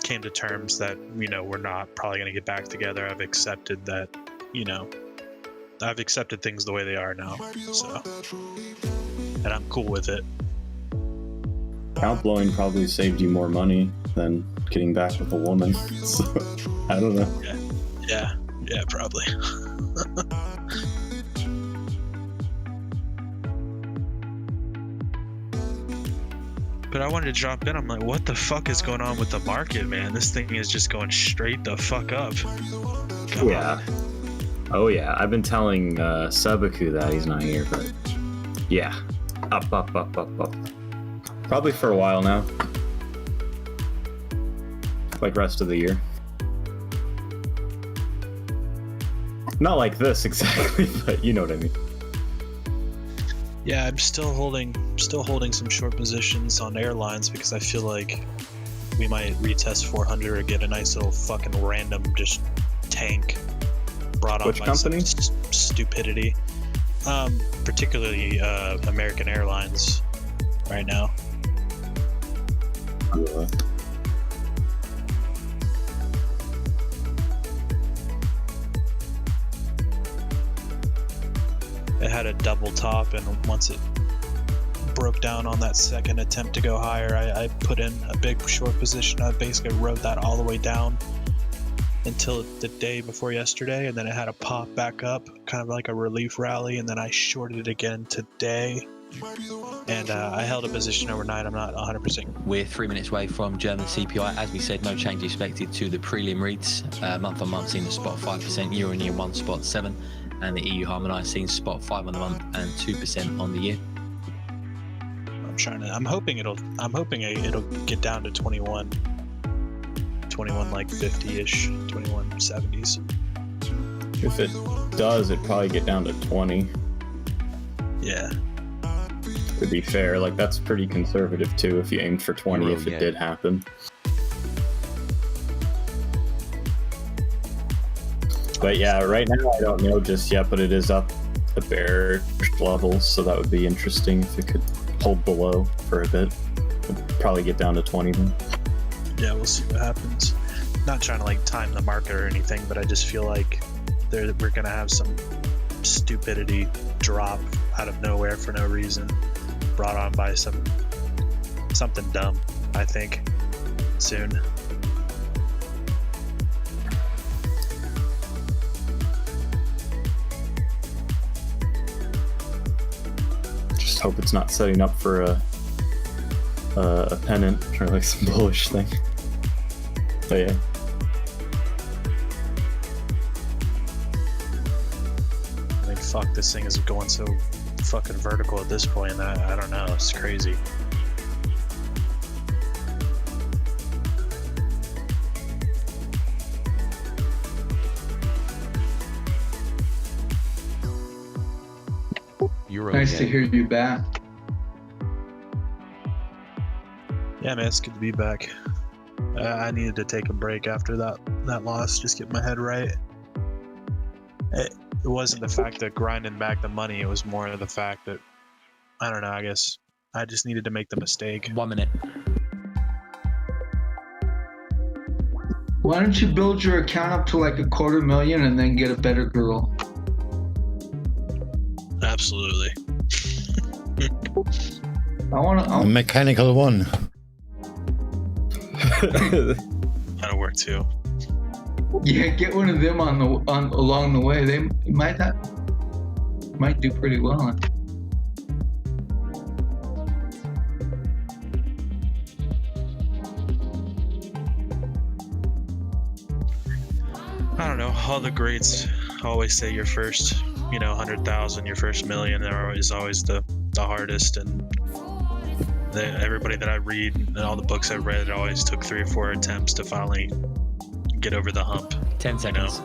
came to terms that, you know, we're not probably going to get back together. I've accepted that, you know, I've accepted things the way they are now. So, and I'm cool with it. Account blowing probably saved you more money than getting back with a woman. So, I don't know. Yeah, probably. But I wanted to drop in. I'm like, what the fuck is going on with the market, man? This thing is just going straight the fuck up. God. Yeah. Oh yeah. I've been telling Sabaku that he's not here, but yeah. Up. Probably for a while now. Like rest of the year. Not like this exactly, but you know what I mean. Yeah, I'm still holding some short positions on airlines because I feel like we might retest 400 or get a nice little fucking random just tank brought on Which by company? some stupidity. Particularly American Airlines right now. Yeah. It had a double top, and once it broke down on that second attempt to go higher, I put in a big short position. I basically rode that all the way down until the day before yesterday, and then it had a pop back up, kind of like a relief rally, and then I shorted it again today, and I held a position overnight. I'm not 100%. We're 3 minutes away from German CPI. As we said, no change expected to the prelim reads. Month on month seen the spot 5%, year on year 1.7, and the EU harmonised seen spot 5 on the month and 2% on the year. I'm hoping it'll get down to 21 like 50-ish, 2170s. If it does, it'd probably get down to 20. Yeah. To be fair, like that's pretty conservative too if you aimed for 20 if it did happen. But yeah, right now I don't know just yet, but it is up the bearish levels, so that would be interesting if it could hold below for a bit. It'd probably get down to 20 then. Yeah, we'll see what happens. Not trying to like time the market or anything, but I just feel like we're gonna have some stupidity drop out of nowhere for no reason, brought on by something dumb, I think, soon. Just hope it's not setting up for a pennant or like some bullish thing. But yeah. I mean, fuck, this thing is going so fucking vertical at this point. I don't know, it's crazy. Nice to hear you back. Yeah, man, it's good to be back. I needed to take a break after that loss, just get my head right. It wasn't the fact that grinding back the money, it was more of the fact that, I don't know, I guess I just needed to make the mistake. 1 minute. Why don't you build your account up to like $250,000 and then get a better girl? Absolutely. A mechanical one. That'll work too. Yeah, get one of them along the way. They might do pretty well. I don't know. All the greats always say your first, 100,000, your first million is always the hardest, and everybody that I read and all the books I read, it always took 3 or 4 attempts to finally get over the hump. 10 seconds.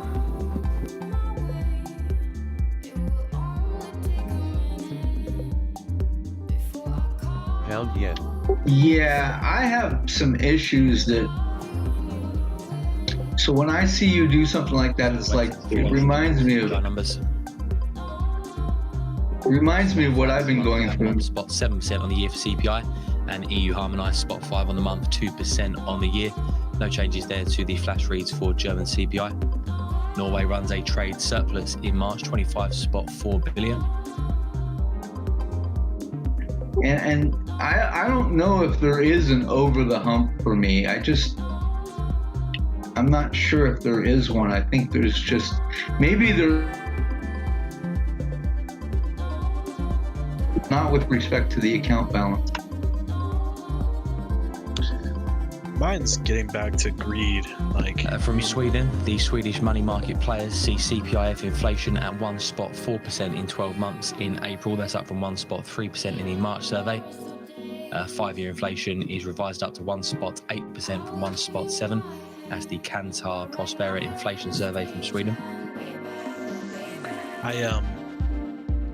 Hell yeah. Yeah, I have some issues that So when I see you do something like that, it's like it reminds me of numbers. what I've been going through. Spot 7% on the year for CPI, and EU harmonised spot 5 on the month, 2% on the year. No changes there to the flash reads for German CPI. Norway runs a trade surplus in March, 25 spot 4 billion. And I don't know if there is an over the hump for me. I'm not sure if there is one. I think there's just, maybe there, not with respect to the account balance. Mine's getting back to greed. From Sweden, the Swedish money market players see CPIF inflation at 1 spot 4% in 12 months in April. That's up from 1 spot 3% in the March survey. 5-year inflation is revised up to 1 spot 8% from 1 spot 7. That's the Kantar Prospera inflation survey from Sweden.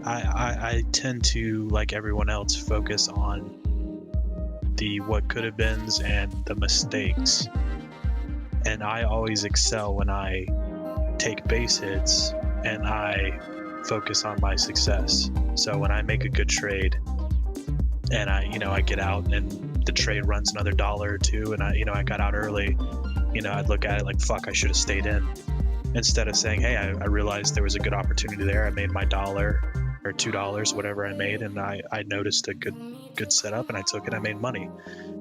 I tend to, like everyone else, focus on the what could have beens and the mistakes, and I always excel when I take base hits and I focus on my success. So when I make a good trade and I get out and the trade runs another $1 or $2 and I got out early, I'd look at it like, fuck, I should have stayed in, instead of saying, hey, I realized there was a good opportunity there. I made my $1 or $2, whatever I made, and I noticed a good setup and I took it. I made money.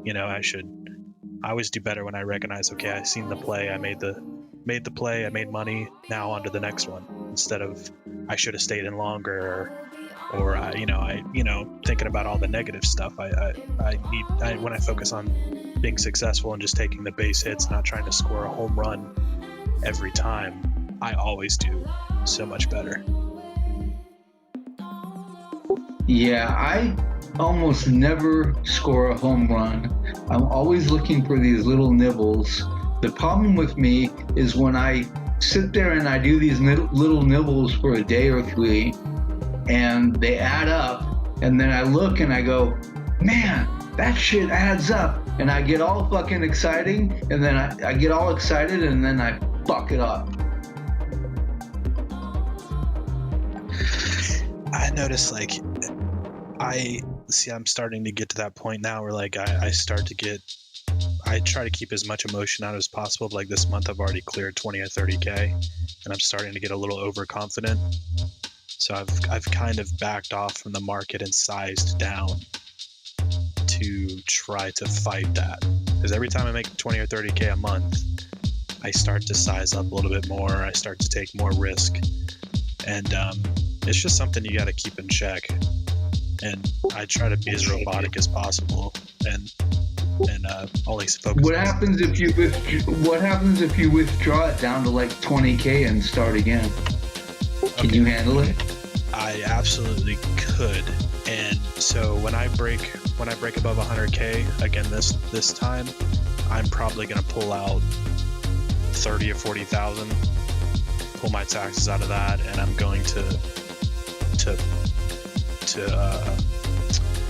I always do better when I recognize, okay, I seen the play, I made the play, I made money, now on to the next one, instead of I should have stayed in longer, or thinking about all the negative stuff. When I focus on being successful and just taking the base hits, not trying to score a home run every time, I always do so much better. Yeah, I almost never score a home run. I'm always looking for these little nibbles. The problem with me is when I sit there and I do these little nibbles for a day or 3, and they add up, and then I look and I go, man, that shit adds up, and I get all fucking exciting, and then I get all excited, and then I fuck it up. I notice, I'm starting to get to that point now where I try to keep as much emotion out as possible. Like this month I've already cleared 20 or 30K, and I'm starting to get a little overconfident. So I've kind of backed off from the market and sized down to try to fight that. Because every time I make 20 or 30K a month, I start to size up a little bit more. I start to take more risk. And it's just something you got to keep in check. And I try to be as robotic as possible and only focus. What happens if you withdraw it down to 20K and start again? Can you handle it? I absolutely could. And so when I break above 100K again this time, I'm probably gonna pull out 30 or 40,000, pull my taxes out of that, and I'm going to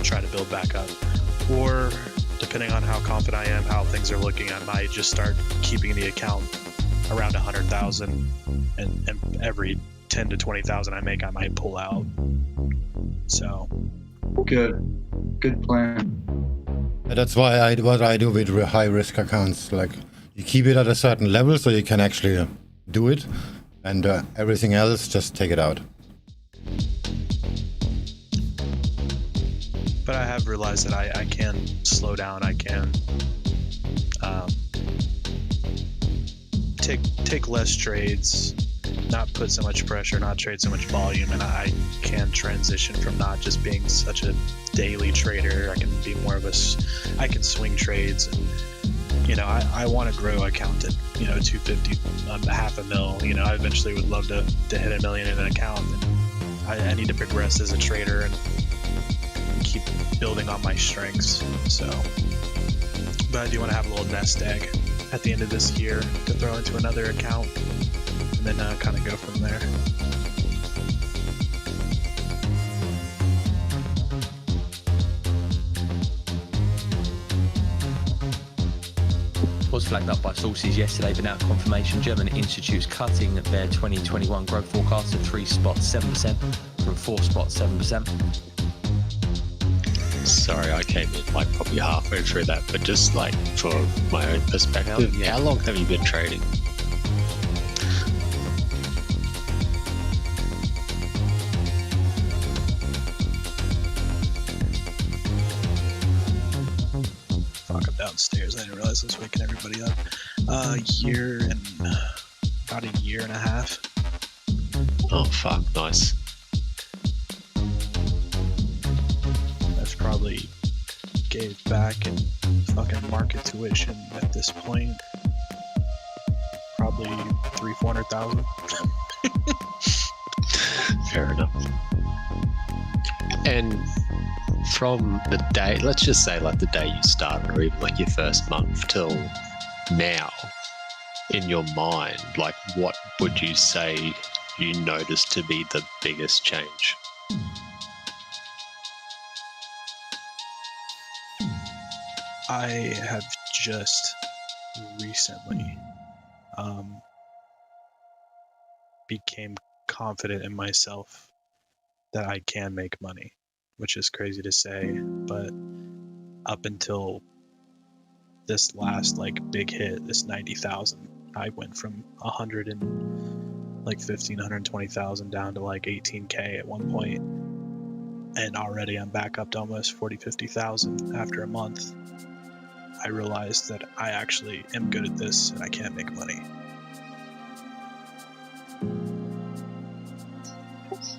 try to build back up. Or depending on how confident I am, how things are looking, I might just start keeping the account around 100,000, and every 10 to 20,000 I make, I might pull out. So good plan. That's why what I do with high risk accounts. You keep it at a certain level so you can actually do it, and everything else just take it out. But I have realized that I can slow down. I can take less trades, not put so much pressure, not trade so much volume, and I can transition from not just being such a daily trader. I can be more of I can swing trades, and I want to grow account at 250, $500,000. I eventually would love to hit $1 million in an account, and I need to progress as a trader and keep building on my strengths. So, but I do want to have a little nest egg at the end of this year to throw into another account, and then kind of go from there. was flagged up by sources yesterday, but now confirmation. German institutes cutting their 2021 growth forecast to 3.7% from 4.7%. Sorry, I came in like probably halfway through that, but just like for my own perspective, how long have you been trading? Fuck, I'm downstairs. I didn't realize I was waking everybody up. About a year and a half. Oh fuck, nice. I've probably gave back in fucking market tuition at this point. Probably 300,000-400,000. Fair enough. And from the day, let's just say like the day you started, or even like your first month till now, in your mind, like what would you say you noticed to be the biggest change? I have just recently became confident in myself that I can make money, which is crazy to say, but up until this last like big hit, this 90,000, I went from 120,000 down to like 18K at one point, and already I'm back up to almost 50,000 after a month. I realized that I actually am good at this and I can make money.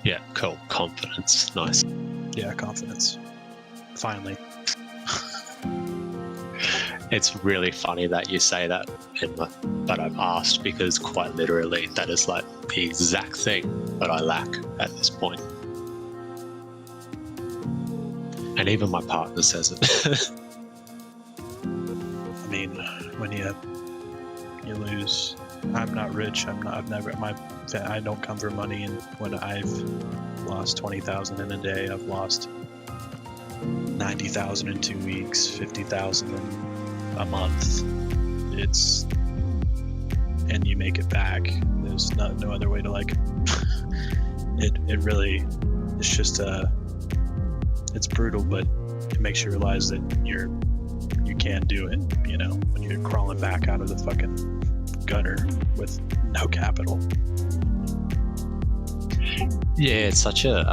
Yeah, cool. Confidence. Nice. Yeah, confidence. Finally. It's really funny that you say that, but I've asked because quite literally that is like the exact thing that I lack at this point. And even my partner says it. I mean, when you lose, I'm not rich. I don't come for money, and when I've lost 20,000 in a day, I've lost 90,000 in 2 weeks, 50,000 in a month. And you make it back. There's no other way to like. It really, it's just it's brutal, but it makes you realize that you can do it. You know, when you're crawling back out of the fucking gutter with no capital. Yeah, it's such a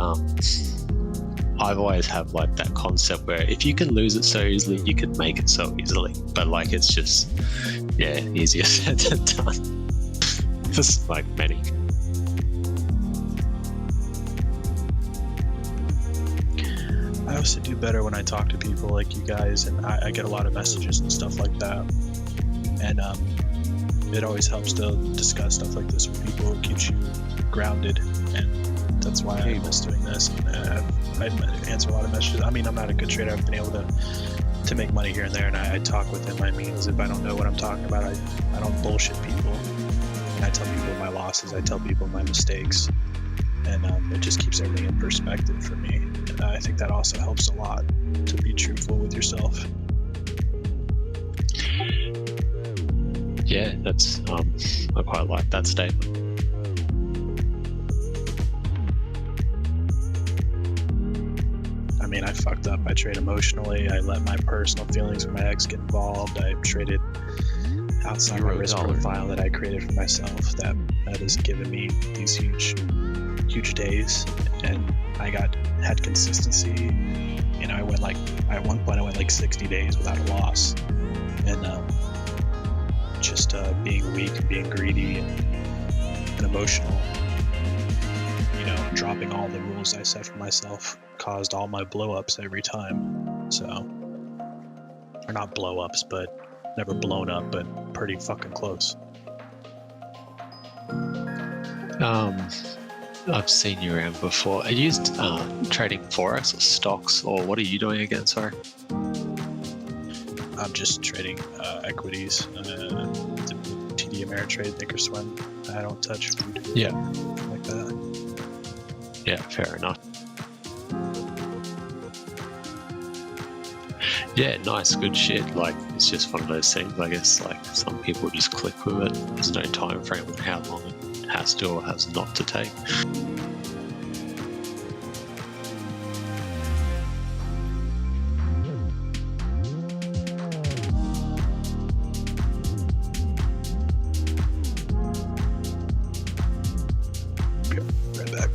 I've always had like that concept where if you can lose it so easily, you can make it so easily. But like it's just easier said than done. Just like many. I also do better when I talk to people like you guys, and I get a lot of messages and stuff like that. And it always helps to discuss stuff like this with people. It keeps you grounded, and that's why I miss doing this. And I answer a lot of messages. I mean, I'm not a good trader. I've been able to make money here and there, and I talk within my means. If I don't know what I'm talking about, I don't bullshit people. And I tell people my losses. I tell people my mistakes. And it just keeps everything in perspective for me. And I think that also helps a lot to be truthful with yourself. Yeah, that's I quite like that statement. I mean, I fucked up. I trade emotionally. I let my personal feelings with my ex get involved. I traded outside my risk profile that I created for myself. That has given me these huge days, and I had consistency. You know, at one point I went like 60 days without a loss, and just being weak and being greedy and emotional. You know, dropping all the rules I set for myself caused all my blow-ups every time. So, or not blow-ups, but never blown up, but pretty fucking close. I've seen you around before. Are you trading Forex or stocks, or what are you doing again? Sorry. I'm just trading equities, TD Ameritrade, Thinkorswim. I don't touch food. Yeah. Like that. Yeah, fair enough. Yeah, nice, good shit. Like, it's just one of those things, I guess. Like some people just click with it. There's no time frame on how long it has to or has not to take. Right back.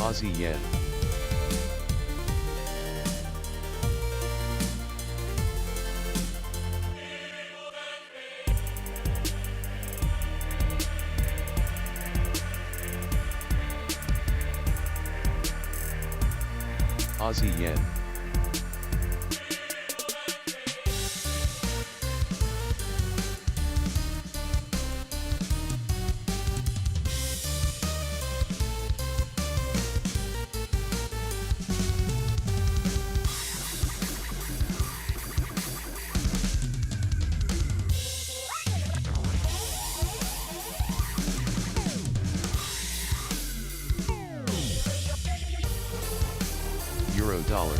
Aussie yen. Aussie yen. Euro dollar.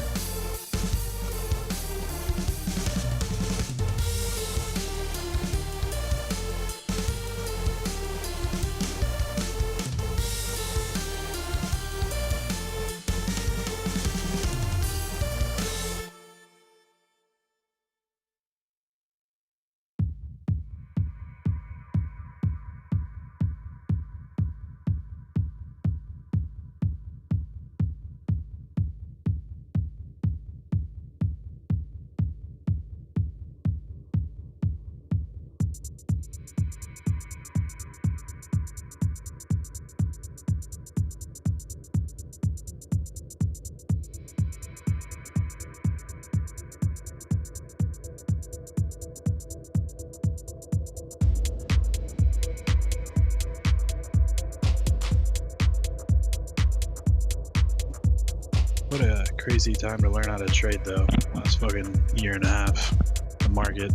What a crazy time to learn how to trade, though. Last fucking year and a half. The market.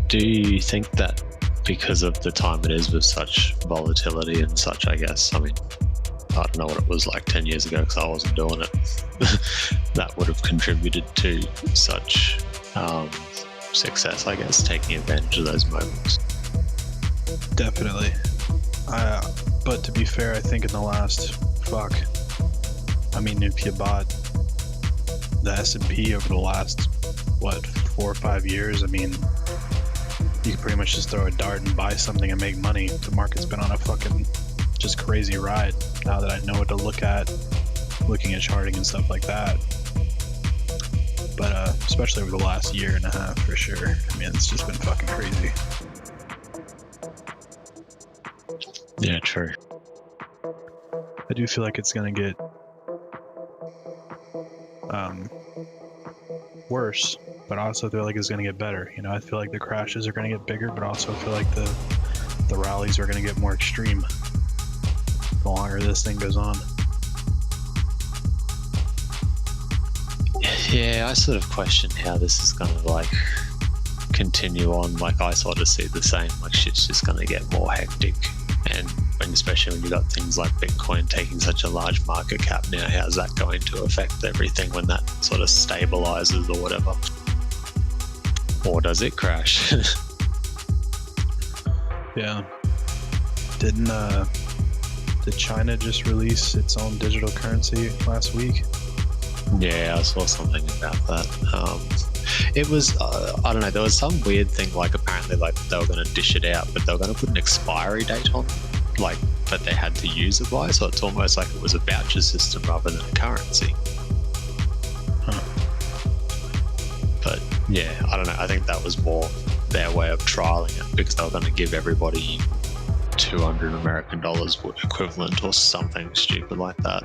Do you think that because of the time it is with such volatility and such, I guess, I mean, I don't know what it was like 10 years ago because I wasn't doing it, that would have contributed to such success, I guess, taking advantage of those moments? Definitely. But to be fair, I think in the last, if you bought the S&P over the last, 4 or 5 years, you could pretty much just throw a dart and buy something and make money. The market's been on a fucking just crazy ride now that I know what to look at, looking at charting and stuff like that. But especially over the last year and a half, for sure. It's just been fucking crazy. Yeah, true. I do feel like it's gonna get worse, but I also feel like it's gonna get better. I feel like the crashes are gonna get bigger, but also feel like the rallies are gonna get more extreme the longer this thing goes on. Yeah, I sort of question how this is gonna continue on, like I sort of see the same, like shit's just going to get more hectic. And especially when you got things like Bitcoin taking such a large market cap now, how's that going to affect everything when that sort of stabilizes or whatever? Or does it crash? Yeah. Did China just release its own digital currency last week? Yeah, I saw something about that. It was, I don't know, there was some weird thing, like apparently like they were going to dish it out, but they were going to put an expiry date on, like, that they had to use it by, so it's almost like it was a voucher system rather than a currency. Huh. But yeah, I don't know, I think that was more their way of trialing it, because they were going to give everybody $200 American equivalent or something stupid like that.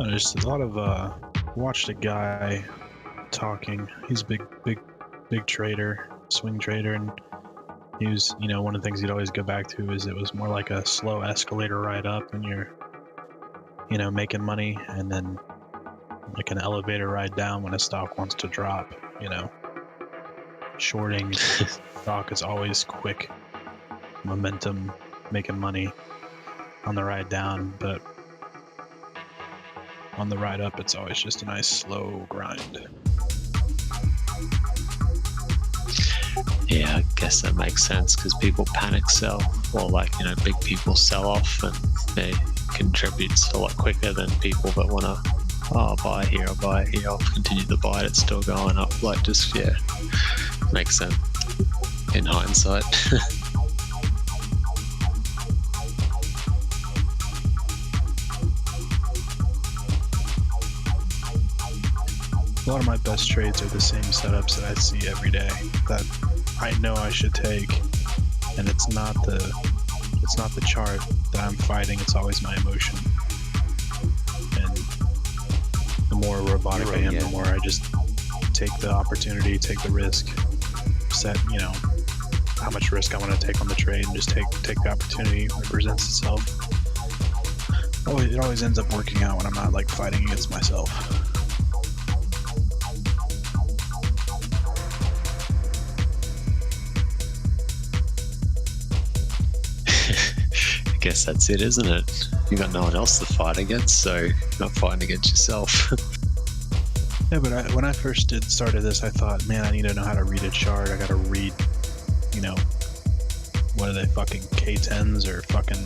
There's a lot of watched a guy talking. He's a big trader, swing trader, and he was, you know, one of the things he'd always go back to is it was more like a slow escalator ride up when you're, you know, making money, and then like an elevator ride down when a stock wants to drop. You know, shorting stock is always quick momentum, making money on the ride down, but on the ride up, it's always just a nice slow grind. Yeah, I guess that makes sense because people panic sell, or like, you know, big people sell off and they contributes a lot quicker than people that want to buy here or buy here, I'll continue to buy it, it's still going up. Like, just, yeah, makes sense in hindsight. A lot of my best trades are the same setups that I see every day that I know I should take, and it's not the chart that I'm fighting, it's always my emotion. And the more robotic I am, the more I just take the opportunity, take the risk, set, you know, how much risk I want to take on the trade, and just take the opportunity when it presents itself. It always ends up working out when I'm not like fighting against myself. I guess that's it, isn't it? You got no one else to fight against, so you're not fighting against yourself. Yeah, but when I first started this, I thought, man, I need to know how to read a chart. I gotta read, you know, what are they, fucking K10s or fucking,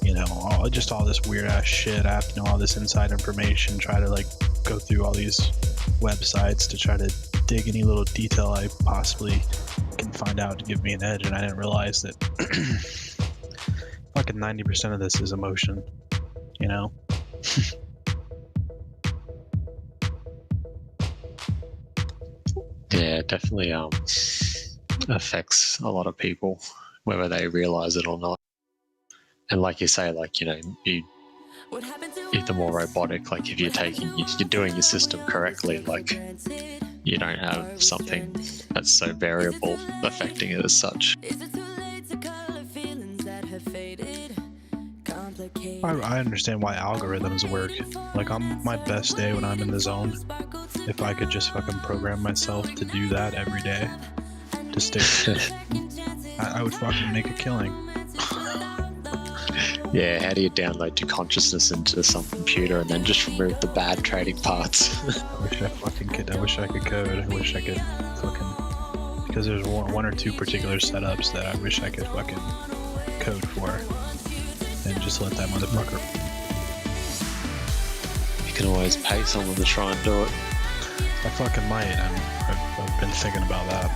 you know, all this weird ass shit. I have to know all this inside information, try to like go through all these websites to try to dig any little detail I possibly can find out to give me an edge, and I didn't realize that fucking 90% of this is emotion, you know? Yeah, it definitely affects a lot of people, whether they realize it or not. And like you say, like, you know, you're the more robotic, like if you're doing your system correctly, like you don't have something that's so variable affecting it as such. I understand why algorithms work. Like on my best day when I'm in the zone, if I could just fucking program myself to do that every day, to stick, I would fucking make a killing. Yeah, how do you download your consciousness into some computer and then just remove the bad trading parts? I wish I fucking could. I wish I could code. I wish I could fucking, because there's one or two particular setups that I wish I could fucking code for. And just let that motherfucker. You can always pay someone to try and do it. I fucking might. I've been thinking about that.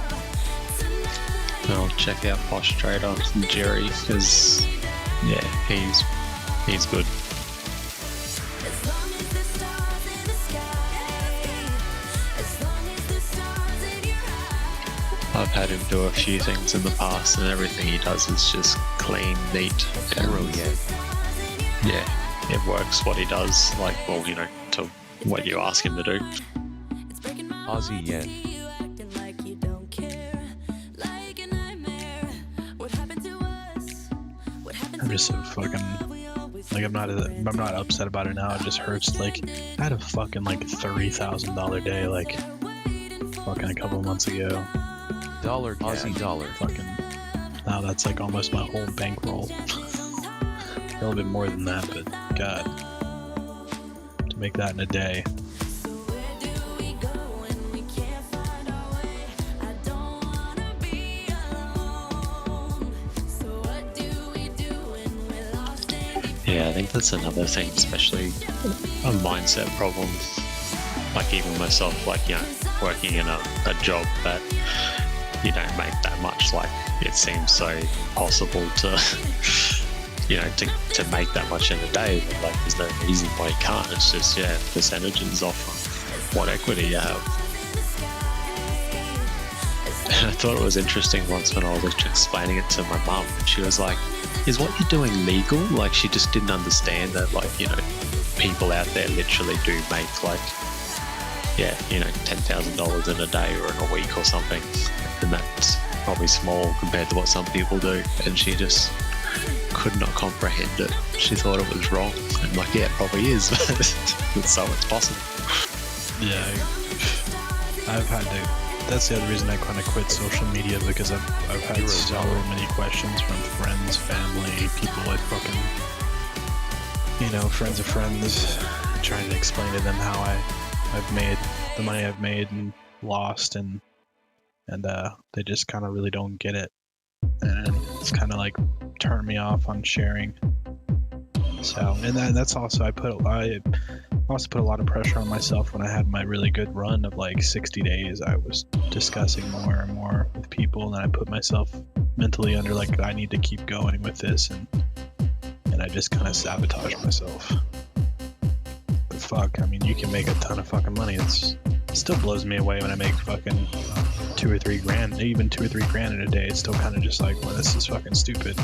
I'll check out Posh Trader Jerry, because yeah, he's good. I've had him do a few things in the past, and everything he does is just clean, neat, and yeah, it works what he does, like, well, you know, to what you ask him to do. Aussie yen. I'm just so fucking like I'm not upset about it now. It just hurts. Like I had a fucking like $30,000 day like fucking a couple months ago. Dollar Aussie dollar. Fucking now that's like almost my whole bankroll. A little bit more than that, but God, to make that in a day. Yeah, I think that's another thing, especially a mindset problem. Like even myself, like, you know, working in a job that you don't make that much, like it seems so possible to, you know, to make that much in a day, but like there's no reason why you can't. It's just, yeah, percentages off of what equity you have. And I thought it was interesting once when I was explaining it to my mum, and she was like, is what you're doing legal? Like she just didn't understand that, like, you know, people out there literally do make like, yeah, you know, $10,000 in a day or in a week or something. And that's probably small compared to what some people do. And she just could not comprehend it. She thought it was wrong. I'm like, yeah, it probably is, but so it's possible. Yeah, I've had to. That's the other reason I kind of quit social media, because I've had so many questions from friends, family, people like fucking, you know, friends of friends, trying to explain to them how I've made the money I've made and lost, and they just kind of really don't get it, and it's kind of like turned me off on sharing. So, and that's also I also put a lot of pressure on myself when I had my really good run of like 60 days. I was discussing more and more with people, and I put myself mentally under like I need to keep going with this, and I just kind of sabotaged myself. But fuck, I mean, you can make a ton of fucking money. It still blows me away when I make fucking 2 or 3 grand, even 2 or 3 grand in a day. It's still kind of just like, well, this is fucking stupid.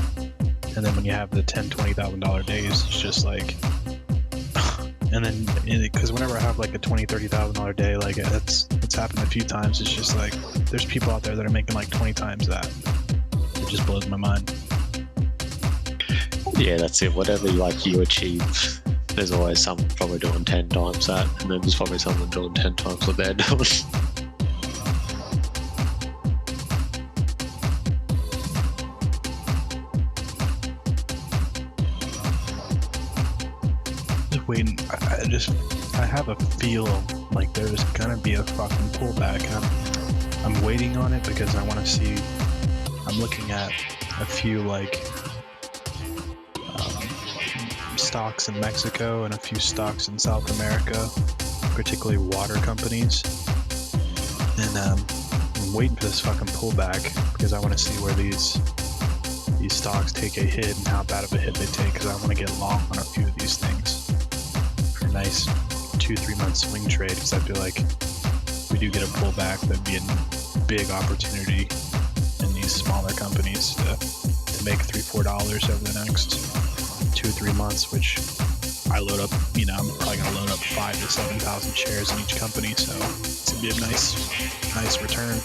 And then when you have the $10,000-$20,000 days, it's just like, and then because whenever I have like a $20,000-$30,000 day, like it's happened a few times. It's just like there's people out there that are making like 20 times that. It just blows my mind. Yeah, that's it. Whatever like you achieve, there's always someone probably doing 10 times that, and then there's probably someone doing 10 times what they're doing. Waiting, I have a feel like there's gonna be a fucking pullback. I'm waiting on it because I want to see. I'm looking at a few like stocks in Mexico and a few stocks in South America, particularly water companies, and I'm waiting for this fucking pullback because I want to see where these stocks take a hit and how bad of a hit they take, because I want to get long on a few of these things. Nice 2-3 month swing trade, because I feel like if we do get a pullback, that'd be a big opportunity in these smaller companies to make $3-4 over the next 2-3 months, which I load up, you know, I'm probably gonna load up 5,000 to 7,000 shares in each company, so it's gonna be a nice return.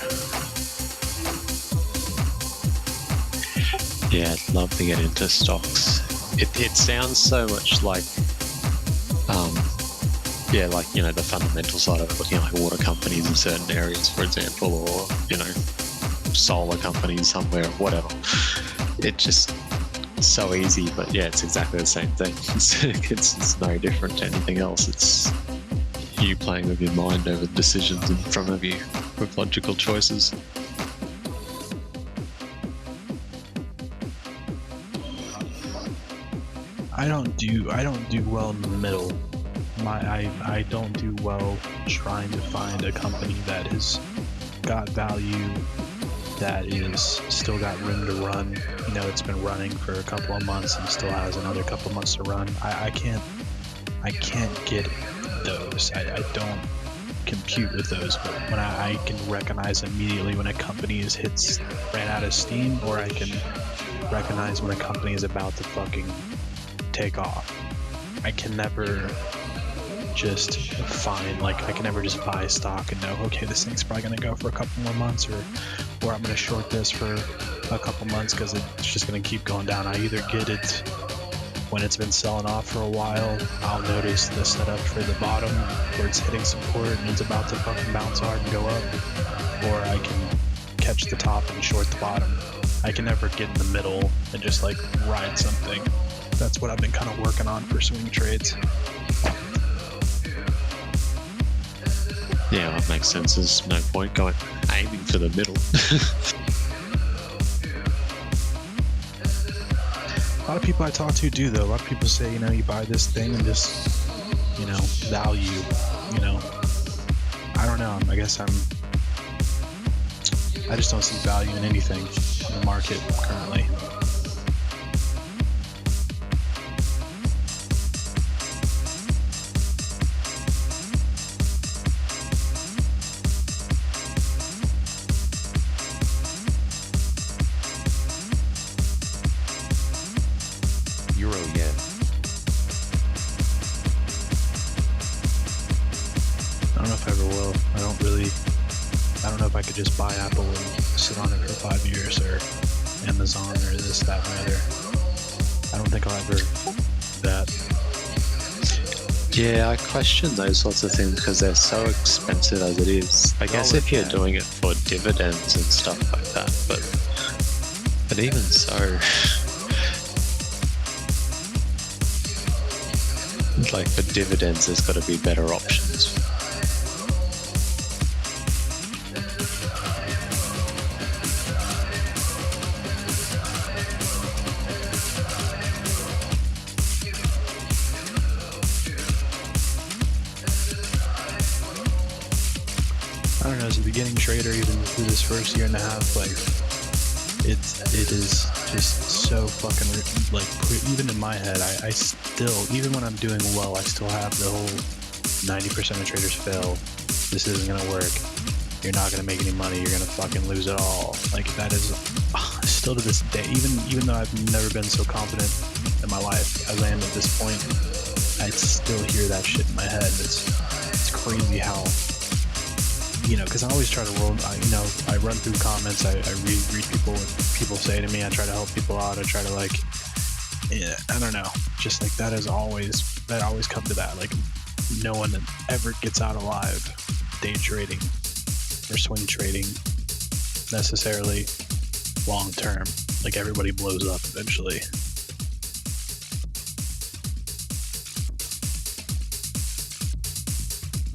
Yeah, I'd love to get into stocks. It sounds so much like yeah, like, you know, the fundamental side of it, looking at like water companies in certain areas, for example, or, you know, solar companies somewhere, whatever. It just so easy, but yeah, it's exactly the same thing. It's no different to anything else. It's you playing with your mind over the decisions in front of you with logical choices. I don't do well in the middle. I don't do well trying to find a company that has got value, that is still got room to run. You know, it's been running for a couple of months and still has another couple of months to run. I can't get those. I don't compute with those, but when I can recognize immediately when a company ran out of steam, or I can recognize when a company is about to fucking take off. I can never just I can never just buy stock and know, okay, this thing's probably going to go for a couple more months, or I'm going to short this for a couple months because it's just going to keep going down. I either get it when it's been selling off for a while, I'll notice the setup for the bottom where it's hitting support and it's about to fucking bounce hard and go up, or I can catch the top and short the bottom. I can never get in the middle and just like ride something. That's what I've been kind of working on for swing trades. Yeah, that makes sense. There's no point going aiming for the middle. A lot of people I talk to do though. A lot of people say, you know, you buy this thing and just, you know, value, you know. I don't know. I guess I just don't see value in anything in the market currently. Euro yen. I don't know if I ever will. I don't know if I could just buy Apple and sit on it for 5 years, or Amazon, or this, that, and the other. I don't think I'll ever do that. Yeah, I question those sorts of things because they're so expensive as it is. I guess if you're doing it for dividends and stuff like that, but even so, like for dividends, there's got to be better options. I don't know, as a beginning trader, even through this first year and a half, like, it is just so fucking, like, even in my head, I still, even when I'm doing well, I still have the whole 90% of traders fail. This isn't gonna work. You're not gonna make any money. You're gonna fucking lose it all. Like, that is still to this day, even though I've never been so confident in my life as I am at this point, I still hear that shit in my head. It's crazy how, you know, because I always try to roll, you know, I run through comments, I read people, what people say to me, I try to help people out, I try to, like, yeah, I don't know, just like that always come to that, like, no one ever gets out alive day trading or swing trading necessarily long term. Like, everybody blows up eventually.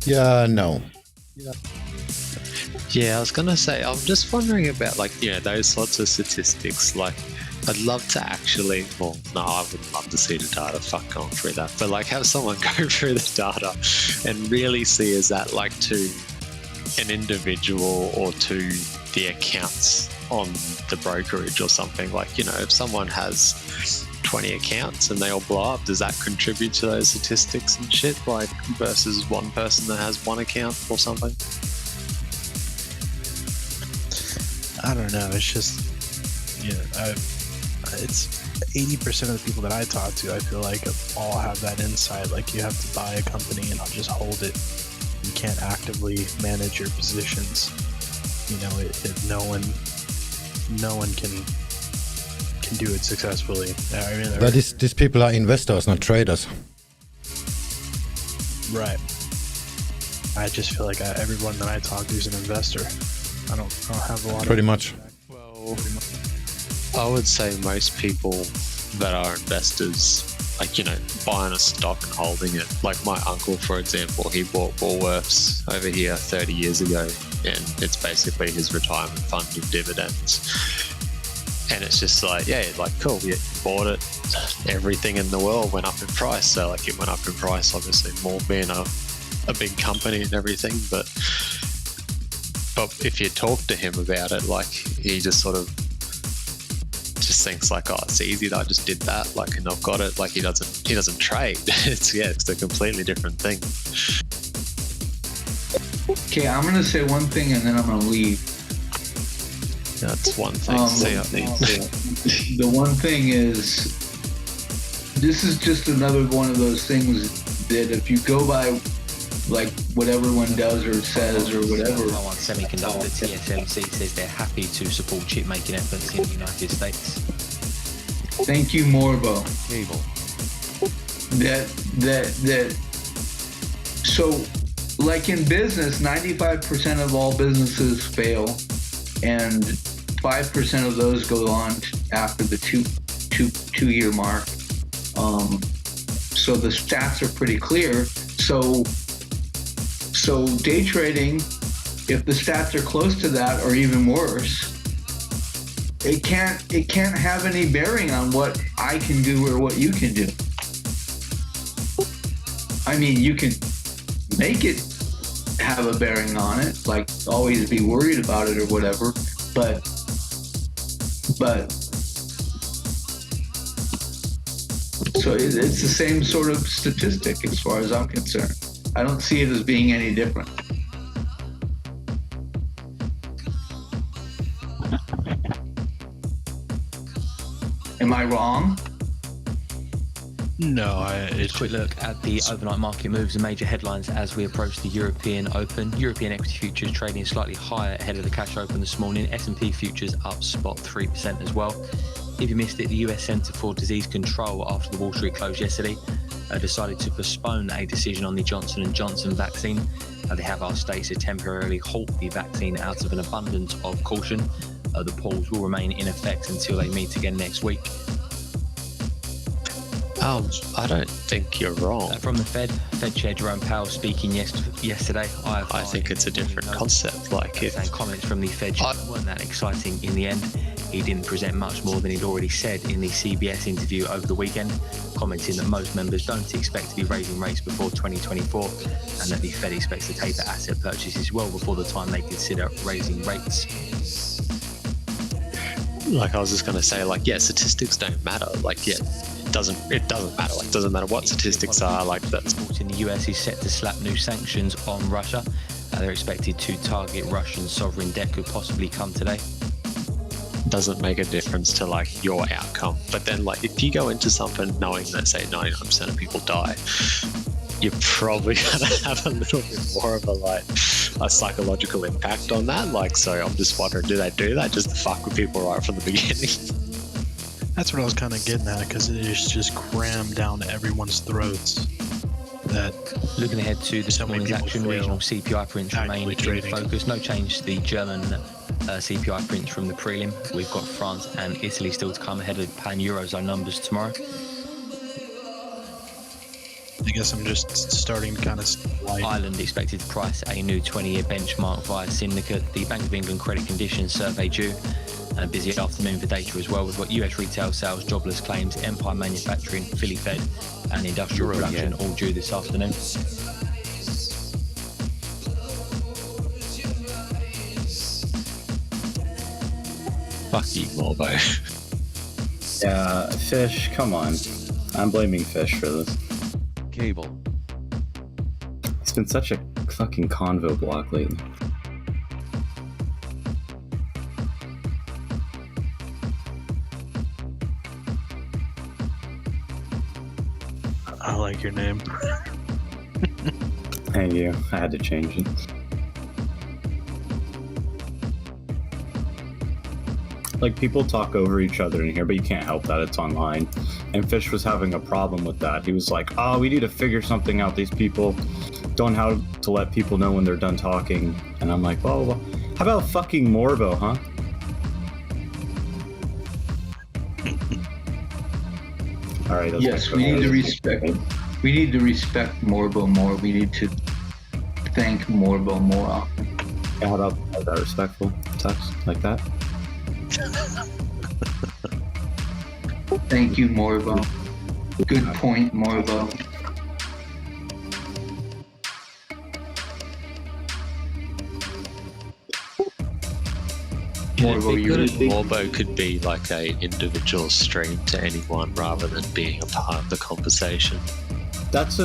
Yeah, no. Yeah, I was gonna say, I'm just wondering about, like, you know, those sorts of statistics. Like, I'd love to actually, well, no, I would love to see the data, fuck going through that, but like have someone go through the data and really see, is that like to an individual or to the accounts on the brokerage or something. Like, you know, if someone has 20 accounts and they all blow up, does that contribute to those statistics and shit, like versus one person that has one account or something? I don't know. It's just, yeah, it's 80% of the people that I talk to, I feel like, all have that insight. Like, you have to buy a company and not just hold it. You can't actively manage your positions. You know, no one can do it successfully. I mean, But these people are investors, not traders. Right. I just feel like everyone that I talk to is an investor. I don't have a lot Pretty of... much. Well, I would say most people that are investors, like, you know, buying a stock and holding it. Like my uncle, for example, he bought Woolworths over here 30 years ago, and it's basically his retirement fund of dividends. And it's just like, yeah, like, cool, you bought it. Everything in the world went up in price. So, like, it went up in price, obviously, more being a big company and everything. But if you talk to him about it, like, he just sort of just thinks like, oh, it's easy that I just did that, like, and I've got it. Like, he doesn't trade. It's a completely different thing. Okay, I'm gonna say one thing and then I'm gonna leave. That's one thing. The one thing is, this is just another one of those things that if you go by like whatever one does or says or whatever. Taiwan Semiconductor TSMC says they're happy to support chip making efforts in the United States. Thank you, Morbo. Cable. So, like in business, 95% of all businesses fail, and 5% of those go on after the two-year mark. So the stats are pretty clear. So day trading, if the stats are close to that or even worse, it can't have any bearing on what I can do or what you can do. I mean, you can make it have a bearing on it, like always be worried about it or whatever, but so it's the same sort of statistic as far as I'm concerned. I don't see it as being any different. Am I wrong? No, Quick look at the overnight market moves and major headlines as we approach the European Open. European equity futures trading slightly higher ahead of the cash open this morning. S&P futures up spot 3% as well. If you missed it, the US Centre for Disease Control, after the Wall Street closed yesterday, decided to postpone a decision on the Johnson & Johnson vaccine. They have asked states to temporarily halt the vaccine out of an abundance of caution. The pause will remain in effect until they meet again next week. I don't think you're wrong. From the Fed Chair Jerome Powell speaking yesterday. I think it's a different concept. Like if comments from the Fed Chair weren't that exciting in the end. He didn't present much more than he'd already said in the CBS interview over the weekend, commenting that most members don't expect to be raising rates before 2024, and that the Fed expects to taper asset purchases well before the time they consider raising rates. Like I was just going to say, like, yeah, statistics don't matter. Like, yeah, it doesn't matter. Like, doesn't matter what statistics are. Like, that's in the US is set to slap new sanctions on Russia. They're expected to target Russian sovereign debt, could possibly come today. Doesn't make a difference to like your outcome. But then, like, if you go into something knowing that, say, 99% of people die, you're probably gonna have a little bit more of a psychological impact on that. Like, so I'm just wondering, do they do that just to fuck with people right from the beginning? That's what I was kind of getting at, because it is just crammed down to everyone's throats. That looking ahead to this morning's action, regional CPI prints remain in focus. No change to the German CPI prints from the prelim. We've got France and Italy still to come ahead of pan-Eurozone numbers tomorrow. I guess I'm just starting to kind of Ireland expected to price a new 20-year benchmark via Syndicate. The Bank of England credit conditions survey due. And a busy afternoon for data as well. We've got US retail sales, jobless claims, Empire Manufacturing, Philly Fed, and industrial production all due this afternoon. Fuck you, Morbo. Yeah, Fish, come on. I'm blaming Fish for this. Cable. It's been such a fucking convo block lately. I like your name. Thank you. I had to change it. Like, people talk over each other in here, but you can't help that. It's online. And Fish was having a problem with that. He was like, oh, we need to figure something out. These people don't know how to let people know when they're done talking. And I'm like, well, how about fucking Morbo, huh? All right. Yes, we need to respect. We need to respect Morbo more. We need to thank Morbo more often. Yeah, how about that respectful text like that? Thank you, Morbo. Good point, Morbo. Morbo could be like a individual stream to anyone rather than being a part of the conversation. That's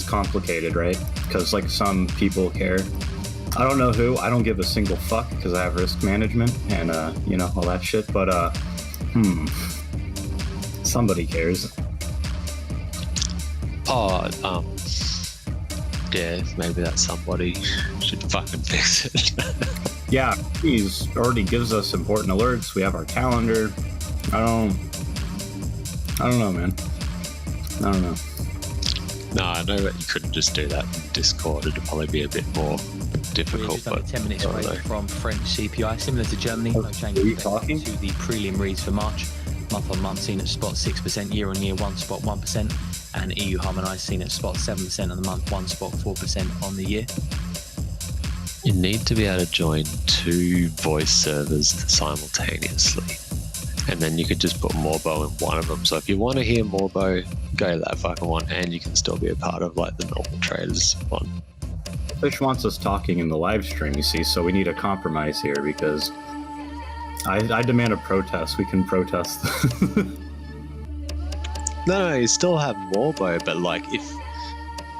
complicated, right? Because like some people care. I don't know who. I don't give a single fuck because I have risk management and all that shit. But Yeah, maybe that somebody should fucking fix it. Yeah, he's already gives us important alerts. We have our calendar. I don't know, man. I don't know. No, I know that you couldn't just do that in Discord. It'd probably be a bit more difficult. We're just under 10 minutes away from French CPI, similar to Germany. No change talking to the prelim reads for March. Month on month seen at spot 6%, year on year 1 spot 1%, and EU harmonised seen at spot 7% on the month, 1 spot 4% on the year. You need to be able to join 2 voice servers simultaneously, and then you could just put Morbo in one of them. So if you want to hear Morbo, go that fucking one, and you can still be a part of like the normal traders one. Fish wants us talking in the live stream, you see, so we need a compromise here because I demand a protest. We can protest. No, you still have Morbo, but like if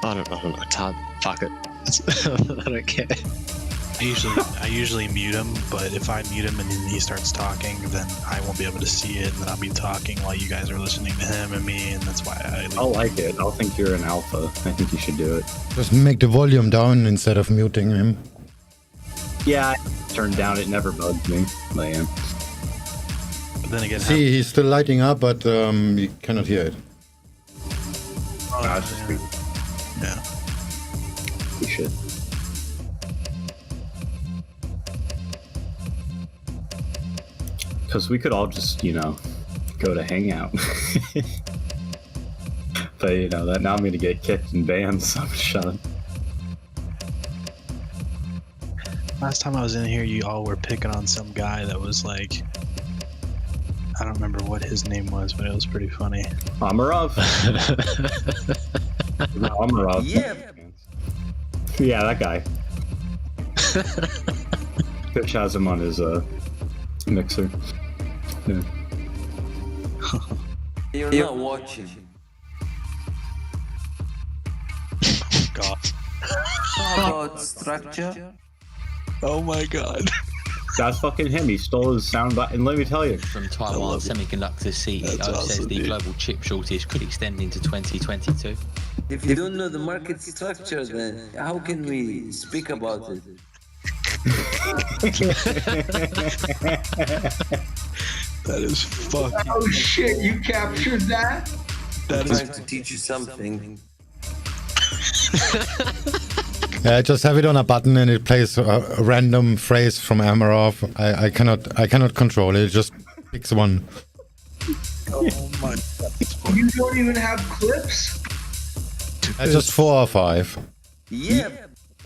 I don't know, it's hard. Fuck it. I don't care. I usually mute him, but if I mute him and then he starts talking, then I won't be able to see it, and then I'll be talking while you guys are listening to him and me, and that's why I leave. I'll like it. I'll think you're an alpha. I think you should do it. Just make the volume down instead of muting him. Yeah, I turned down. It never bugged me. But yeah. But then again, See, he's still lighting up, but you cannot hear it. It's just weird. Yeah. We should. Because we could all just, go to Hangout. But, that now I'm going to get kicked and banned, so I'm shut. Last time I was in here, you all were picking on some guy that was like, I don't remember what his name was, but it was pretty funny. Amarov. Amarov. Yeah. Yeah, that guy. Fish has him on his mixer. Yeah. You're not watching. God. How about structure? Oh my god. That's fucking him. He stole his soundbite. And let me tell you. From Taiwan, Semiconductor CEO That's says awesome, the dude. global chip shortage could extend into 2022. If you don't know the market structure, then how can we speak about it? That is fucking. Oh shit, you captured that? I'm trying to teach you something. Yeah, just have it on a button and it plays a random phrase from Amarov. I cannot control it. It just picks one. Oh my. You don't even have clips? Just 4 or 5. Yeah.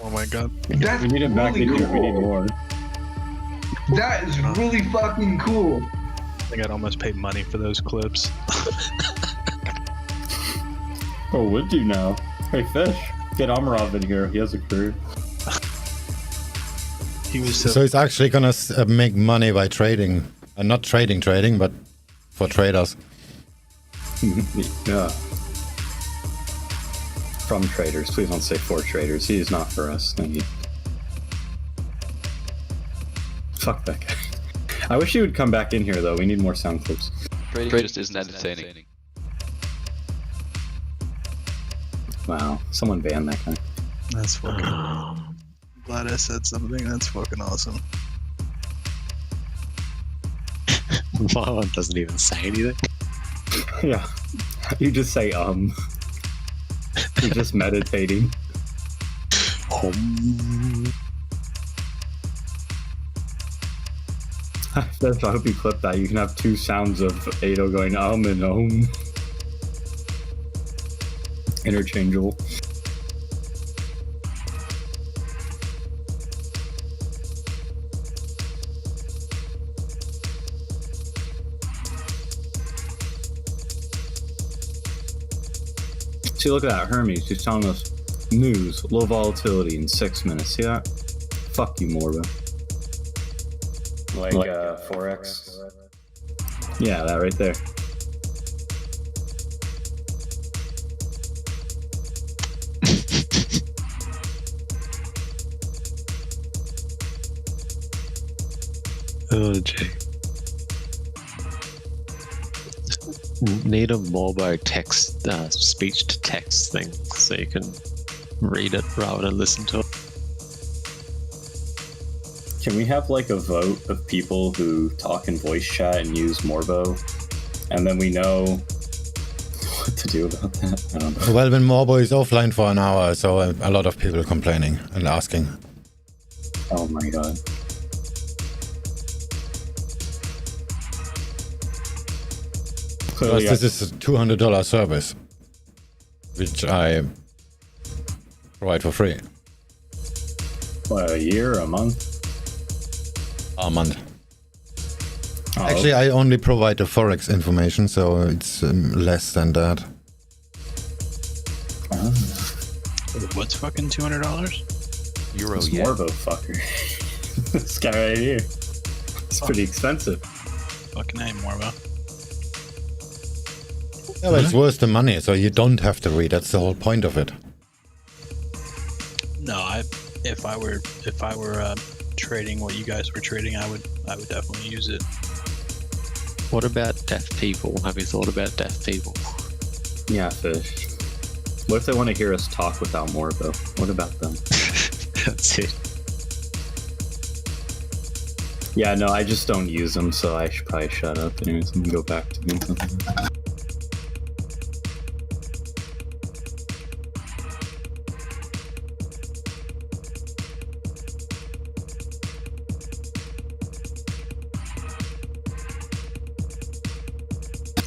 Oh my god. That's We need him back really in here. We cool. need more. That is really fucking cool. I think I'd almost pay money for those clips. Oh, would you now? Hey, Fish. Get Amarov in here. He has a career. He was So he's actually gonna make money by trading. Not trading, but for traders. Yeah. From traders. Please don't say for traders. He is not for us. Thank you. Fuck that guy. I wish he would come back in here, though. We need more sound clips. Trading just isn't entertaining. Wow. Someone ban that guy. That's fucking. I'm glad I said something. That's fucking awesome. My one doesn't even say anything. Yeah. You just say, You're just meditating. I hope you clip that. You can have 2 sounds of Ado going and interchangeable. See, look at that. Hermes, he's telling us news, low volatility in 6 minutes. See that? Fuck you, Morba. Like Forex? Yeah, that right there. Oh, gee. Need a Morbo text, speech to text thing so you can read it rather than listen to it. Can we have like a vote of people who talk in voice chat and use Morbo, and then we know what to do about that? I don't know. Well, when Morbo is offline for an hour, so a lot of people complaining and asking. Oh my god. Because this is a $200 service, which I provide for free. What, a year, a month? A month. Oh, Actually, I only provide the Forex information, so it's less than that. What's fucking $200? Euro It's yen. Morbo, fucker. This guy right here. It's pretty expensive. Fucking name, Morbo. Yeah, but it's worth the money, so you don't have to read. That's the whole point of it. No, if I were trading what you guys were trading, I would definitely use it. What about deaf people? Have you thought about deaf people? Yeah, Fish. What if they want to hear us talk without Morbo? What about them? That's it. Yeah, no, I just don't use them, so I should probably shut up anyways and go back to doing something.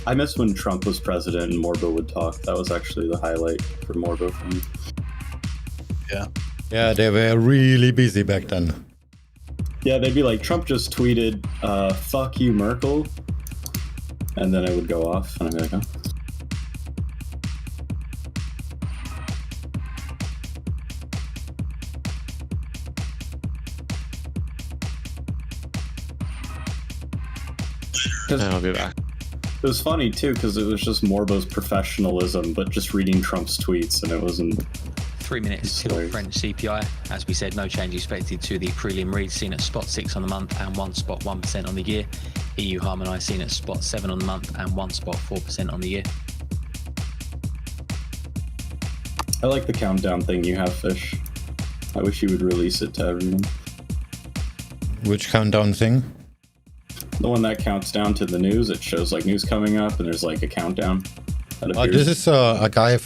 I miss when Trump was president and Morbo would talk. That was actually the highlight for Morbo for me. Yeah. Yeah, they were really busy back then. Yeah, they'd be like, Trump just tweeted, fuck you, Merkel. And then it would go off, and I'd be like, oh. I'll be back. It was funny too, because it was just Morbo's professionalism, but just reading Trump's tweets, and it wasn't. 3 minutes till French CPI. As we said, no change expected to the prelim read, seen at spot 6 on the month and 1 spot 1% on the year. EU harmonised, seen at spot 7 on the month and 1 spot 4% on the year. I like the countdown thing you have, Fish. I wish you would release it to everyone. Which countdown thing? The one that counts down to the news. It shows like news coming up, and there's like a countdown. This is a guy,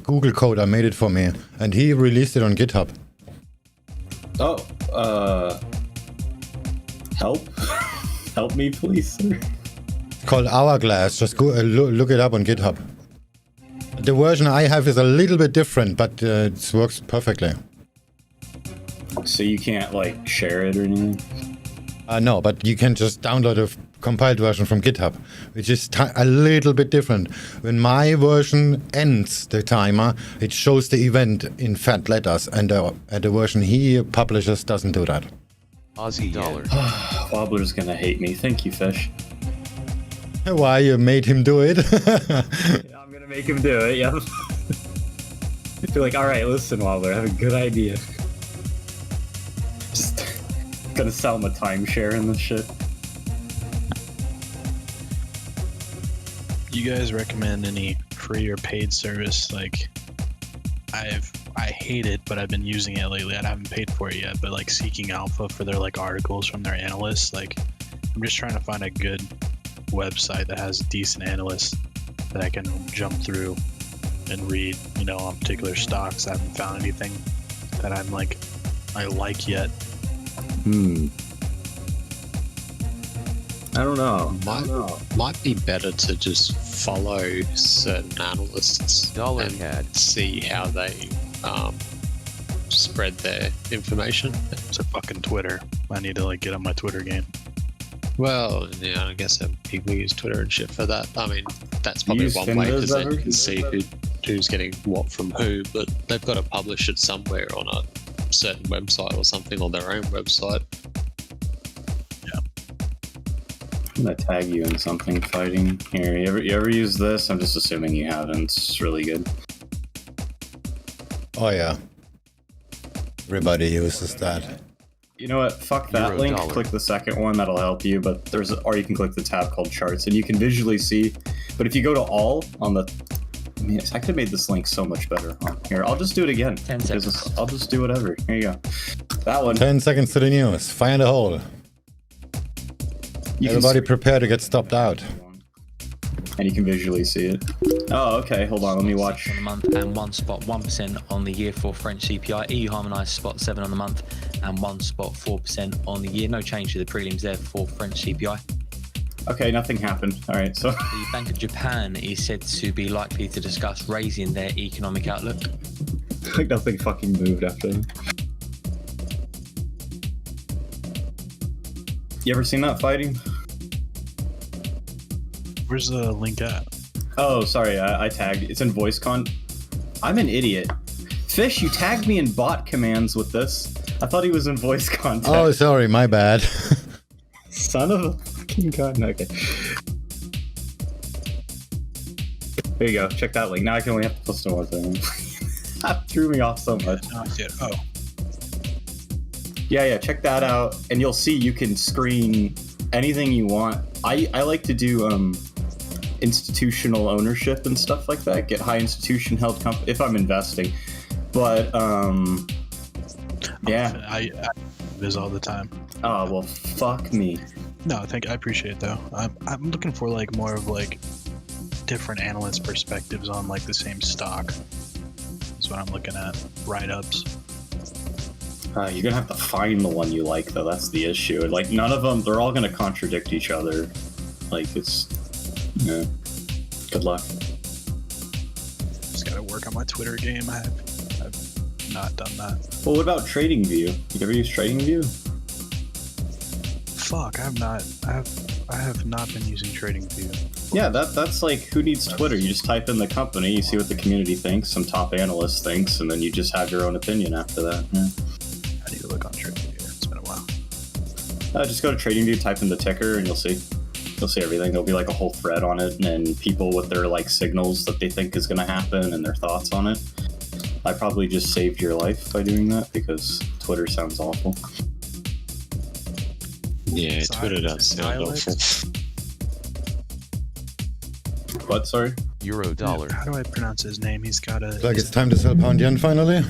Google code. I made it for me, and he released it on GitHub. Oh, help! Help me, please, sir. It's called Hourglass. Just go look it up on GitHub. The version I have is a little bit different, but it works perfectly. So you can't like share it or anything? No, but you can just download a compiled version from GitHub, which is a little bit different. When my version ends the timer, it shows the event in fat letters, and the version he publishes doesn't do that. Aussie dollar. Wobbler's gonna hate me. Thank you, Fish. Why you made him do it? Yeah, I'm gonna make him do it, yeah. You're like, alright, listen, Wobbler, I have a good idea. Just gonna sell him a timeshare and this shit. You guys recommend any free or paid service? Like, I hate it, but I've been using it lately. I haven't paid for it yet, but like Seeking Alpha for their like articles from their analysts. Like, I'm just trying to find a good website that has decent analysts that I can jump through and read, you know, on particular stocks. I haven't found anything that I like yet. I don't know. Might be better to just follow certain analysts Dollar and CAD. see how they spread their information. It's a fucking Twitter. I need to like get on my Twitter game. Well, yeah, I guess people use Twitter and shit for that. I mean, that's You probably use one way Finviz because then ever? you can see who's getting what from who, but they've got to publish it somewhere on a certain website or something on their own website. I'm gonna tag you in something fighting. Here, you ever use this? I'm just assuming you haven't. It's really good. Oh yeah. Everybody uses that. You know what? Fuck that Euro link. dollar. Click the second one. That'll help you. But or you can click the tab called charts, and you can visually see. But if you go to all on the Man, I could have made this link so much better. Huh? Here, I'll just do it again. 10 seconds. I'll just do whatever. Here you go. That one. 10 seconds to the news. Fire in the hole. Everybody prepare to get stopped out. And you can visually see it. Oh, okay. Hold on. Let me watch. On the month and 1 spot 1% on the year for French CPI. EU harmonised spot 7 on the month and 1 spot 4% on the year. No change to the prelims there for French CPI. Okay, nothing happened. All right, so the Bank of Japan is said to be likely to discuss raising their economic outlook. like nothing fucking moved after. You ever seen that fighting? Where's the link at? Oh, sorry, I tagged. It's in VoiceCon. I'm an idiot. Fish, you tagged me in bot commands with this. I thought he was in voice contact. Oh, sorry, my bad. Son of a fucking gun. Okay. There you go. Check that link. Now I can only have to post one thing. That threw me off so much. Oh. Yeah, check that out, and you'll see you can screen anything you want. I like to do institutional ownership and stuff like that. Get high institution held company if I'm investing. But yeah, I viz all the time. Oh well, fuck me. No, I appreciate it though. I'm looking for like more of like different analyst perspectives on like the same stock. That's what I'm looking at. Write-ups. You're gonna have to find the one you like though. That's the issue. Like none of them, they're all gonna contradict each other. Like it's, yeah. Good luck. Just gotta work on my Twitter game. I've not done that. Well, what about TradingView? You ever use TradingView? Fuck, I have not been using TradingView. Yeah, that's like, who needs Twitter? You just type in the company, you see what the community thinks, some top analyst thinks, and then you just have your own opinion after that. Yeah. I need to look on TradingView. It's been a while. Just go to TradingView, type in the ticker, and you'll see. You'll see everything. There'll be like a whole thread on it, and people with their like signals that they think is going to happen and their thoughts on it. I probably just saved your life by doing that because Twitter sounds awful. Yeah, Twitter does sound awful. What, sorry? EURJPY. How do I pronounce his name? He's got a... Like it's time to sell pound yen finally?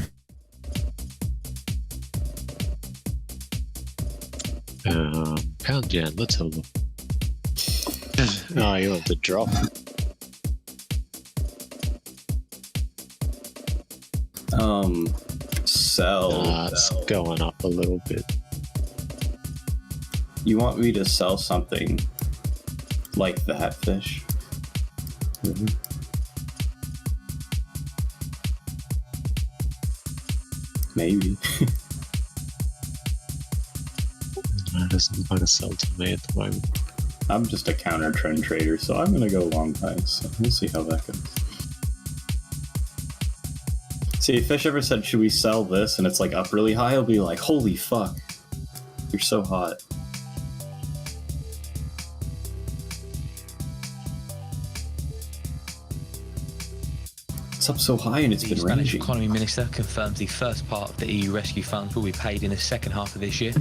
Pound yen, let's have a look. Oh, you want the drop? Sell. It's going up a little bit. You want me to sell something like that, Fish? Mm-hmm. Maybe. That doesn't want to sell to me at the moment. I'm just a counter trend trader, so I'm gonna go long highs. So we'll see how that goes. See, if Fish ever said, should we sell this, and it's like up really high, I'll be like, holy fuck, you're so hot. It's up so high and it's been Spanish ranging. Economy Minister confirms the first part of the EU rescue funds will be paid in the second half of this year.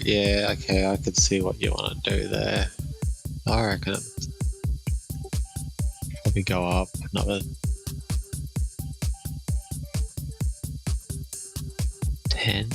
Yeah, okay, I could see what you want to do there. I reckon probably go up another 10.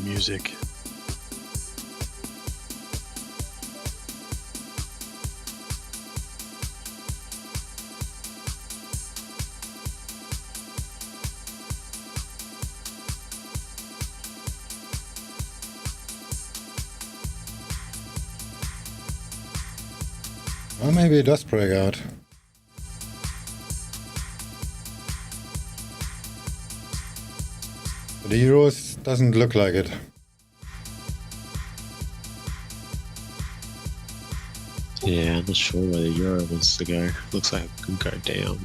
music. Or maybe it does break out. But the euros doesn't look like it. Yeah, I'm not sure where the euro wants to go. Looks like it could go down.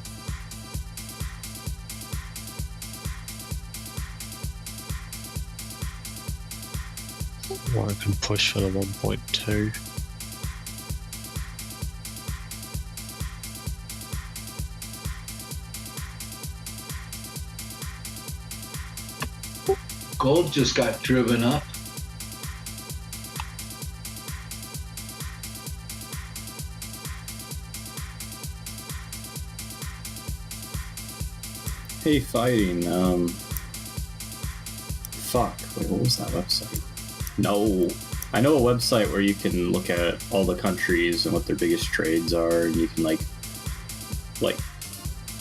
Or I can push for the 1.2. Gold just got driven up. Hey, fighting. Fuck. Wait, what was that website? No. I know a website where you can look at all the countries and what their biggest trades are, and you can like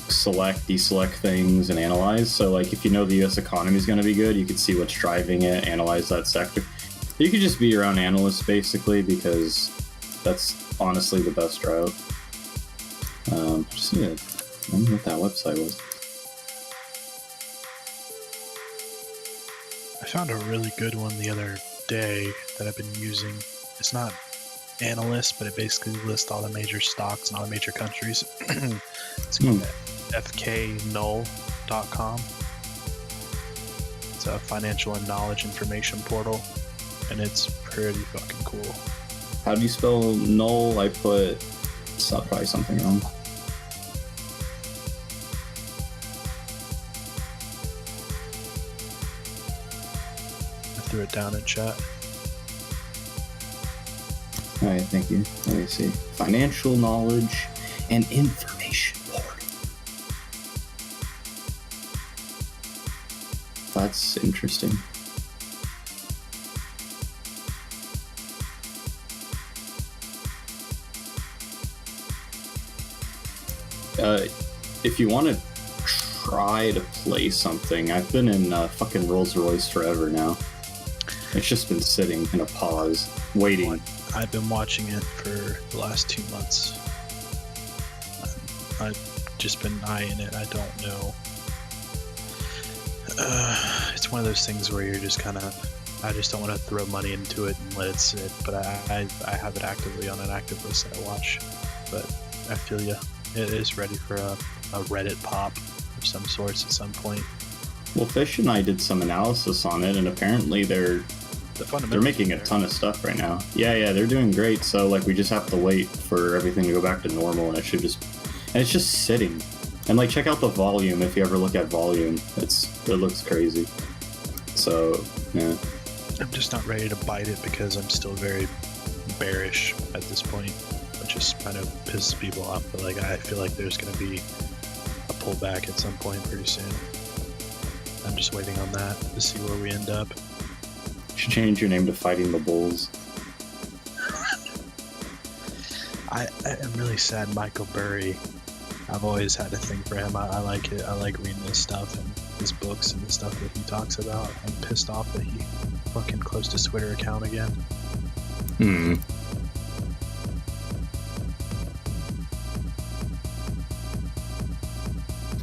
select, deselect things and analyze. So like if you know the US economy is going to be good, you can see what's driving it, analyze that sector. You could just be your own analyst basically, because that's honestly the best route. Just need to remember what that website was. I found a really good one the other day that I've been using. It's not analyst, but it basically lists all the major stocks and all the major countries. It's called fknull.com. It's a financial and knowledge information portal, and it's pretty fucking cool. How do you spell null? I put probably something wrong. I threw it down in chat. Alright, thank you. Let me see. Financial knowledge and information portal. That's interesting. If you want to try to play something, I've been in fucking Rolls-Royce forever now. It's just been sitting in a pause, waiting. I've been watching it for the last 2 months. I've just been eyeing it. I don't know. It's one of those things where you're just kind of, I just don't want to throw money into it and let it sit. But I have it actively on an active list that I watch. But I feel you. It is ready for a Reddit pop of some sorts at some point. Well, Fish and I did some analysis on it, and apparently they're making a ton of stuff right now. Yeah, they're doing great. So like we just have to wait for everything to go back to normal, and it's just sitting. And like check out the volume if you ever look at volume. It looks crazy. So yeah. I'm just not ready to bite it because I'm still very bearish at this point. It just kind of pisses people off, but like I feel like there's going to be a pullback at some point pretty soon. I'm just waiting on that to see where we end up. You should change your name to Fighting the Bulls. I am really sad Michael Burry. I've always had a thing for him. I like it. I like reading his stuff and his books and the stuff that he talks about. I'm pissed off that he fucking closed his Twitter account again.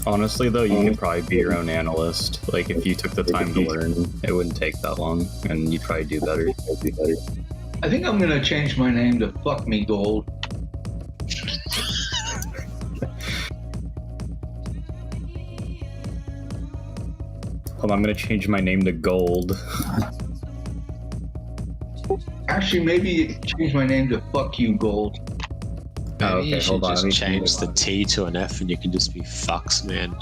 Honestly, though, you could probably be your own analyst. Like, if you took the time to learn, it wouldn't take that long, and you'd probably do better. I think I'm gonna change my name to Fuck Me Gold. Hold on, I'm gonna change my name to Gold. Actually, maybe change my name to Fuck You Gold. Maybe you should just change the T to an F and you can just be Fucks Man.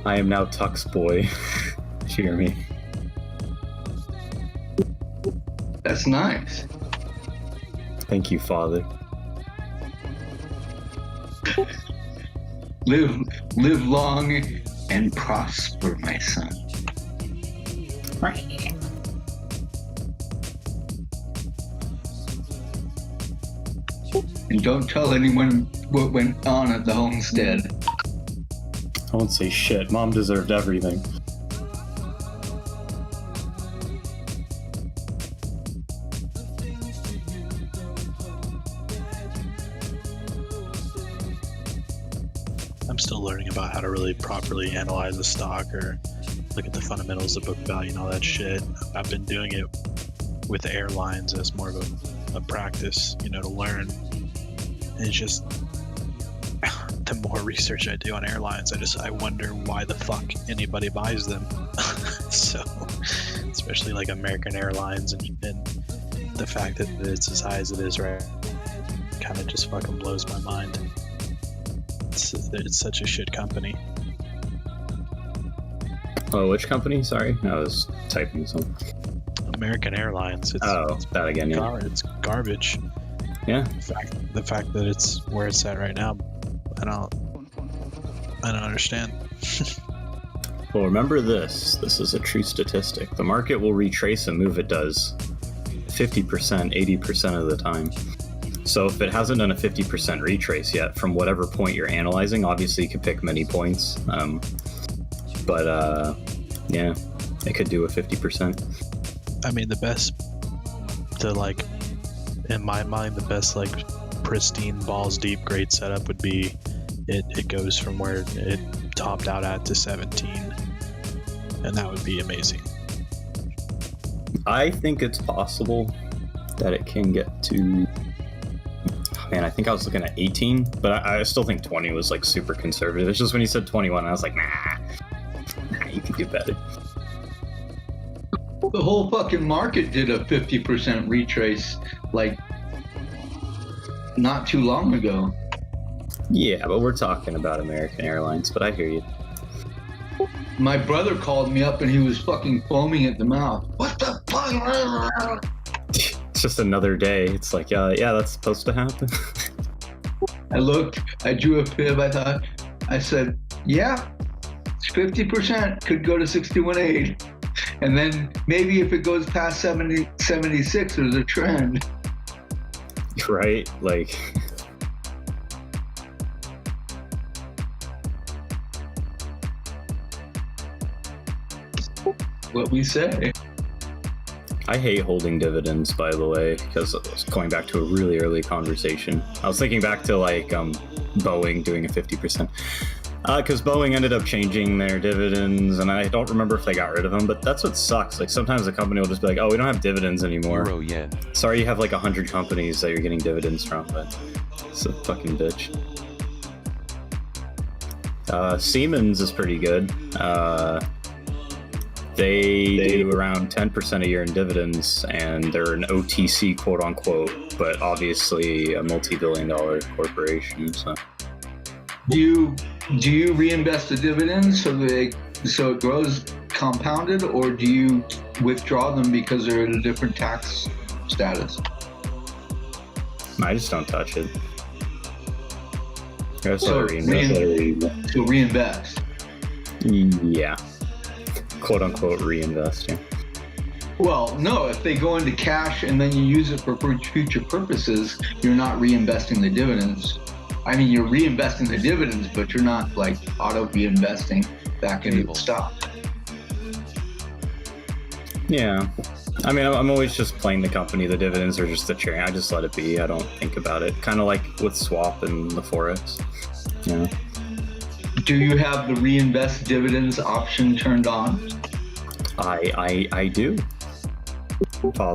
I am now Tux Boy. Cheer me. That's nice. Thank you, Father. Live long and prosper, my son. And don't tell anyone what went on at the homestead. I won't say shit. Mom deserved everything. I'm still learning about how to really properly analyze a stock or look at the fundamentals of book value and all that shit. I've been doing it with airlines as more of a practice, you know, to learn. And it's just the more research I do on airlines, I wonder why the fuck anybody buys them. So, especially like American Airlines and the fact that it's as high as it is, right, kind of just fucking blows my mind. It's such a shit company. Oh, which company? Sorry, I was typing something. American Airlines. It's that again. Yeah. It's garbage. Yeah. The fact that it's where it's at right now, I don't understand. Well, remember this. This is a true statistic. The market will retrace a move it does 50%, 80% of the time. So if it hasn't done a 50% retrace yet from whatever point you're analyzing, obviously you could pick many points. Yeah, it could do a 50%. I mean, in my mind, the best like pristine balls deep grade setup would be it goes from where it topped out at to 17, and that would be amazing. I think it's possible that it can get to, man, I think I was looking at 18, but I still think 20 was like super conservative. It's just when you said 21, I was like, nah, you can do better. The whole fucking market did a 50% retrace, like, not too long ago. Yeah, but we're talking about American Airlines, but I hear you. My brother called me up and he was fucking foaming at the mouth. What the fuck? It's just another day. It's like, yeah, that's supposed to happen. I looked, I drew a fib, I said, yeah, it's 50%, could go to 61.8. And then maybe if it goes past 76, there's a trend. Right? Like, what we say. I hate holding dividends, by the way, because going back to a really early conversation, I was thinking back to like Boeing doing a 50%. Because Boeing ended up changing their dividends, and I don't remember if they got rid of them, but that's what sucks. Like, sometimes the company will just be like, oh, we don't have dividends anymore. Euro yen. Sorry, you have like 100 companies that you're getting dividends from, but it's a fucking bitch. Siemens is pretty good. They do around 10% a year in dividends, and they're an OTC, quote unquote, but obviously a multi-billion-dollar corporation. So, do you reinvest the dividends so it grows compounded, or do you withdraw them because they're in a different tax status? I just don't touch it. So reinvest. Yeah. Quote unquote reinvest, yeah. Well, no, if they go into cash and then you use it for future purposes, you're not reinvesting the dividends. I mean, you're reinvesting the dividends, but you're not like auto reinvesting back into the stock. Yeah. I mean, I'm always just playing the company. The dividends are just the cherry. I just let it be. I don't think about it. Kind of like with swap and the Forex. Yeah. Do you have the reinvest dividends option turned on? I do.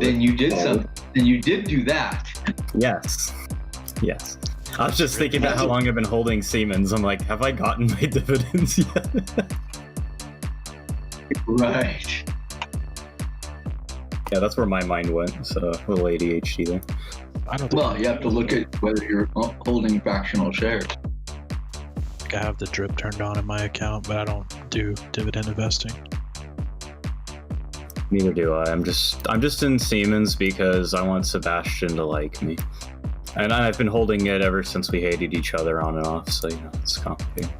Then you did something. Then you did do that. Yes. I was just thinking about how long I've been holding Siemens. I'm like, have I gotten my dividends yet? Right. Yeah, that's where my mind went. So a little ADHD there. Well, you have to look at whether you're holding fractional shares. I have the drip turned on in my account, but I don't do dividend investing. Neither do I. I'm just in Siemens because I want Sebastian to like me. And I've been holding it ever since we hated each other on and off, so, you know, it's complicated.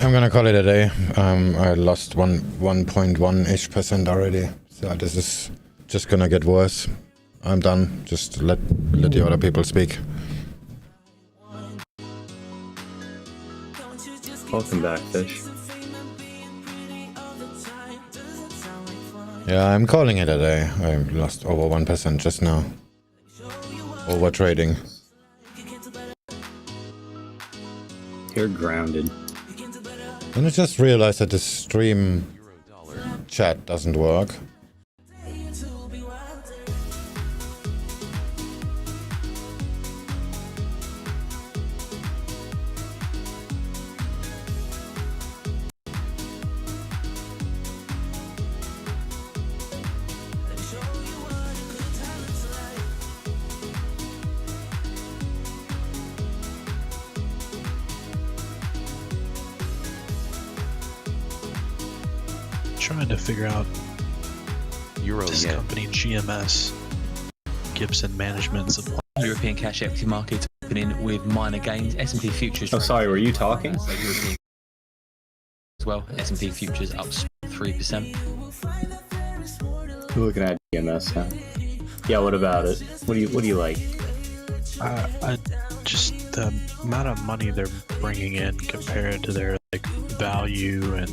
I'm gonna call it a day. I lost 1.1% already, so this is just gonna get worse. I'm done. Just let the other people speak. Welcome back, Fish. Yeah, I'm calling it a day. I lost over 1% just now. Over trading. You're grounded. And I just realized that the stream chat doesn't work. Trying to figure out this company GMS, Gibson Management Supply. European cash equity market opening with minor gains. S&P futures. Oh, sorry, were you talking? As well, S&P futures up 3%. You're looking at GMS, huh? Yeah, what about it? What do you like? Just the amount of money they're bringing in compared to their like value and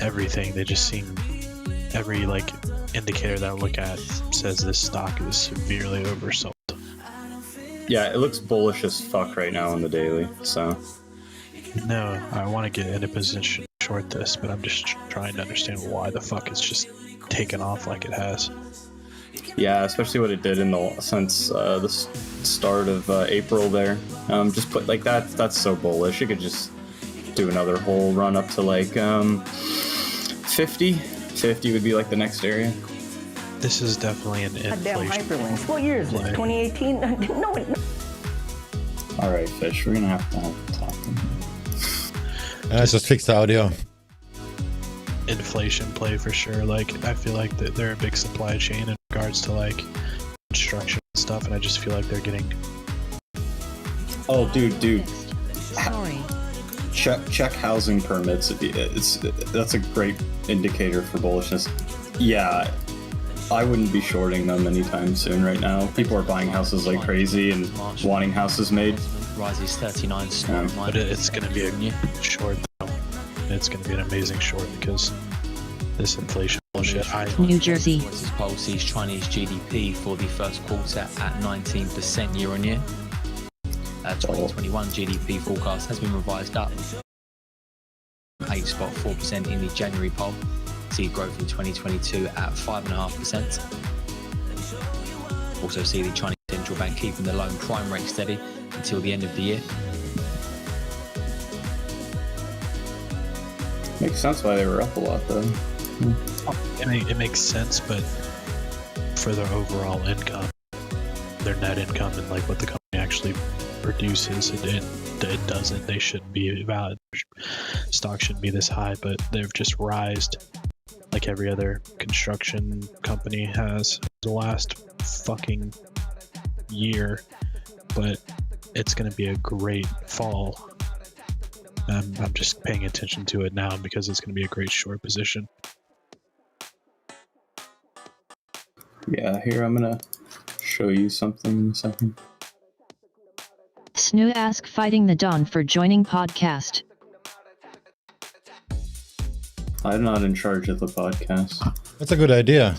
everything. They just seem, every like indicator that I look at says this stock is severely oversold. Yeah, it looks bullish as fuck right now on the daily, so. No, I want to get in a position to short this, but I'm just trying to understand why the fuck it's just taken off like it has. Yeah, especially what it did since the start of April there. Just put like that's so bullish. It could just do another whole run up to like 50. 50 would be like the next area. This is definitely an Goddamn inflation. hyperlinks. What year is this? 2018? No. All right, Fish. We're gonna have to have a talk. Just fix the audio. Inflation play for sure. Like I feel like they're a big supply chain in regards to like construction and stuff, and I just feel like they're getting. Oh, dude. Sorry. Check housing permits. That's a great indicator for bullishness. Yeah, I wouldn't be shorting them anytime soon right now. People are buying houses like crazy and wanting houses made. Rises 39. But it's going to be a short though. It's going to be an amazing short because this inflation bullshit. New Jersey. Poll sees Chinese GDP for the first quarter at 19% year on year. 2021 GDP forecast has been revised up 8.4% in the January poll. See growth in 2022 at 5.5%. Also see the Chinese central bank keeping the loan prime rate steady until the end of the year. Makes sense why they were up a lot though. It makes sense, but for their overall income, their net income and like what the company actually produces, it doesn't. They shouldn't be valid. Stock shouldn't be this high, but they've just rised like every other construction company has the last fucking year. But it's going to be a great fall. I'm just paying attention to it now because it's going to be a great short position. Yeah, here I'm gonna show you something in a second. Snoo ask Fighting the Dawn for joining podcast. I'm not in charge of the podcast. That's a good idea.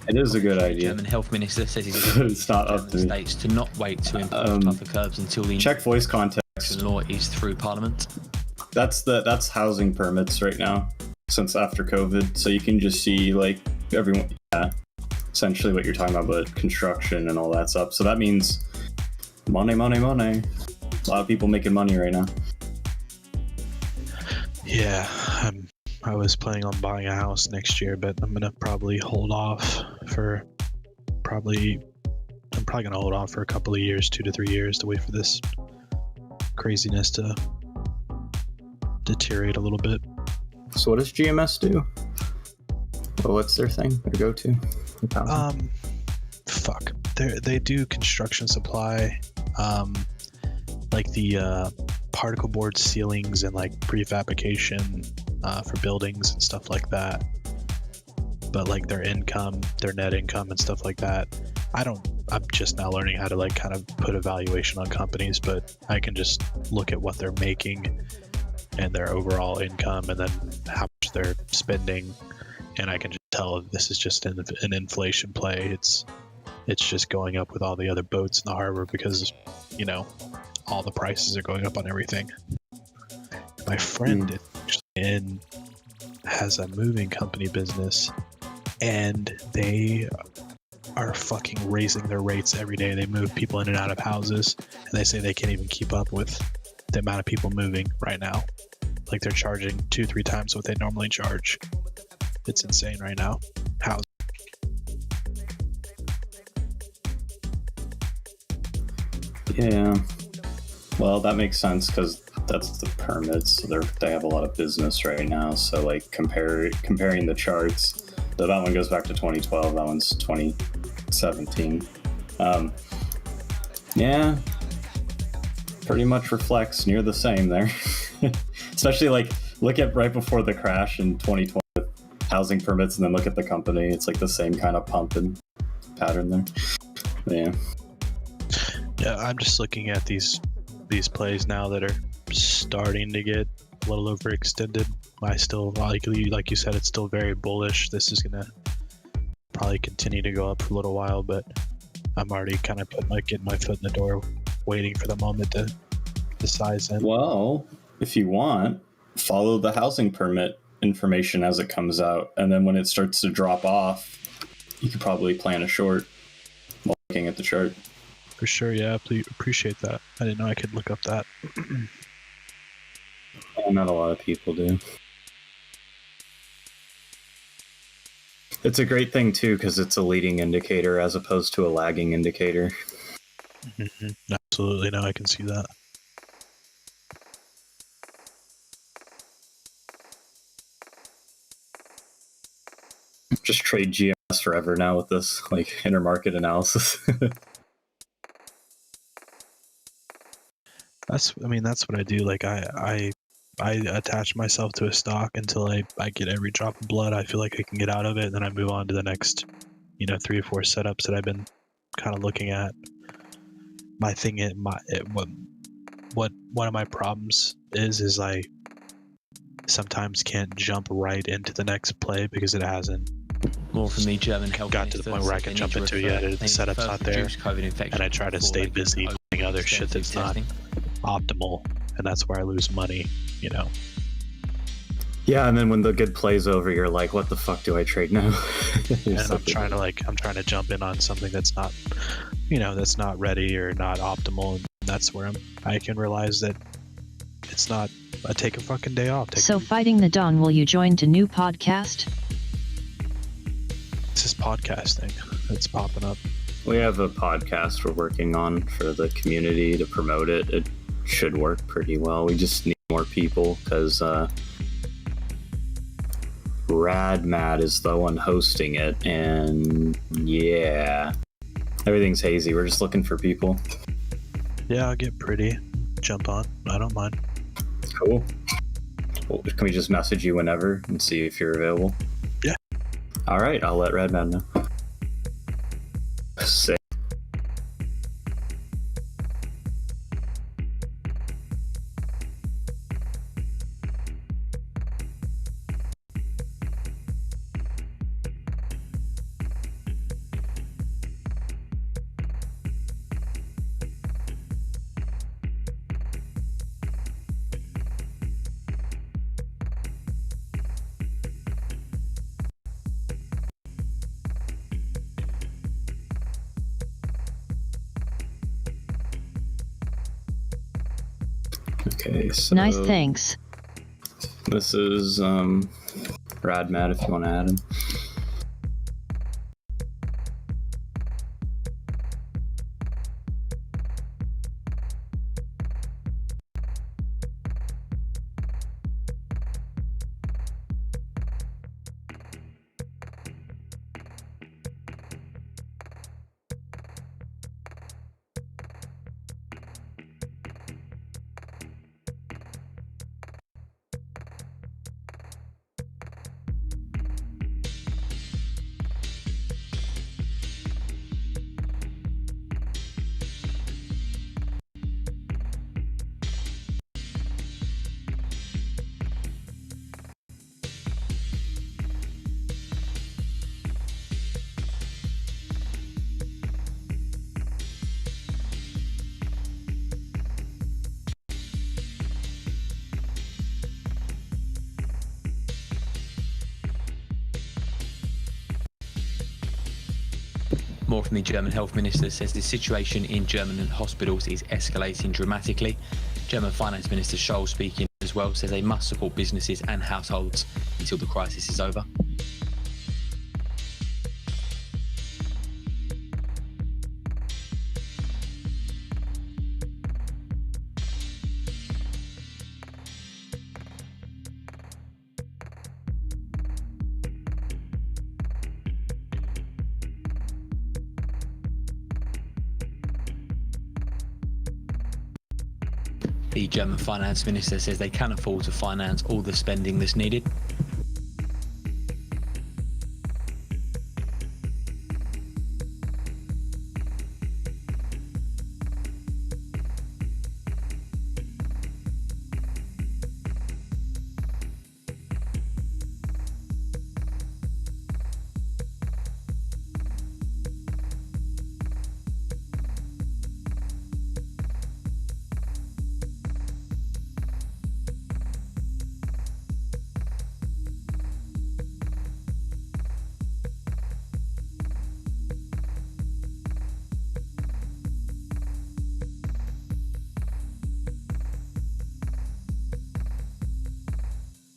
It is a good idea. German health minister says he's it's not up to states to not wait to implement tougher curbs until the check voice context law is through Parliament. That's housing permits right now since after COVID, so you can just see like everyone. Yeah, essentially what you're talking about, but construction and all that stuff. So that means money. A lot of people making money right now. Yeah, I was planning on buying a house next year, but I'm gonna probably hold off for I'm probably gonna hold off for a couple of years, 2 to 3 years, to wait for this craziness to deteriorate a little bit. So what does GMS do? Well, what's their thing? Their go-to? They do construction supply, like the particle board ceilings and like prefabrication for buildings and stuff like that. But like their income, their net income and stuff like that, I'm just now learning how to like kind of put a valuation on companies, but I can just look at what they're making and their overall income and then how much they're spending, and I can just tell if this is just an inflation play. It's just going up with all the other boats in the harbor because, you know, all the prices are going up on everything. My friend has a moving company business, and they are fucking raising their rates every day. They move people in and out of houses, and they say they can't even keep up with the amount of people moving right now. Like they're charging 2-3 times what they normally charge. It's insane right now. House. Yeah. Well, that makes sense because that's the permits. So they have a lot of business right now. So like comparing the charts, that one goes back to 2012. That one's 2017. Yeah, pretty much reflects near the same there. Especially like look at right before the crash in 2020, housing permits, and then look at the company. It's like the same kind of pump and pattern there. Yeah. Yeah, I'm just looking at these plays now that are starting to get a little overextended. I still like you said, it's still very bullish. This is gonna probably continue to go up for a little while, but I'm already kind of getting my foot in the door, waiting for the moment to size in. Well, if you want, follow the housing permit information as it comes out, and then when it starts to drop off, you could probably plan a short while looking at the chart. For sure, yeah. Please appreciate that. I didn't know I could look up that. Not a lot of people do. It's a great thing too because it's a leading indicator as opposed to a lagging indicator. Mm-hmm. Absolutely, no, I can see that. Just trade GMS forever now with this like intermarket analysis. That's what I do. Like I attach myself to a stock until I get every drop of blood I feel like I can get out of it, and then I move on to the next, 3 or 4 setups that I've been kind of looking at. My thing is what one of my problems is I sometimes can't jump right into the next play because it hasn't more from the German got to the point where I can jump into it yet. The setup's not there, and I try to stay busy doing other shit that's not optimal, and that's where I lose money. Yeah, and then when the good play's over, you're like, what the fuck do I trade now? And I'm trying to jump in on something that's not, that's not ready or not optimal, and that's where I can realize that it's not. I take a fucking day off. So Fighting the Dawn, will you join to new podcast? It's this podcasting that's popping up. We have a podcast we're working on for the community to promote it. It should work pretty well. We just need more people because Rad Matt is the one hosting it, and yeah, everything's hazy. We're just looking for people. Yeah, I'll get pretty. Jump on. I don't mind. Cool. Well, can we just message you whenever and see if you're available? Yeah. All right, I'll let Rad Matt know. Sick. Okay, so nice, thanks. This is Rad Matt if you want to add him. More from the German health minister, says the situation in German hospitals is escalating dramatically. German finance minister Scholz, speaking as well, says they must support businesses and households until the crisis is over. The German finance minister says they can afford to finance all the spending that's needed.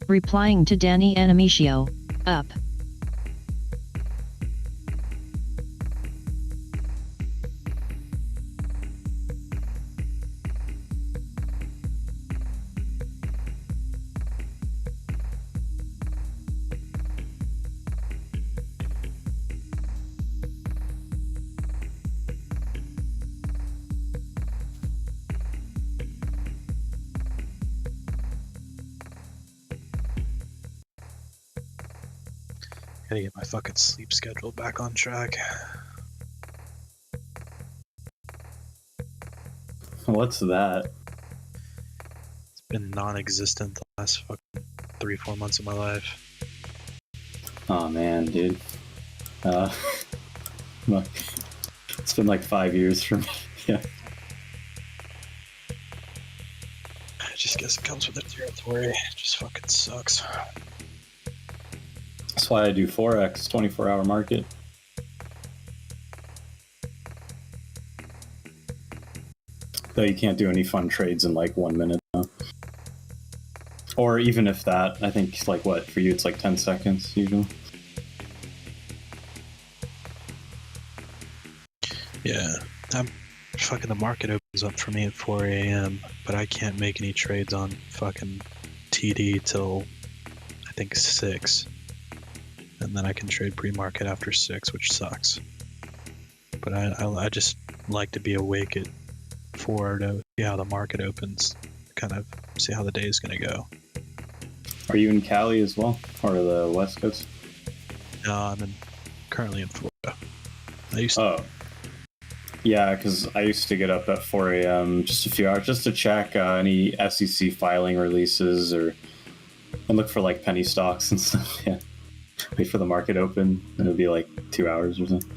Replying to Danny Animatio, up. Gotta get my fucking sleep schedule back on track. What's that? It's been non-existent the last fucking 3-4 months of my life. Oh man, dude. Look, it's been like 5 years for me. Yeah. I just guess it comes with the territory. It just fucking sucks. That's why I do Forex, 24-hour market. Though you can't do any fun trades in like 1 minute now. Or even if that, I think like what, for you it's like 10 seconds usually. Yeah, fucking the market opens up for me at 4 a.m., but I can't make any trades on fucking TD till I think 6. And then I can trade pre-market after 6, which sucks. But I just like to be awake at 4 to see how the market opens, kind of see how the day is going to go. Are you in Cali as well, or the West Coast? No, I'm currently in Florida. I used to. Oh. Yeah, because I used to get up at 4 a.m. just a few hours just to check any SEC filing releases and look for like penny stocks and stuff. Yeah. Wait for the market open, and it'll be like 2 hours or something.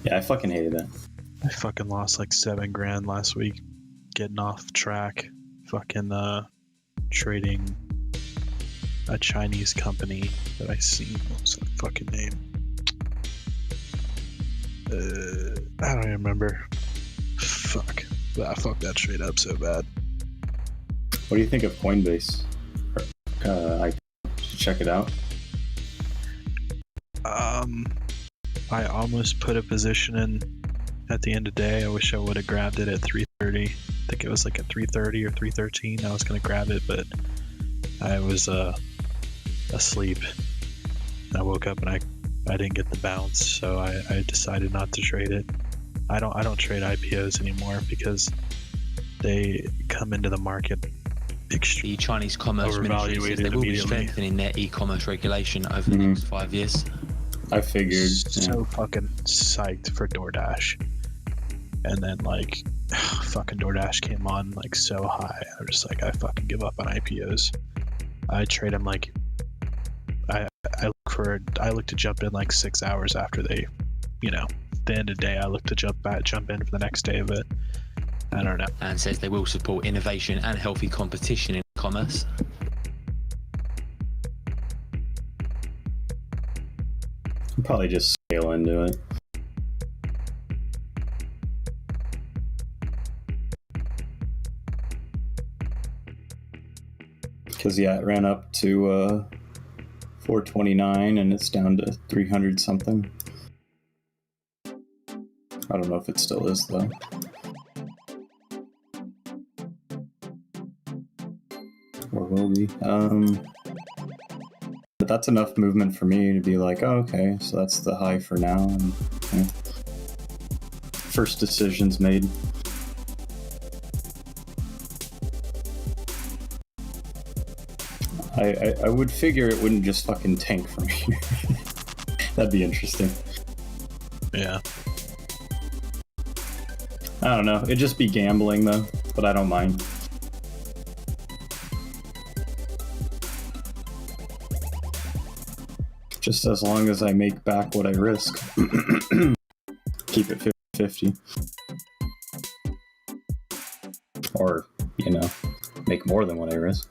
Yeah, I fucking hated that. I fucking lost like $7,000 last week, getting off track, fucking trading a Chinese company that I seen. What was that fucking name? I don't even remember. Fuck. I fucked that trade up so bad. What do you think of Coinbase? I should check it out. I almost put a position in at the end of the day. I wish I would have grabbed it at 3:30. I think it was like at 3:30 or 3:13. I was gonna grab it, but I was asleep. I woke up and I didn't get the bounce, so I decided not to trade it. I don't trade IPOs anymore because they come into the market. The Chinese Commerce Ministry says they will be strengthening their e-commerce regulation over the next 5 years. I figured. So fucking psyched for DoorDash, and then like fucking DoorDash came on like so high. I'm just like, I fucking give up on IPOs. I trade them like I look to jump in like 6 hours after they, the end of the day. I look to jump in for the next day of it. I don't know. And says they will support innovation and healthy competition in commerce. I'm probably just scale into it. Because yeah, it ran up to 429 and it's down to 300 something. I don't know if it still is though. Or will be. But that's enough movement for me to be like, oh, okay, so that's the high for now. And, yeah. First decision's made. I would figure it wouldn't just fucking tank from here. That'd be interesting. Yeah. I don't know. It'd just be gambling though, but I don't mind. Just as long as I make back what I risk. Keep it 50-50. Or, you know, make more than what I risk.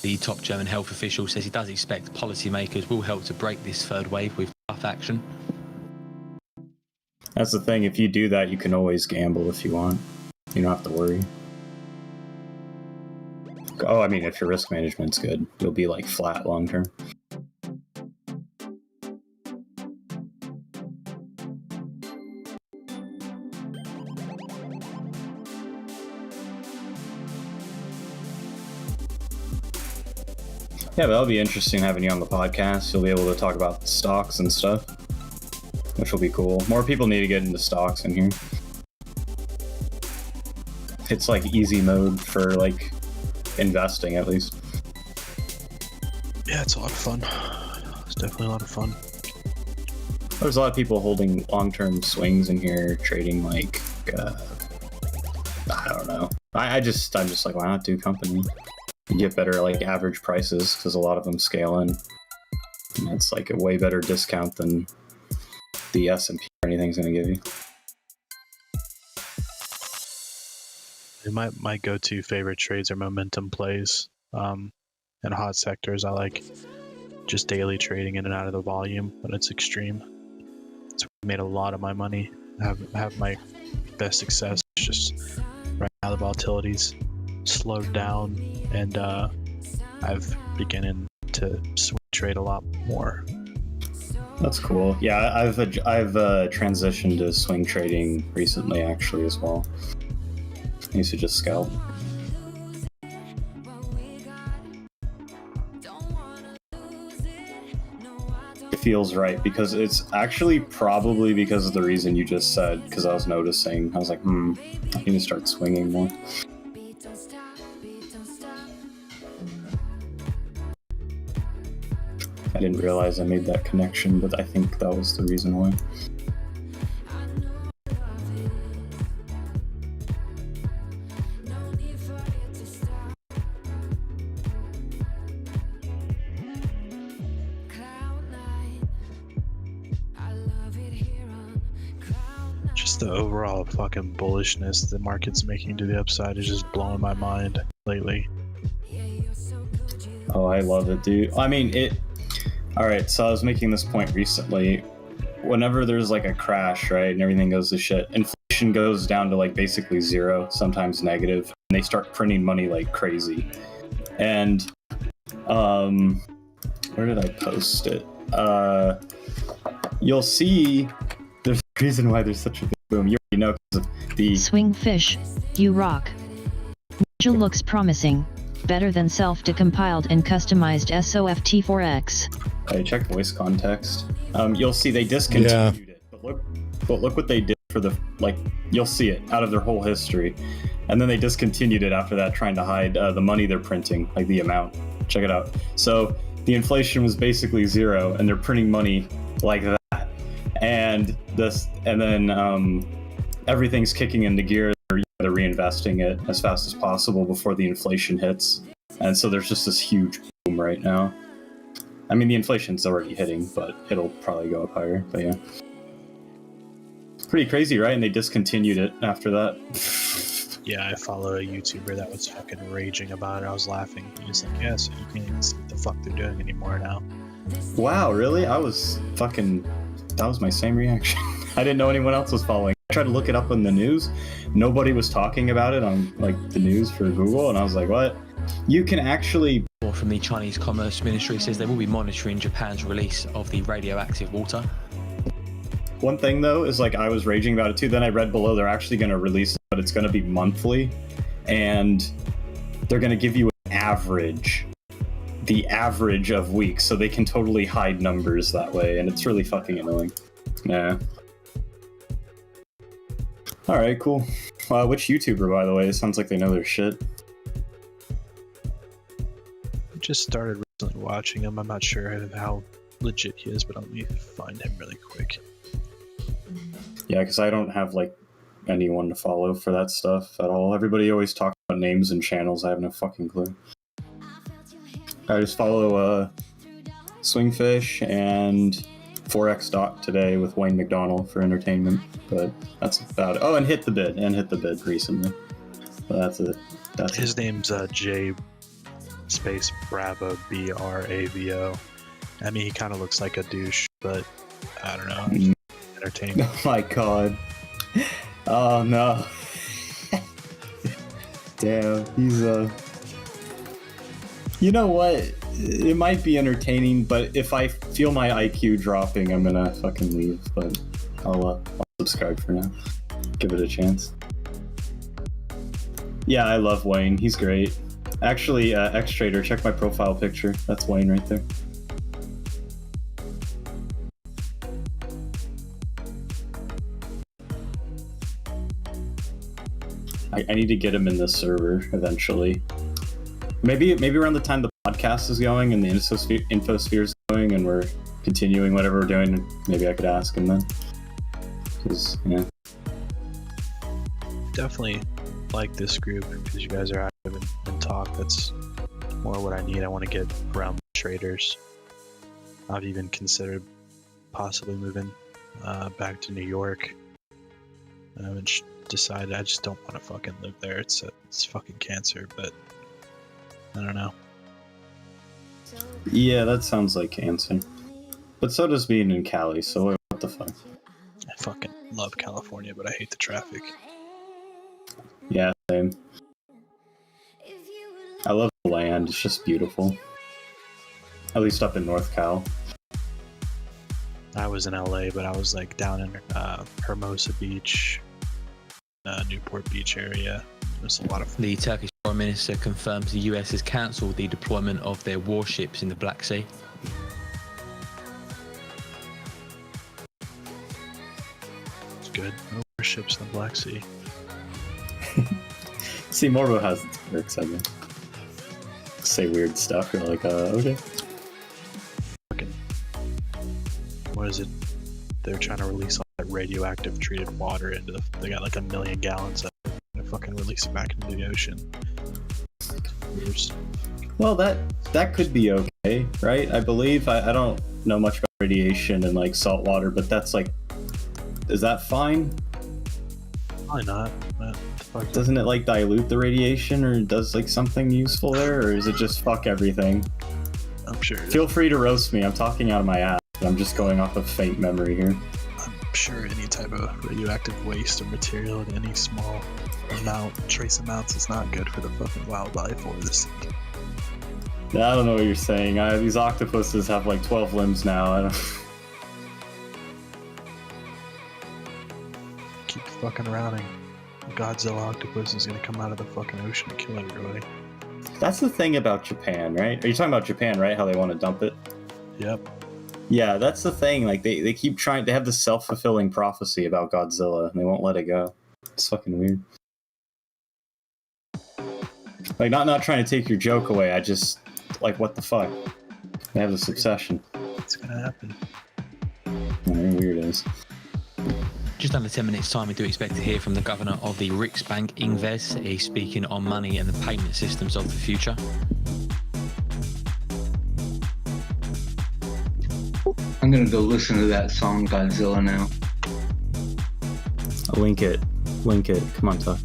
The top German health official says he does expect policymakers will help to break this third wave with tough action. That's the thing, if you do that, you can always gamble if you want. You don't have to worry. Oh, I mean, if your risk management's good, you'll be like flat long term. Yeah, but that'll be interesting having you on the podcast. You'll be able to talk about stocks and stuff, which will be cool. More people need to get into stocks in here. It's like easy mode for like investing at least. Yeah, it's a lot of fun. It's definitely a lot of fun. There's a lot of people holding long-term swings in here, trading like I don't know. I'm just like, why not do company? You get better like average prices because a lot of them scale in. And it's like a way better discount than the S&P or anything's going to give you. My go-to favorite trades are momentum plays. In hot sectors, I like just daily trading in and out of the volume when it's extreme. It's made a lot of my money. Have my best success. It's just right now the volatility's slowed down, and I've beginning to swing trade a lot more. That's cool. Yeah, I've transitioned to swing trading recently actually as well. I used to just scalp. It feels right because it's actually probably because of the reason you just said, because I was noticing, I was like, I need to start swinging more. I didn't realize I made that connection, but I think that was the reason why. Just the overall fucking bullishness the market's making to the upside is just blowing my mind lately. Oh, I love it, dude. I mean, Alright, so I was making this point recently. Whenever there's like a crash, right, and everything goes to shit, inflation goes down to like basically zero, sometimes negative, and they start printing money like crazy. And, where did I post it? You'll see there's a reason why there's such a big boom. You already know because of the... SwingFish, you rock. Ninja looks promising. Better than self-decompiled and customized SOFT Forex. I check voice context. You'll see they discontinued it, but look what they did for the, like, you'll see it out of their whole history. And then they discontinued it after that, trying to hide the money they're printing, like the amount. Check it out. So the inflation was basically zero, and they're printing money like that. And then everything's kicking into gear. They're reinvesting it as fast as possible before the inflation hits. And so there's just this huge boom right now. I mean, the inflation's already hitting, but it'll probably go up higher. But yeah. It's pretty crazy, right? And they discontinued it after that. Yeah, I follow a YouTuber that was fucking raging about it. I was laughing. He's like, yeah, so you can't even see what the fuck they're doing anymore now. Wow, really? That was my same reaction. I didn't know anyone else was following. I tried to look it up on the news. Nobody was talking about it on like the news for Google, and I was like, what? You can actually... From the Chinese Commerce Ministry says they will be monitoring Japan's release of the radioactive water. One thing though is like I was raging about it too. Then I read below they're actually going to release it, but it's going to be monthly, and they're going to give you an average, the average of weeks, so they can totally hide numbers that way, and it's really fucking annoying. Yeah. All right, cool. Which YouTuber, by the way? It sounds like they know their shit. I just started recently watching him. I'm not sure how legit he is, but let me find him really quick. Yeah, because I don't have like anyone to follow for that stuff at all. Everybody always talks about names and channels. I have no fucking clue. I just follow SwingFish and Forex Doc today with Wayne McDonald for entertainment, but that's about it. Oh, and Hit the Bid recently. But that's it. His name's J space Bravo BRAVO. I mean, he kind of looks like a douche, but I don't know. Entertaining. Oh my god. Oh no. Damn, he's You know what? It might be entertaining, but if I feel my IQ dropping, I'm gonna fucking leave. But I'll subscribe for now. Give it a chance. Yeah, I love Wayne. He's great. Actually, X-Trader, check my profile picture. That's Wayne right there. I need to get him in this server eventually. Maybe around the time the podcast is going and the infosphere is going and we're continuing whatever we're doing, maybe I could ask him then. Because, yeah. Definitely like this group because you guys are active and talk. That's more what I need. I want to get around traders. I've even considered possibly moving back to New York. I haven't decided. I just don't want to fucking live there. It's fucking cancer, but I don't know. Yeah, that sounds like cancer. But so does being in Cali, so what the fuck? I fucking love California, but I hate the traffic. Yeah, same. I love the land, it's just beautiful. At least up in North Cal. I was in LA, but I was like down in Hermosa Beach, Newport Beach area. There's a lot of... The Turkish Foreign Minister confirms the US has cancelled the deployment of their warships in the Black Sea. It's good. No warships in the Black Sea. See, Morbo has its perks, I guess. Say weird stuff, you're like, okay. Fucking... What is it? They're trying to release all that radioactive treated water into the... They got like 1 million gallons of it. They're fucking release it back into the ocean. Well, that could be okay, right? I believe, I don't know much about radiation and like salt water, but that's like... Is that fine? Probably not. Doesn't it like dilute the radiation or does like something useful there, or is it just fuck everything? I'm sure. Feel free to roast me. I'm talking out of my ass. I'm just going off of faint memory here. I'm sure any type of radioactive waste or material in any small amount, trace amounts, is not good for the fucking wildlife or the sea. Yeah, I don't know what you're saying. These octopuses have like 12 limbs now. I don't. Keep fucking around and Godzilla octopus is gonna come out of the fucking ocean and kill everybody. That's the thing about Japan, right? Are you talking about Japan, right? How they want to dump it? Yep. Yeah, that's the thing. Like they keep trying. They have this self-fulfilling prophecy about Godzilla, and they won't let it go. It's fucking weird. Like not trying to take your joke away. I just like what the fuck. They have this obsession. It's gonna happen. Weird is. Just under 10 minutes time, we do expect to hear from the governor of the Riksbank, Ingves. He's speaking on money and the payment systems of the future. I'm gonna go listen to that song Godzilla now. Link it. Come on, Tux.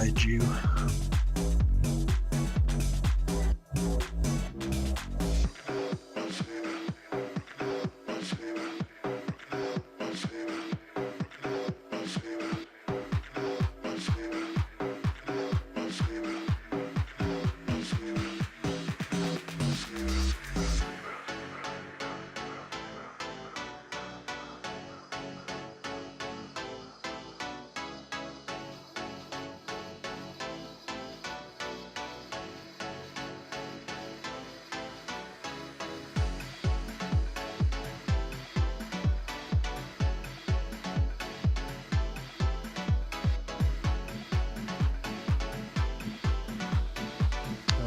find you.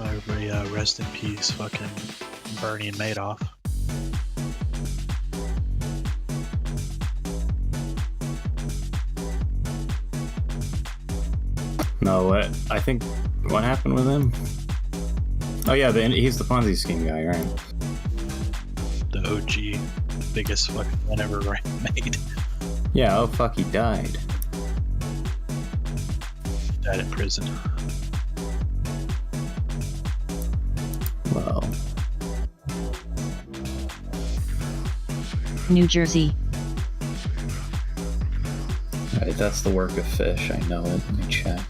Everybody, rest in peace, fucking Bernie and Madoff. No, what? I think what happened with him? Oh yeah, he's the Ponzi scheme guy, right? The OG, biggest fucking one ever made. Yeah. Oh fuck, he died. Died in prison. Well. New Jersey. Alright, that's the work of Fish. I know it. Let me check.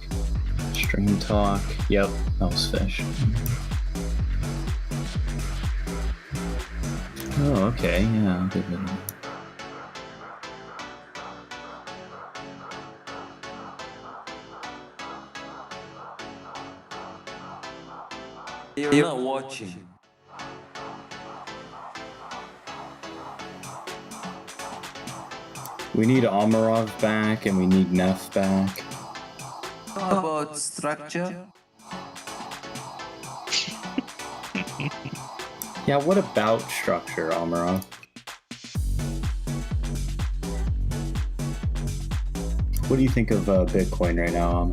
Stream talk. Yep, that was Fish. Oh, okay. Yeah, good. You're not watching. We need Amarov back and we need Neff back. How about structure? Yeah, what about structure, Amarov? What do you think of Bitcoin right now,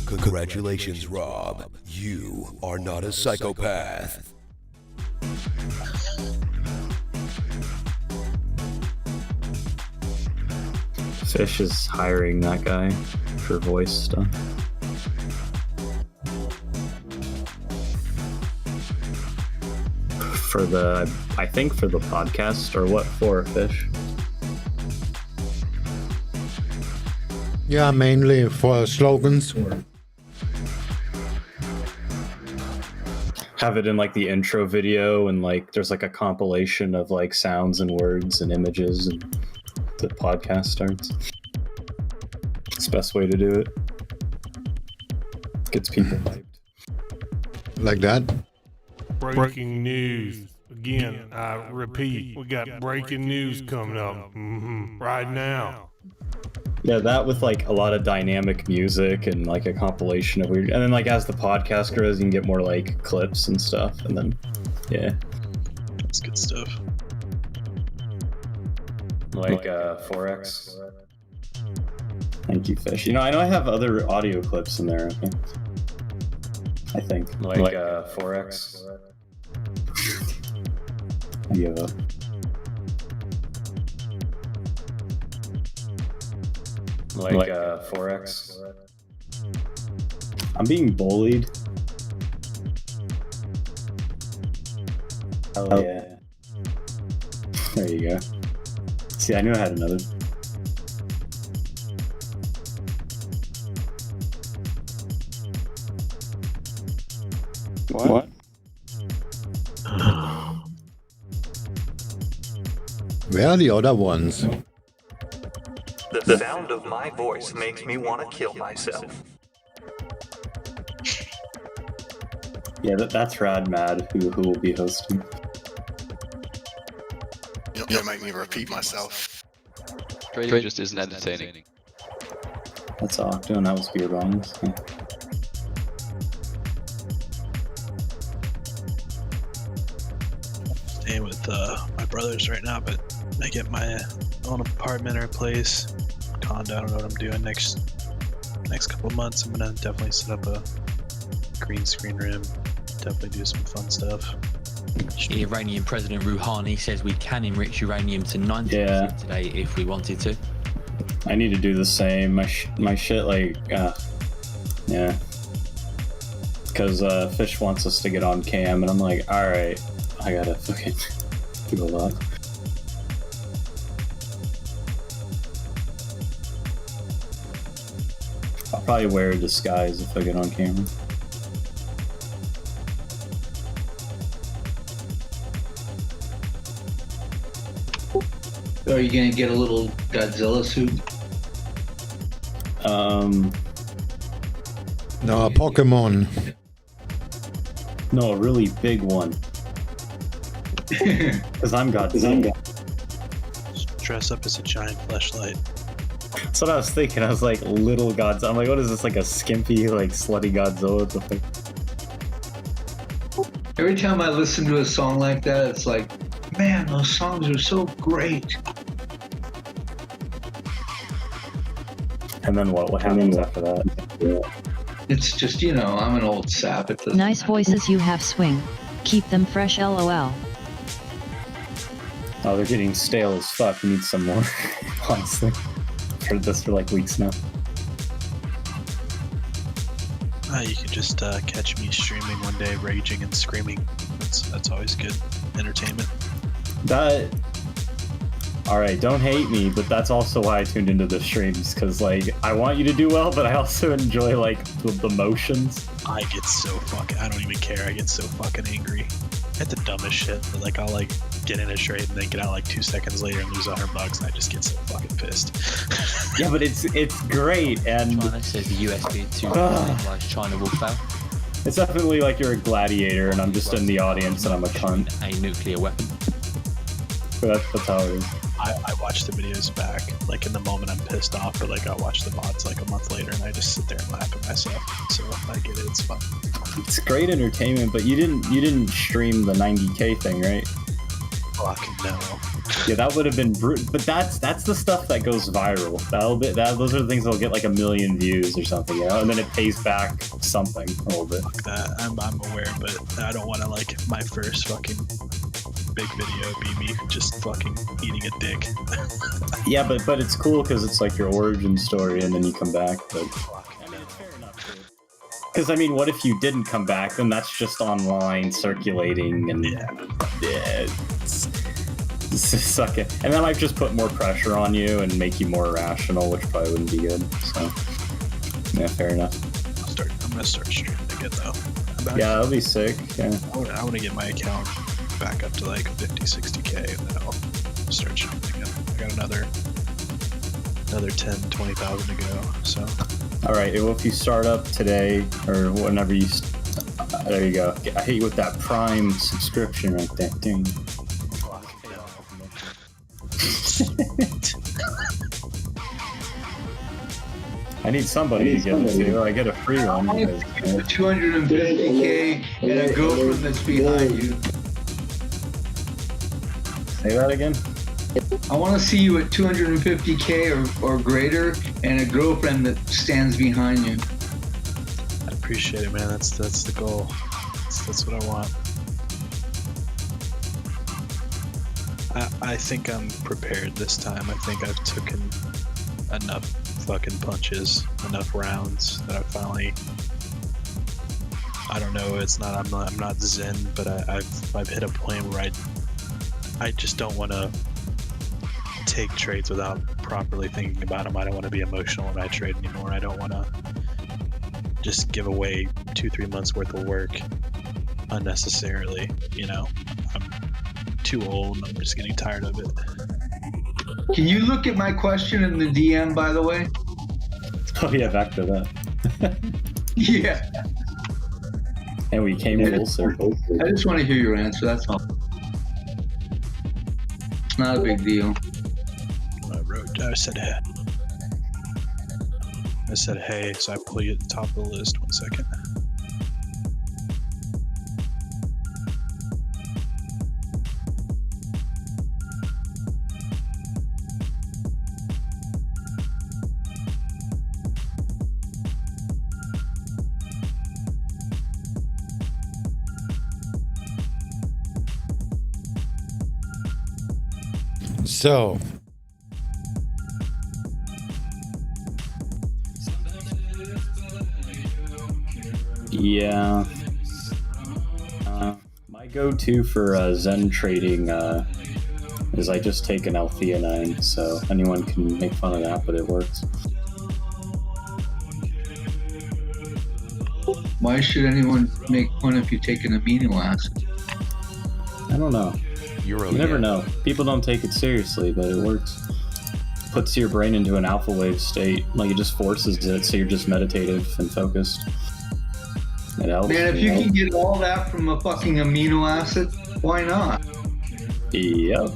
Congratulations, Rob. You are not a psychopath. Fish is hiring that guy for voice stuff. For the, I think for the podcast, or what for, Fish? Yeah, mainly for slogans. Have it in like the intro video, and like there's like a compilation of like sounds and words and images, and the podcast starts. It's the best way to do it. Gets people hyped. Like that? Breaking news. Again, I repeat, we got breaking news coming up right now. Yeah, that with like a lot of dynamic music and like a compilation of weird, and then like as the podcast grows, you can get more like clips and stuff, and then yeah, that's good stuff. Like Forex. Thank you, Fish. You know, I know I have other audio clips in there. Okay. I think like Forex. I give up. Like Forex. I'm being bullied. Oh yeah. There you go. See, I knew I had another. What? Where are the other ones? The sound of my voice makes me want to kill myself. Yeah, that's Rad Mad, who will be hosting. You'll make me repeat myself. Trading just isn't entertaining. That's Octo, and that was Beer Bongs. Yeah. Staying with my brothers right now, but I get my own apartment or place, condo. I don't know what I'm doing next couple of months. I'm gonna definitely set up a green screen room. Definitely do some fun stuff. Iranian President Rouhani says we can enrich uranium to 90% today if we wanted to. I need to do the same. My shit, like, yeah. Because Fish wants us to get on cam, and I'm like, alright, I gotta fucking do a lot. I'll probably wear a disguise if I get on camera. Are you gonna get a little Godzilla suit? No, Pokemon. No, a really big one. Because I'm Godzilla. Dress up as a giant fleshlight. That's what I was thinking. I was like, little Godzilla. I'm like, what is this, like a skimpy, like slutty Godzilla? What the fuck? Every time I listen to a song like that, it's like, man, those songs are so great. And then what? What happens after that? Yeah. It's just, you know, I'm an old sap at this. Nice voices you have, Swing. Keep them fresh, lol. Oh, they're getting stale as fuck. We need some more, honestly. I've heard this for like weeks now. You can just catch me streaming one day, raging and screaming. That's always good entertainment. That... Alright, don't hate me, but that's also why I tuned into the streams, because, like, I want you to do well, but I also enjoy, like, the motions. I get so fucking... I don't even care. I get so fucking angry at the dumbest shit. But, like, I'll, like, get in a trade and then get out, like, 2 seconds later and lose $100, and I just get so fucking pissed. Yeah, but it's great, and... China says the USB 2 implies China will fail. It's definitely like you're a gladiator, and I'm just in the audience, and I'm a cunt. A nuclear weapon. But that's how it is. I watch the videos back, like in the moment I'm pissed off, but like I'll watch the VODs like a month later and I just sit there and laugh at myself. So I get it, it's fun. It's great entertainment, but you didn't stream the 90K thing, right? Fucking no. Yeah, that would have been brutal. But that's the stuff that goes viral. Those are the things that'll get like 1 million views or something, you know, and then it pays back something a little bit. Fuck that. I'm aware, but I don't want to like my first fucking big video be me just fucking eating a dick. Yeah, but it's cool because it's like your origin story, and then you come back. But because I mean, what if you didn't come back? Then that's just online circulating, and it's suck it. And that might just put more pressure on you and make you more irrational, which probably wouldn't be good. So yeah, fair enough. I'm gonna start streaming again though. Yeah, that'll be sick. Yeah. I want to get my account back up to like 50-60k, and then I'll start streaming again. I got another 10-20,000 to go. So all right, well, if you start up today or whenever you there you go. I hate you with that Prime subscription right there. Dang. I need somebody to get it to. I get a free one. 250k and a girlfriend that's behind you. Say that again? I want to see you at 250k or greater and a girlfriend that stands behind you. I appreciate it, man. That's the goal. That's what I want. I think I'm prepared this time. I think I've taken enough fucking punches, enough rounds that I finally. I don't know. It's not. I'm not zen, but I've hit a point where I just don't want to take trades without properly thinking about them. I don't want to be emotional when I trade anymore. I don't want to just give away 2-3 months worth of work unnecessarily. You know, I'm too old. I'm just getting tired of it. Can you look at my question in the DM, by the way? Oh yeah, back to that. Yeah. And we came full circle. I just want to hear your answer. That's all. It's not a big deal. I said hey, so I pull you at the top of the list. 1 second. So. Yeah. My go-to for Zen trading is I just take an L-theanine, so anyone can make fun of that, but it works. Why should anyone make fun if you take an amino acid? I don't know. You never know. People don't take it seriously, but it works. Puts your brain into an alpha wave state. Like, it just forces it, so you're just meditative and focused. It helps. Man, if you can get all that from a fucking amino acid, why not? Yep.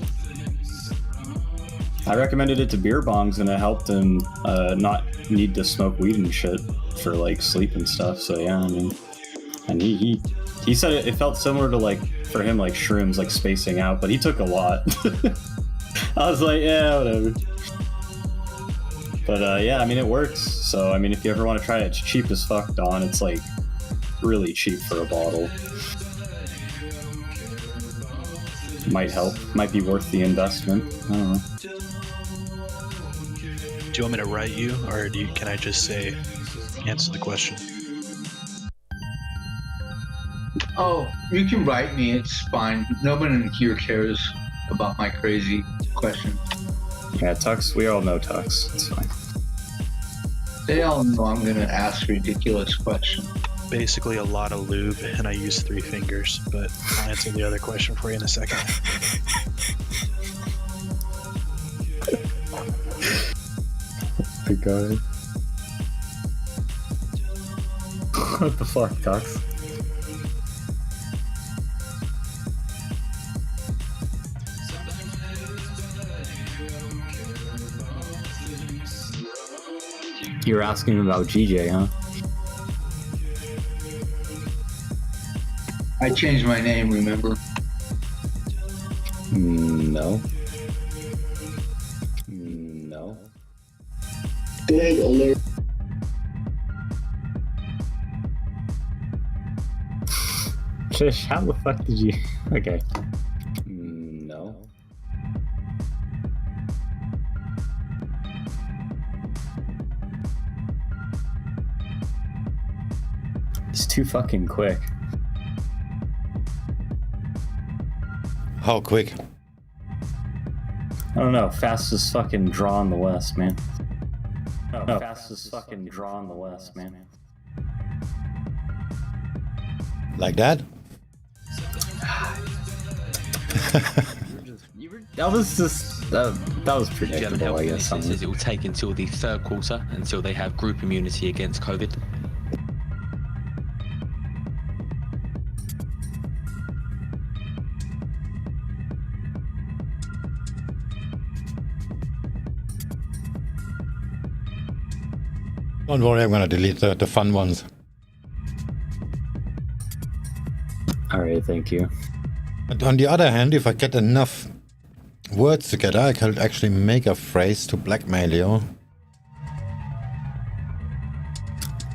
I recommended it to beer bongs, and it helped him not need to smoke weed and shit for like sleep and stuff. So yeah, I mean, and he said it felt similar to like for him like shrooms, like spacing out, but he took a lot. I was like, yeah, whatever. But yeah, I mean, it works. So I mean, if you ever want to try it, it's cheap as fuck, Don. It's like really cheap for a bottle. Might help. Might be worth the investment. I don't know. Do you want me to write you, or can I just say, answer the question? Oh, you can write me. It's fine. Nobody here cares about my crazy question. Yeah, Tux. We all know Tux. It's fine. They all know I'm gonna ask ridiculous questions. Basically a lot of lube, and I use 3 fingers, but I'll answer the other question for you in a second. Oh my god. What the fuck, Tux? You were asking about GJ, huh? I changed my name, remember? No. No. Big alert. Fish, how the fuck did you... Okay. No. It's too fucking quick. How quick? I don't know. Fastest fucking draw in the West, man. No, fastest fucking draw in the West, man. Like that? That was just that was predictable, I guess. Says it will take until the 3rd quarter until they have group immunity against COVID. Don't worry, I'm gonna delete the fun ones. Alright, thank you. But on the other hand, if I get enough words together, I can actually make a phrase to blackmail you.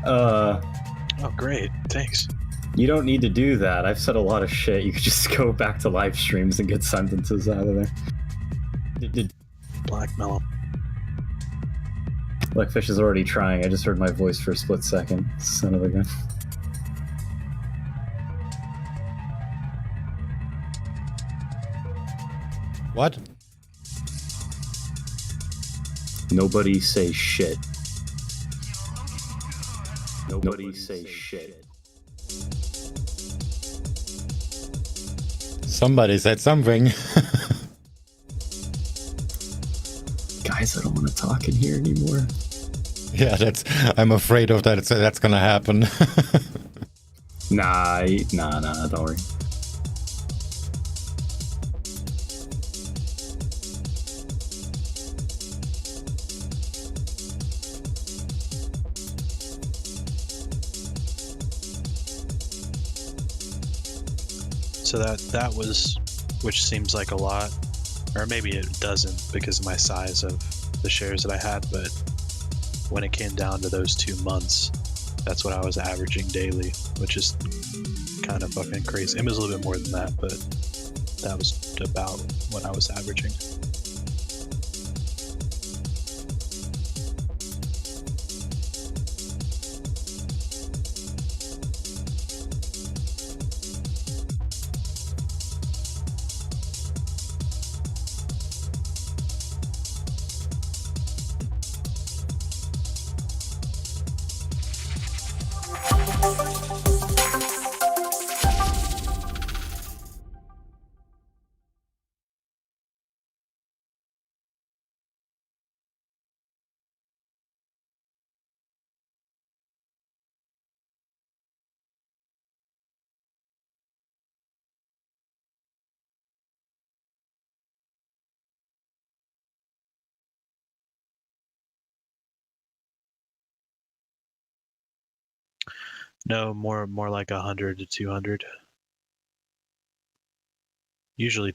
Oh, great. Thanks. You don't need to do that. I've said a lot of shit. You could just go back to live streams and get sentences out of there. Blackmail. Look, Fish is already trying. I just heard my voice for a split second. Son of a gun. What? Nobody say shit. Nobody say shit. Somebody said something. Guys, I don't want to talk in here anymore. Yeah, I'm afraid of that. That's gonna happen. Nah, don't worry. So that was, which seems like a lot, or maybe it doesn't because of my size of the shares that I had, but when it came down to those 2 months, that's what I was averaging daily, which is kind of fucking crazy. It was a little bit more than that, but that was about what I was averaging. No, more like 100 to 200. Usually